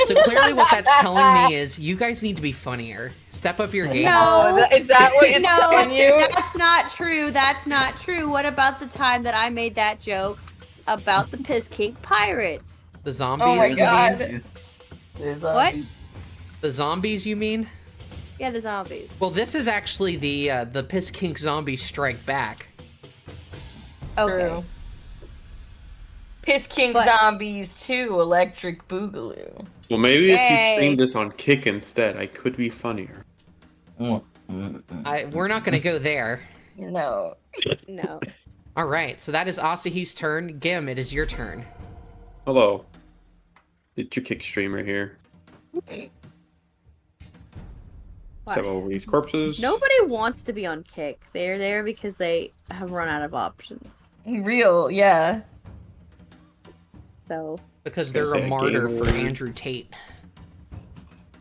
So clearly what that's telling me is you guys need to be funnier. Step up your game. No. Is that what it's telling you? That's not true. That's not true. What about the time that I made that joke about the Piss Kink pirates? The zombies, Oh my you God. mean? What? The zombies, you mean? Yeah, the zombies. Well, this is actually the Piss Kink Zombies Strike Back. Okay. True. Piss King But- Zombies 2 Electric Boogaloo. Well, maybe if Yay. you streamed this on Kick instead, I could be funnier. We're not gonna go there. No. No. All right, so that is Asahi's turn. Gim, it is your turn. Hello. It's your Kick streamer here. What? Step over these corpses. Nobody wants to be on Kick. They're there because they have run out of options. Real, yeah. So. Because Gonna they're a say a martyr game for over. Andrew Tate.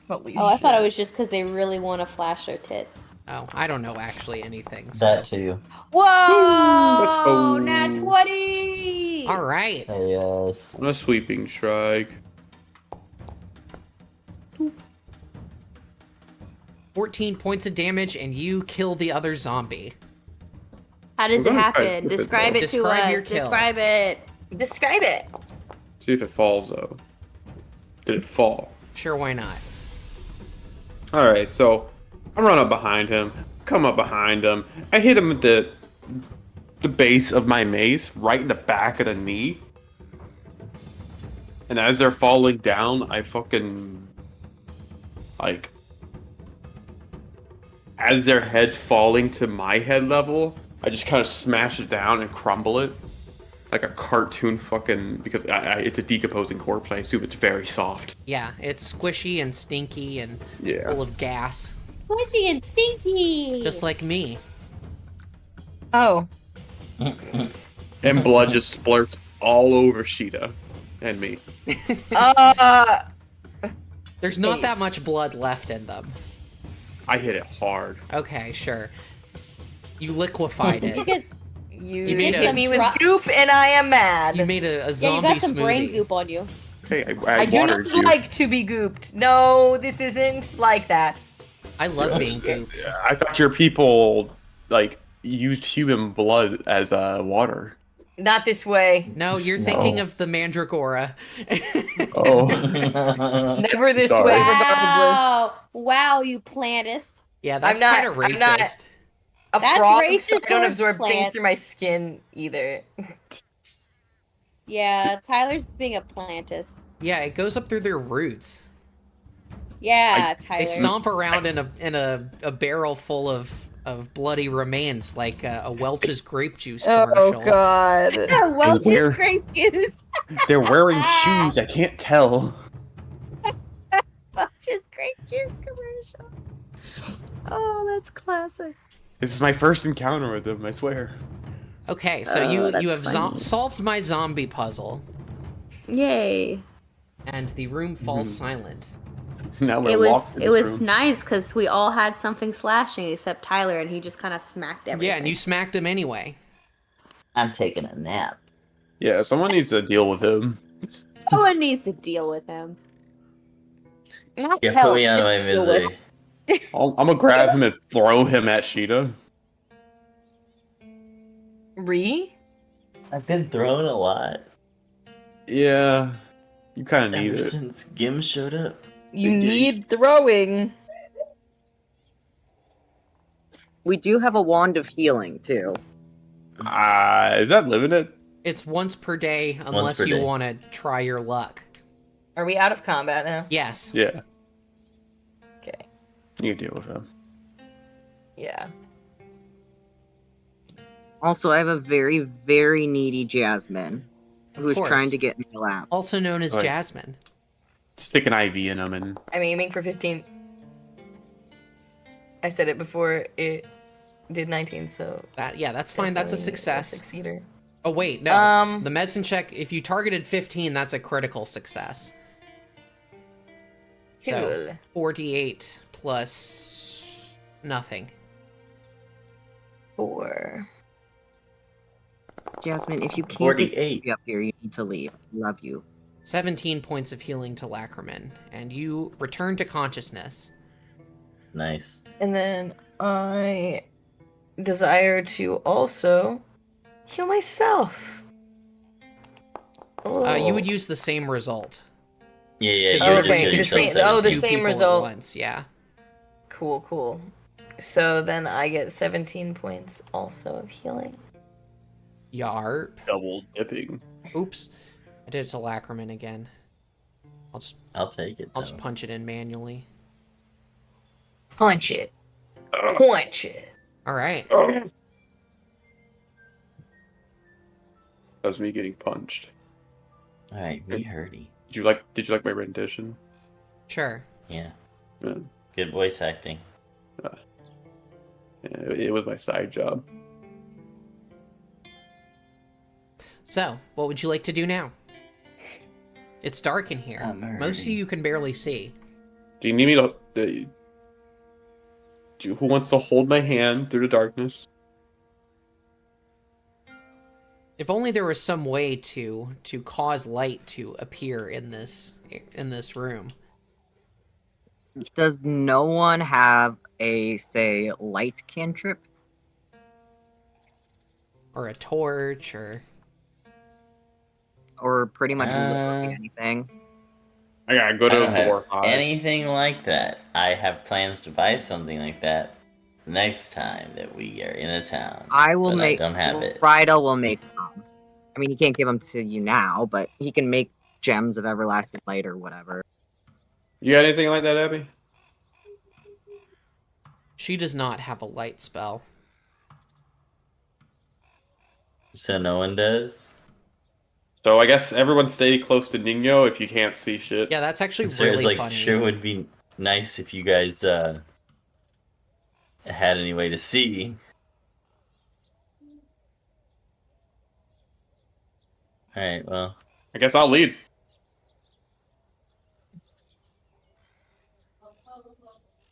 Holy Oh, I thought it shit. was just because they really want to flash their tits. Oh, I don't know actually anything. So. That too. Let's Whoa! go. Nat 20! All right. Yes. On a sweeping strike. 14 points of damage, and you kill the other zombie. How does We're it gonna try to happen? flip it, Describe though. it to Describe your us. kill. Describe it. Describe it. See if it falls though. Did it fall? Sure, why not? All right, so I run up behind him, come up behind him. I hit him with the base of my mace right in the back of the knee. And as they're falling down, I fucking like as their head falling to my head level, I just kind of smash it down and crumble it like a cartoon fucking because it's a decomposing corpse. I assume it's very soft. Yeah, it's squishy and stinky and Yeah. full of gas, Squishy and stinky. just like me. Oh. And blood just splurts all over Sheeta and me. There's not that much blood left in them. I hit it hard. Okay, sure. You liquefied You it. get, You made hit a me with drop- goop and I am mad. You made a yeah, zombie you got some smoothie. brain goop on you. Hey, I do not watered you. like to be gooped. No, this isn't like that. I love being gooped. I thought your people like used human blood as water. Not this way. No, you're thinking of the Mandragora. Oh, Never this Sorry. way, Wow. regardless. Wow, you plantist. Yeah, that's I'm not- kind of I'm not- racist. A That's frog, racist so I don't towards absorb things plants. through my skin either. Yeah, Tyler's being a plantist. Yeah, it goes up through their roots. Yeah, They Tyler. stomp around in a barrel full of bloody remains, like a Welch's grape juice commercial. god. Yeah, Welch's Where- grape juice. they're wearing shoes. I can't tell. Welch's grape juice commercial. Oh, that's classic. This is my first encounter with them. I swear. Okay, so Oh, you have that's funny. solved my zombie puzzle, Yay. and the room falls silent. Now we're It locked was in it the was room. nice because we all had something slashing except Tyler, and he just kind of smacked everything. Yeah, and you smacked him anyway. I'm taking a nap. Yeah, someone needs to deal with him. Someone needs to deal with him. Not Yeah, help, put me out of just my deal with misery. I'm gonna grab him and throw him at Sheeta. Re? I've been thrown a lot Yeah, you kind of need ever it. since Gim showed up. You Okay. need throwing. We do have a wand of healing too. Is that limited? It's once per day, unless per you day. want to try your luck. Are we out of combat now? Yes. Yeah, Okay. you can deal with him. Yeah. Also, I have a very, very needy Jasmine Of who's course. trying to get in my lap. Also known as Right. Jasmine. Stick an IV in him and I'm aiming for 15. I said it before it did 19, so That's fine. That's a definitely success. succeeder. Oh wait, no. The medicine check. If you targeted 15, that's a critical success. So Cool. 48 plus nothing. 4. Jasmine, if you can't 48. be up here, you need to leave. Love you. 17 points of healing to Lackerman, and you return to consciousness. Nice. And then I desire to also heal myself. You would use the same result. Yeah, 'Cause you're Oh, just okay, gonna the jump same- seven. oh, the Two same people at result. once, yeah. Cool. So then I get 17 points also of healing. Yarp. double dipping. Oops. I did it to Lackerman again. I'll take it. just punch it in manually. Punch it. Punch it. All right. That was me getting punched. All right, me hurty. Did you like my rendition? Sure. Yeah, Yeah, good voice acting. it was my side job. So, what would you like to do now? It's dark in here. I'm Most of hurting. you can barely see. Do you need me to? Who wants to hold my hand through the darkness? If only there was some way to cause light to appear in this room. Does no one have a, say, light cantrip? Or a torch, Or pretty much literally Uh, anything? I gotta go I to don't have dwarf eyes. anything like that. I have plans to buy something like that the next time that we are in a town. I will but make. I don't have it. Rydell will make some. I mean, he can't give them to you now, but he can make gems of everlasting light or whatever. You got anything like that, Abby? she does not have a light spell. So no one does? So I guess everyone stay close to Nino if you can't see shit. Yeah, that's actually So it's really like, funny. sure would be nice if you guys had any way to see. Alright, well. I guess I'll lead.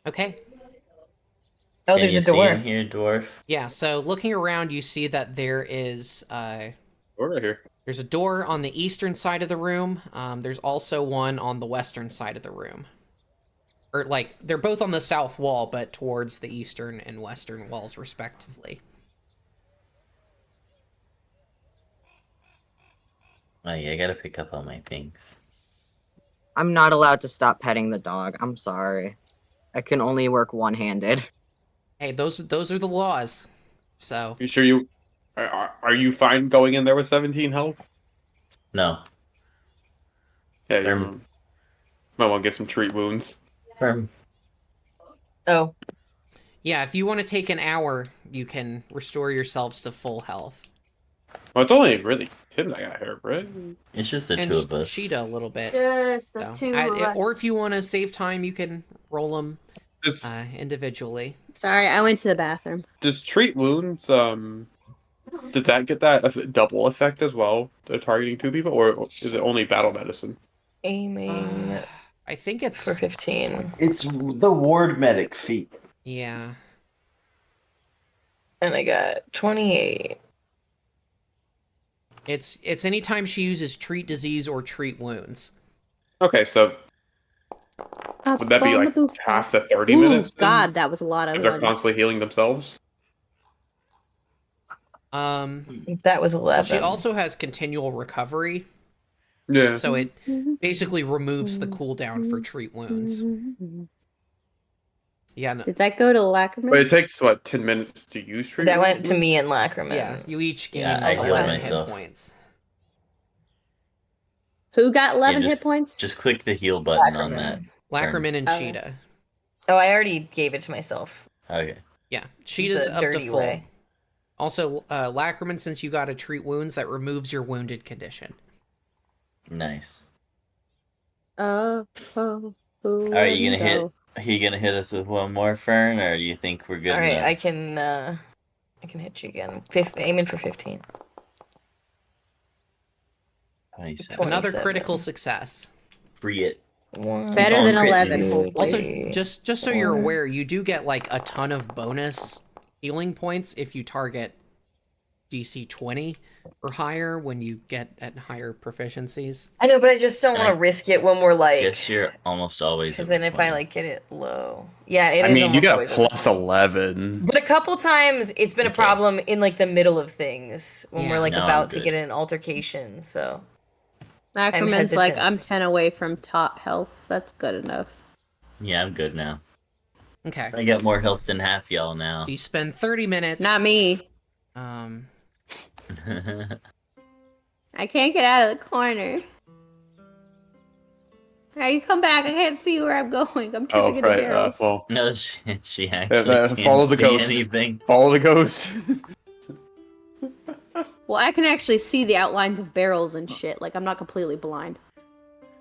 Okay. Oh, Can there's you a see door. in here, dwarf? Yeah, so looking around, you see that there is Door right here. there's a door on the eastern side of the room. There's also one on the western side of the room. Or, like, they're both on the south wall, but towards the eastern and western walls, respectively. Oh yeah, I gotta pick up all my things. I'm not allowed to stop petting the dog. I'm sorry. I can only work one-handed. Hey, those are the laws. So, You sure you are you fine going in there with 17 health? No. Yeah, you Firm. might want to get some treat wounds. Firm. Oh, yeah, if you want to take an hour, you can restore yourselves to full health. Well, it's only really Tim that got hurt, right? It's just the And two of us. Sheeta a little bit. Just the So, two of us. or if you want to save time, you can roll them Does individually. Sorry, I went to the bathroom. does treat wounds does that get that double effect as well, targeting two people, or is it only battle medicine? aiming I think it's for 15. It's the ward medic feat. yeah. And I got 28. It's anytime she uses treat disease or treat wounds. Okay, so would that be like half to 30 Ooh, minutes? then? God, that was a lot of If they're ones. constantly healing themselves. That was 11. She also has continual recovery, Yeah. so it basically removes the cooldown for treat wounds. Yeah, no, Did that go to Lackerman? But it takes what 10 minutes to use treat. That went wounds? to me and Lackerman. yeah, you each gain Yeah, I healed 11 hit myself. points. Who got 11 Yeah, hit points? Just click the heal button on that. Lackerman and Okay. Sheeta. Oh, I already gave it to myself. Okay. Yeah, Sheeta's The up to dirty full. way. Also, Lackerman, since you got a treat wounds, that removes your wounded condition. Nice. Oh, Alright, you gonna hit? Are you gonna hit us with one more, Fern, or do you think we're good All right, enough? I can hit you again. Aiming for 15. 27. Another 27. critical success. Free it. Better than Crit 11. you. Also, just so you're Four. aware, you do get like a ton of bonus healing points if you target DC 20 or higher when you get at higher proficiencies. I know, but I just don't want to risk it when we're like. Guess you're almost always. Because over then if I 20. like get it low, yeah, it I is mean, you almost got a always over plus 20. 11. But a couple times it's been a Okay. problem in like the middle of things when Yeah. we're like No, I'm about to good. get in an altercation. So Lackerman's like, I'm hesitant. 10 away from top health. That's good enough. Yeah, I'm good now. Okay. I got more health than half y'all now. You spend 30 minutes. Not me. Um, I can't get out of the corner. Hey, you come back. I can't see where I'm going. I'm Oh, tripping into right. barrels. Well, No, she actually can't follow the see ghost. anything. follow the ghost. Well, I can actually see the outlines of barrels and shit. Like, I'm not completely blind.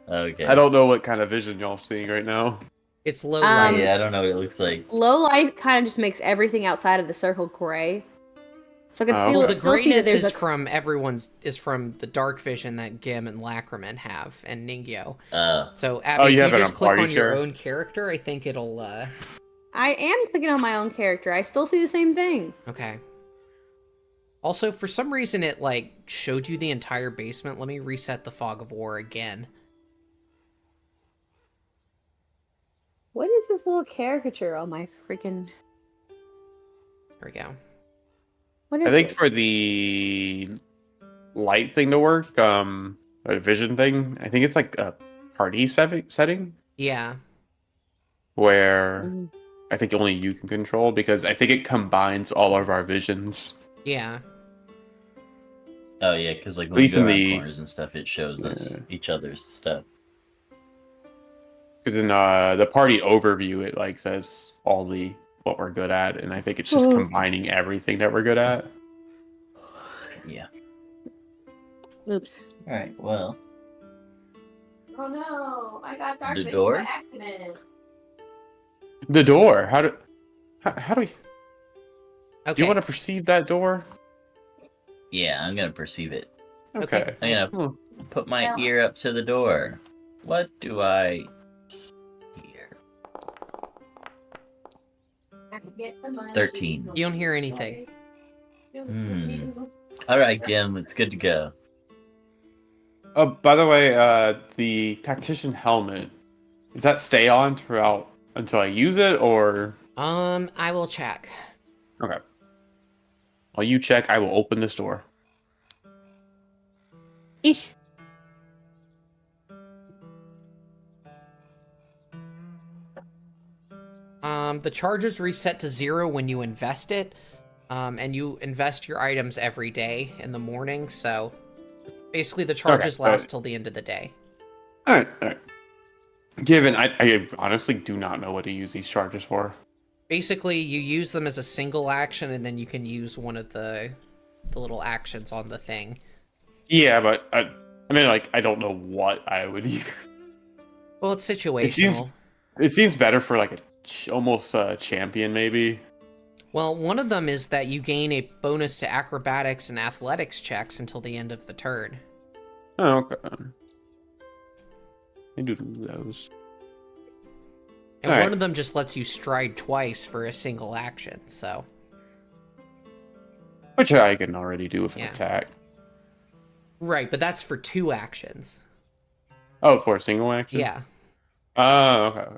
Okay. I don't know what kind of vision y'all seeing right now. it's low Um, light. Yeah, I don't know what it looks like. Low light kind of just makes everything outside of the circle gray. So I can Oh, feel, Well, the still see that grayness there's is a... from the dark vision that Gim and Lacraman have, and Ningyo. Uh, So Abby, if you you have it just on click party on your share? own character, I think it'll I am clicking on my own character. I still see the same thing. okay. Also, for some reason it like showed you the entire basement. Let me reset the fog of war again. What is this little caricature on my freaking... There we go. What is I think this? for the light thing to work, or vision thing, I think it's like a party setting Yeah. where Mhm. I think only you can control because I think it combines all of our visions. Yeah. oh yeah, because like At when we least go in around the corners and stuff, it shows us Yeah. each other's stuff. because in the party overview, it like says all the what we're good at, and I think it's just combining everything that we're good at. Yeah. Oops. All right. Well, Oh no, I got dark The vision door? by accident. The door. How do we? Okay. Do you want to perceive that door? yeah, I'm gonna perceive it. Okay. I'm gonna Hmm. put my Well- ear up to the door. What do I hear? 13. You don't hear anything. All right, Gim, it's good to go. Oh, by the way, the tactician helmet, does that stay on throughout until I use it, or I will check. okay? While you check, I will open this door. Eesh. The charges reset to 0 when you invest it, and you invest your items every day in the morning, so basically the charges last till the end of the day. All right. Given, I honestly do not know what to use these charges for. Basically, you use them as a single action, and then you can use one of the little actions on the thing. Yeah, but I mean, like, I don't know what I would use. Well, it's situational. It seems better for like almost a champion, maybe. Well, one of them is that you gain a bonus to acrobatics and athletics checks until the end of the turn. Oh, okay. I do those. And Alright. one of them just lets you stride twice for a single action, so... Which I can already do with an Yeah. attack. Right, but that's for 2 actions. Oh, for a single action? Yeah. Oh, okay.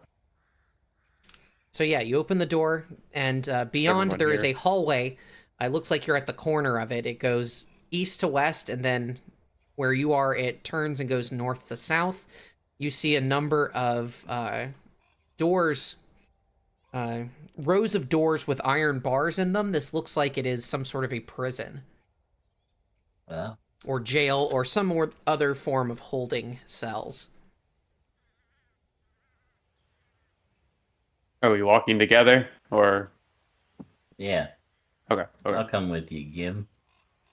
So yeah, you open the door, and beyond Everyone there is here. a hallway. It looks like you're at the corner of it. It goes east to west, and then where you are, it turns and goes north to south. You see a number of doors, rows of doors with iron bars in them. This looks like it is some sort of a prison, Well, or jail, or some more other form of holding cells. Are we walking together? Or. yeah, Okay. I'll come with you, Gim.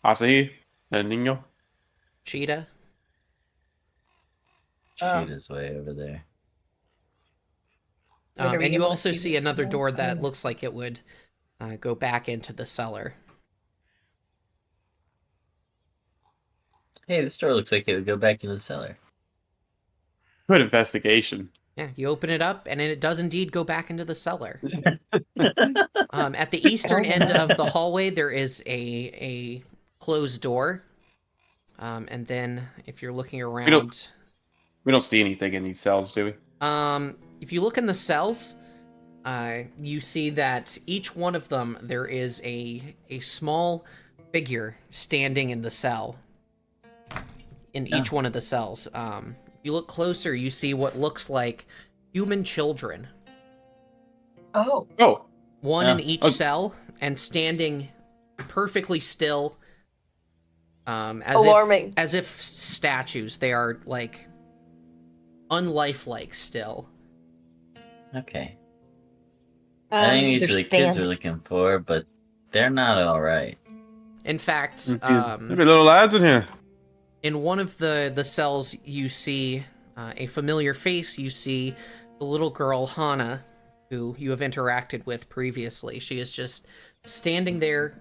Asahi? And Nino? Cheetah. Cheetah's way over there. Wait, are we And you able to also see see this another now? door that Oh. looks like it would go back into the cellar. Hey, this door looks like it would go back into the cellar. Good investigation. Yeah, you open it up, and it does indeed go back into the cellar. At the eastern end of the hallway, there is a closed door. And then, if you're looking around... We don't see anything in these cells, do we? If you look in the cells, you see that each one of them, there is a small figure standing in the cell. In each one of the cells. If you look closer, you see what looks like human children. Oh. Oh! One Yeah. in each Oh. cell, and standing perfectly still, Alarming. as if statues. They are like unlifelike still. Okay. I think these they're are the kids we're standing. looking for, but they're not all right. In fact, There'll be little lads in here. in one of the cells, you see a familiar face. You see the little girl Hana, who you have interacted with previously. She is just standing there,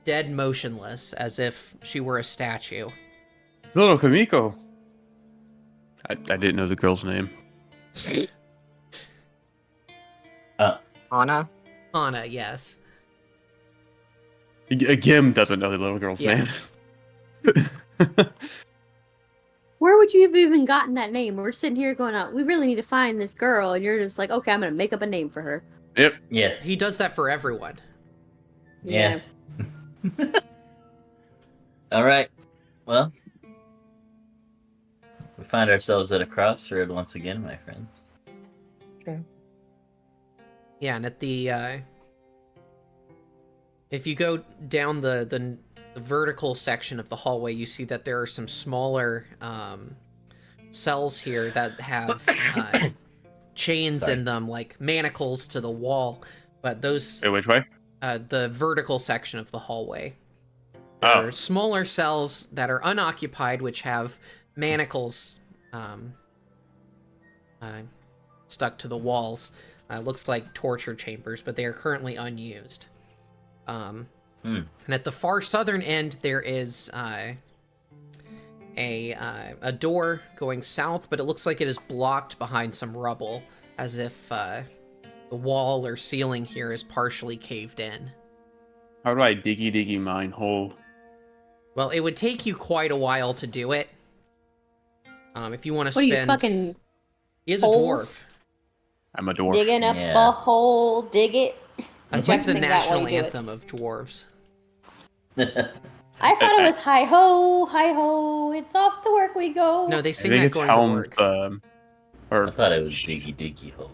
dead motionless, as if she were a statue. Little Kamiko. I didn't know the girl's name. Anna? Anna, yes. Gim doesn't know the little girl's Yeah. name. Where would you have even gotten that name? We're sitting here going, we really need to find this girl, and you're just like, okay, I'm gonna make up a name for her. Yep. Yeah. He does that for everyone. Yeah. All right. Well, we find ourselves at a crossroad once again, my friends. Yeah, and at the if you go down the vertical section of the hallway, you see that there are some smaller cells here that have chains Sorry. in them, like manacles to the wall. But those Wait, which way? the vertical section of the hallway. Oh. There are smaller cells that are unoccupied, which have manacles stuck to the walls. Looks like torture chambers, but they are currently unused. And at the far southern end, there is a door going south, but it looks like it is blocked behind some rubble, as if the wall or ceiling here is partially caved in. How do I diggy mine hole? Well, it would take you quite a while to do it. If you want to What are spend... you, fucking He is a holes? dwarf. I'm a dwarf. digging up Yeah. a hole, dig it? That's You like have the to sing that while national you do it. anthem of dwarves. I thought it was hi ho, it's off to work we go. No, they I sing think that it's going to Helm. work. I Or thought it was Diggy Hole.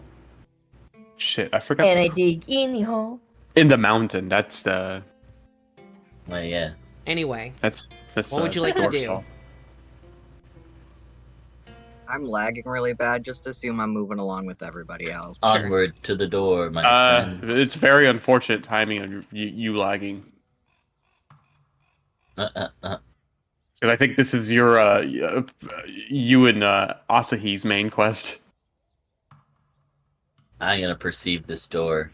shit, I forgot. And I dig in the hole. In the mountain. That's the. Well, yeah. Anyway, That's. What would you like to dwarf do? song. I'm lagging really bad. Just assume I'm moving along with everybody else. Sure. Onward to the door, my friends. It's very unfortunate timing on you lagging. Because I think this is your you and Asahi's main quest. I'm gonna perceive this door.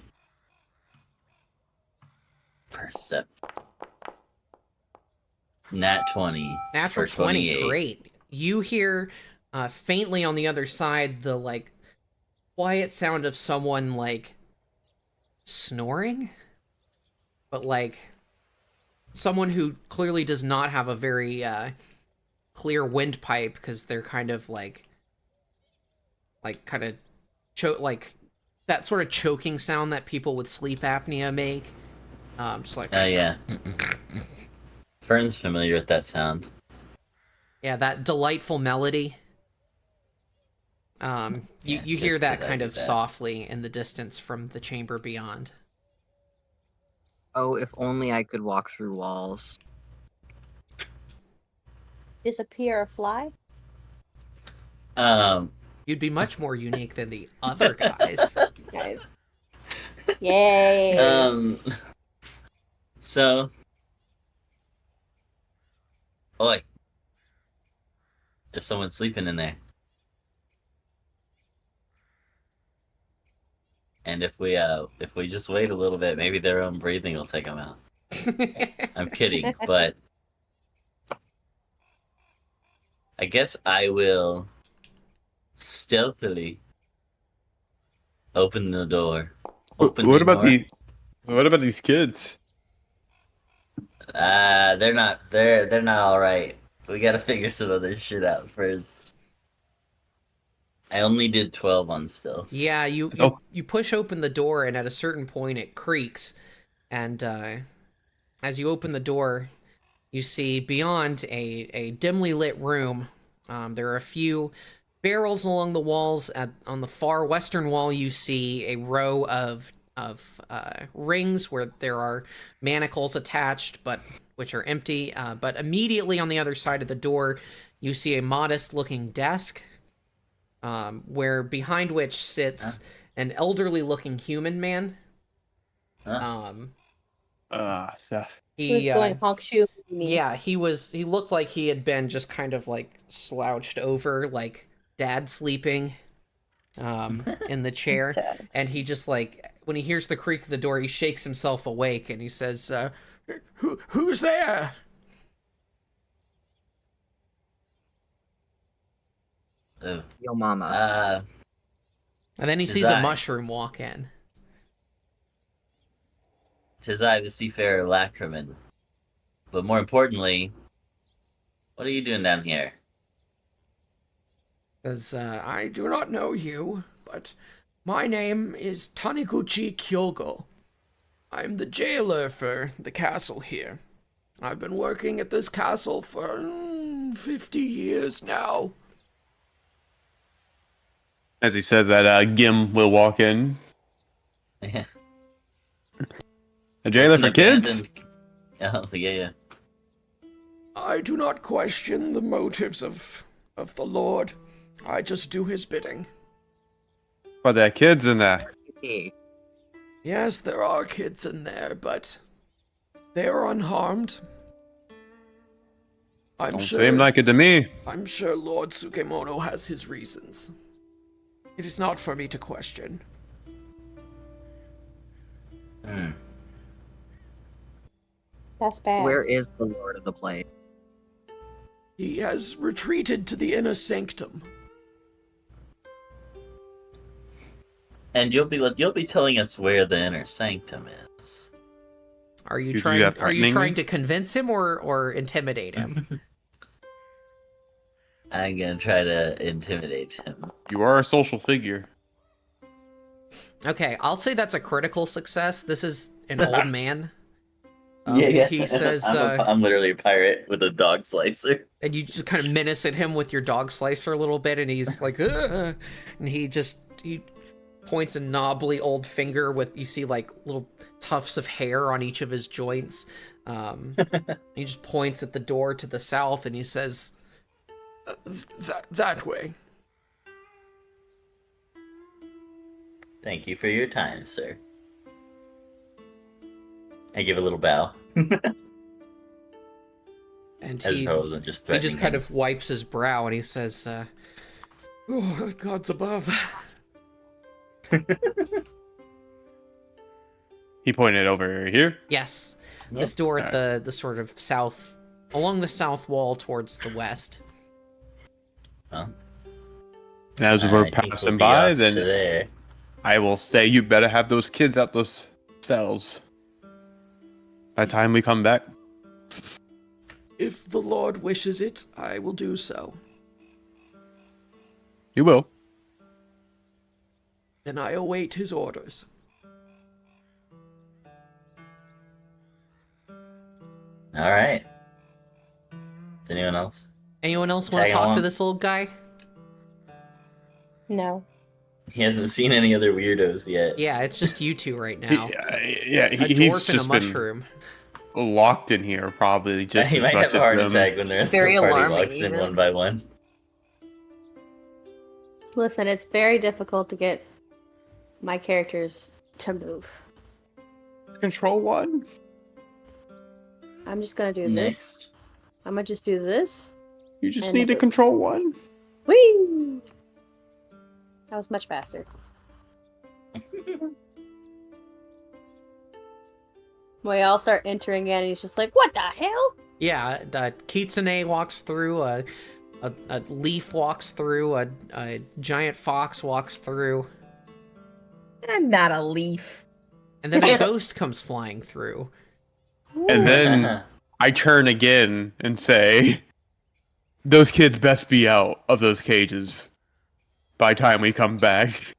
Percept. Nat 20. natural for 20, 28. great. You hear faintly on the other side the, like, quiet sound of someone, like, snoring? But, like, someone who clearly does not have a very clear windpipe, because they're kind of, like kind of, like, that sort of choking sound that people with sleep apnea make. Just like... Yeah. Fern's familiar with that sound. Yeah, that delightful melody. Yeah, You hear just that 'cause I kind do of that. softly in the distance from the chamber beyond. Oh, if only I could walk through walls. Disappear or fly? You'd be much more unique than the other guys. Guys. Yay! So. Oi. There's someone sleeping in there. And if we just wait a little bit, maybe their own breathing will take them out. I'm kidding, but I guess I will stealthily open the door. What about these kids? They're not all right. We gotta figure some other shit out first. I only did 12 on stealth. Yeah, you Oh. you push open the door, and at a certain point it creaks, and as you open the door, you see beyond a dimly lit room. There are a few barrels along the walls. On the far western wall, you see a row of rings where there are manacles attached, but which are empty. But immediately on the other side of the door, you see a modest-looking desk, where behind which sits an elderly-looking human man. Seth. He was going honk shoe. Yeah, he looked like he had been just kind of like slouched over, like dad sleeping in the chair. And he just, like, when he hears the creak of the door, he shakes himself awake and he says, Who's there? Oh. Yo mama. And then he Tis sees a I. mushroom walk in. 'Tis I, the seafarer Lacryman. But more importantly, what are you doing down here? Says, I do not know you, but my name is Taniguchi Kyogo. I'm the jailer for the castle here. I've been working at this castle for 50 years now. As he says that, Gim will walk in. Yeah. A jailer It's for an kids? abandoned- Oh, yeah. I do not question the motives of the Lord. I just do his bidding. But there are kids in there. Yes, there are kids in there, but they are unharmed. Don't seem like it to me. I'm sure Lord Sukemono has his reasons. It is not for me to question. Hmm. That's bad. Where is the Lord of the Play? He has retreated to the inner sanctum. And you'll be telling us where the inner sanctum is. are you Did you trying? have Are you threatening trying me? to convince him or intimidate him? I'm gonna try to intimidate him. You are a social figure. Okay, I'll say that's a critical success. This is an old man. Yeah. He says, I'm literally a pirate with a dog slicer. and you just kind of menace at him with your dog slicer a little bit, and he's like, "Ugh," and he points a knobbly old finger with, you see, like, little tufts of hair on each of his joints. He just points at the door to the south, and he says, That way. Thank you for your time, sir. I give a little bow. and As he if I wasn't just he threatening just kind him. of wipes his brow, and he says, Oh, God's above. He pointed over here. yes, Yep. this door at the sort of south, along the south wall towards the west. Well, As I we're think we'll passing be by, off then to there. I will say you better have those kids out those cells. By the time we come back, If the Lord wishes it, I will do so. you will. Then I await his orders. All right. Anyone else? Anyone else want to Tag talk to along. this old guy? No. He hasn't seen any other weirdos yet. Yeah, it's just you two right now. Yeah, A he's dwarf and a just been mushroom. locked in here, probably just He as might much have a as heart them. attack when the rest Very of the party alarming, walks in even. one by one. Listen, it's very difficult to get my characters to move. Control one. I'm just gonna do this. Next. I'm gonna just do this. You just And need to if it- control one. Whee! That was much faster. We all start entering in, and he's just like, "What the hell?" Yeah, Kitsune walks through, a leaf walks through, a giant fox walks through, I'm not a leaf. and then a ghost comes flying through. And then I turn again and say, those kids best be out of those cages by the time we come back.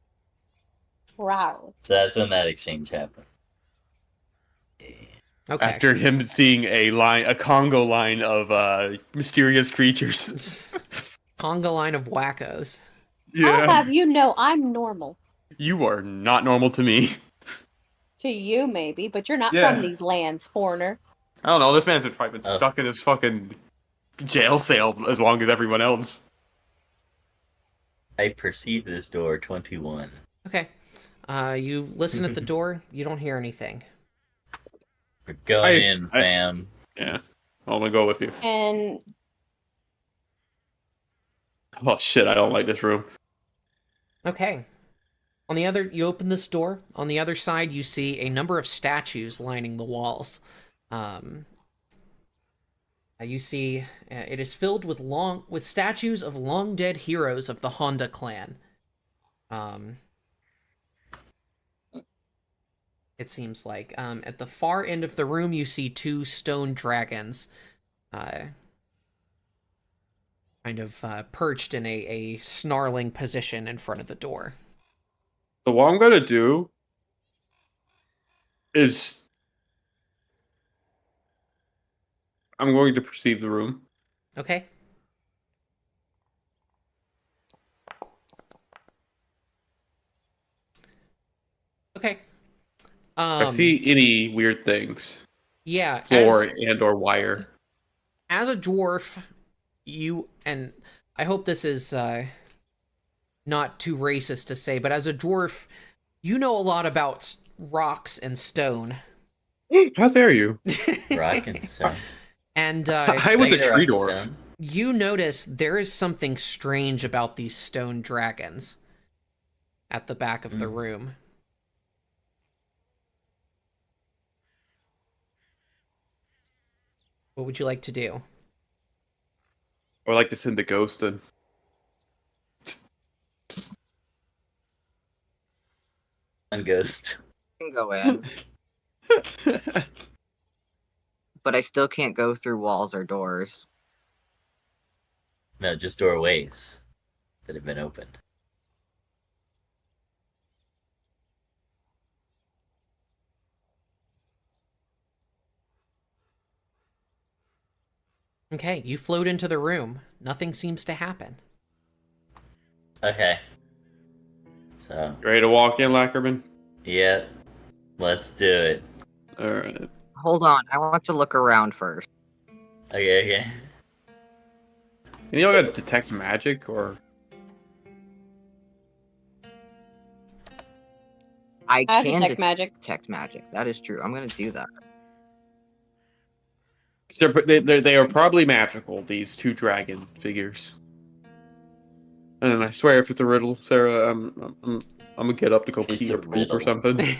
Wow. So that's when that exchange happened. Okay. After him seeing a Congo line of mysterious creatures. Conga line of wackos. I'll have you know I'm normal. You are not normal to me. To you, maybe, but you're not Yeah. from these lands, foreigner. I don't know, this man's probably been Oh. stuck in his fucking jail cell as long as everyone else. I perceive this door 21. Okay. You listen at the door. You don't hear anything. We're going Nice. in, fam. Yeah. I'm gonna go with you. And Oh shit, I don't like this room. Okay. You open this door. On the other side, you see a number of statues lining the walls. Um, you see, it is filled with statues of long dead heroes of the Honda clan. It seems like at the far end of the room, you see two stone dragons, kind of perched in a snarling position in front of the door. So what I'm gonna do is I'm going to perceive the room. Okay. Okay. If I see any weird things, Yeah, floor and or wire. as a dwarf, and I hope this is not too racist to say, but as a dwarf, you know a lot about rocks and stone. How dare you? Rock and stone. And I was a Can I get tree rock and dwarf. stone? you notice there is something strange about these stone dragons at the back of the room. What would you like to do? Or like to send the ghost in. And ghost. Can go in, but I still can't go through walls or doors. No, just doorways that have been opened. Okay, you float into the room. Nothing seems to happen. Okay. So, Ready to walk in, Lackerman? yeah, let's do it. Alright. Hold on, I want to look around first. Okay. Can you like detect magic or I I can detect magic. detect magic. That is true. I'm gonna do that. they are probably magical, these two dragon figures. And I swear if it's a riddle, Sarah, I'm gonna get up to go It's pee a or poop or riddle. something.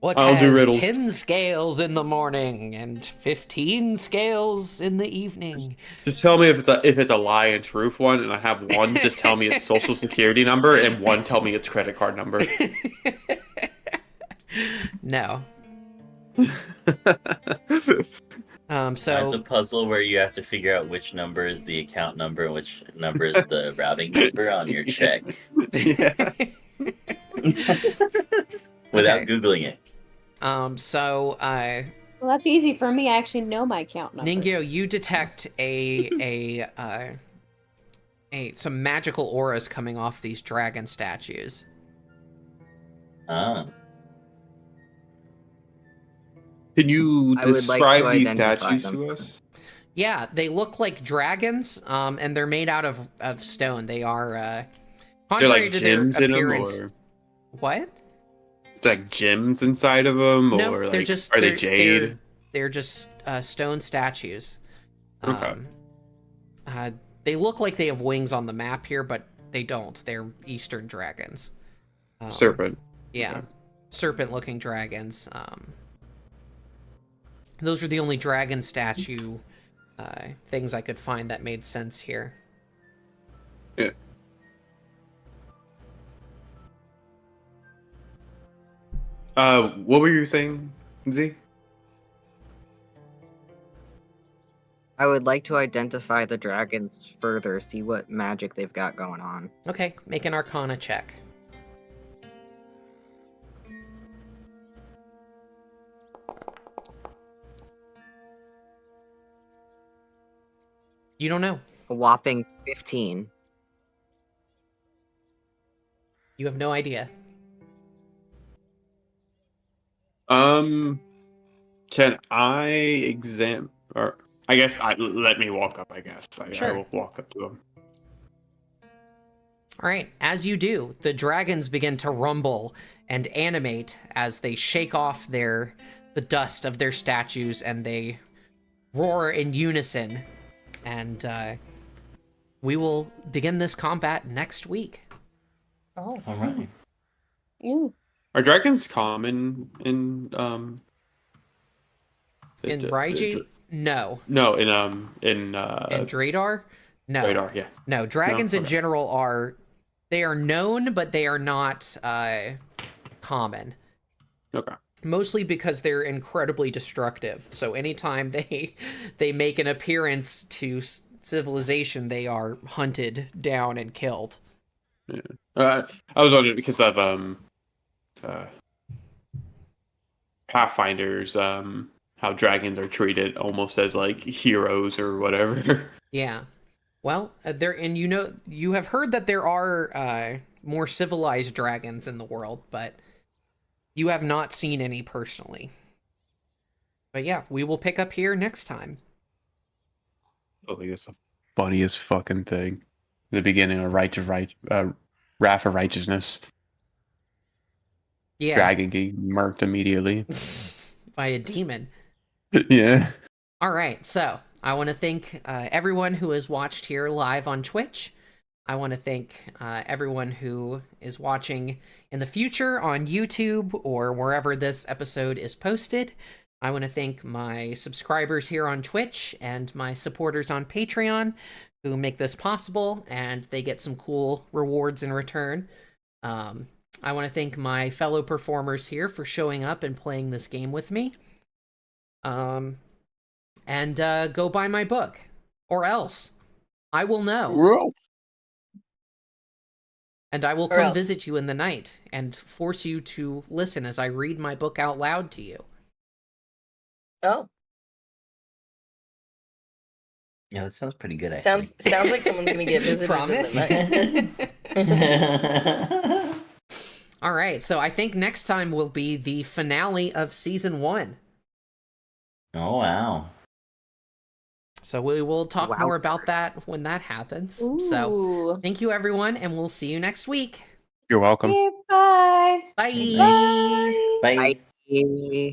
What I'll do has riddles. 10 scales in the morning and 15 scales in the evening? Just tell me if it's a lie and truth one, and I have one. Just tell me its social security number, and one tell me its credit card number. No. It's So a puzzle where you have to figure out which number is the account number and which number is the routing number on your check. Yeah. Without Okay. Googling it. Well, that's easy for me. I actually know my count number. Ningyo, you detect some magical auras coming off these dragon statues. Ah. Can you I would like to describe these identify statues them. to us? Yeah, they look like dragons, and they're made out of stone. They are Is there contrary like to their gems in them, appearance. or What? like gems inside of them, No, or they're like just are they they're- jade? They're just stone statues. Okay. They look like they have wings on the map here, but they don't. They're Eastern dragons. Serpent. Yeah, Okay. serpent-looking dragons. Those were the only dragon statue things I could find that made sense here. Yeah. What were you saying, Z? I would like to identify the dragons further, see what magic they've got going on. Okay, make an Arcana check. You don't know. A whopping 15. You have no idea. Can I examine, or I guess let me walk up. I guess I Sure. will walk up to him. All right, as you do, the dragons begin to rumble and animate as they shake off the dust of their statues, and they roar in unison. And we will begin this combat next week. Oh. All right. Ooh. Are dragons common in In Raiji? No. No, in Dradar? No. Radar, yeah. No, dragons in Okay. general they are known, but they are not common. Okay. Mostly because they're incredibly destructive. So anytime they make an appearance to civilization, they are hunted down and killed. Yeah. I was wondering because of Pathfinders, how dragons are treated almost as like heroes or whatever. Yeah. Well, you have heard that there are more civilized dragons in the world, but you have not seen any personally. But yeah, we will pick up here next time. I think it's the funniest fucking thing. The beginning of Wrath of Righteousness. Yeah. Dragon getting murked immediately. By a demon. Yeah. All right, so I want to thank everyone who has watched here live on Twitch. I want to thank everyone who is watching in the future on YouTube or wherever this episode is posted. I want to thank my subscribers here on Twitch and my supporters on Patreon who make this possible, and they get some cool rewards in return. I want to thank my fellow performers here for showing up and playing this game with me. And go buy my book, or else I will know. And I will come visit you in the night and force you to listen as I read my book out loud to you. Oh, Yeah, that sounds pretty good, actually. sounds like someone's gonna get visited Promise? in the night. All right, so I think next time will be the finale of season 1. Oh, wow. So we will talk Wow. more about that when that happens. So Ooh. thank you, everyone, and we'll see you next week. You're welcome. Okay, bye. Bye. Thanks. Bye. Bye.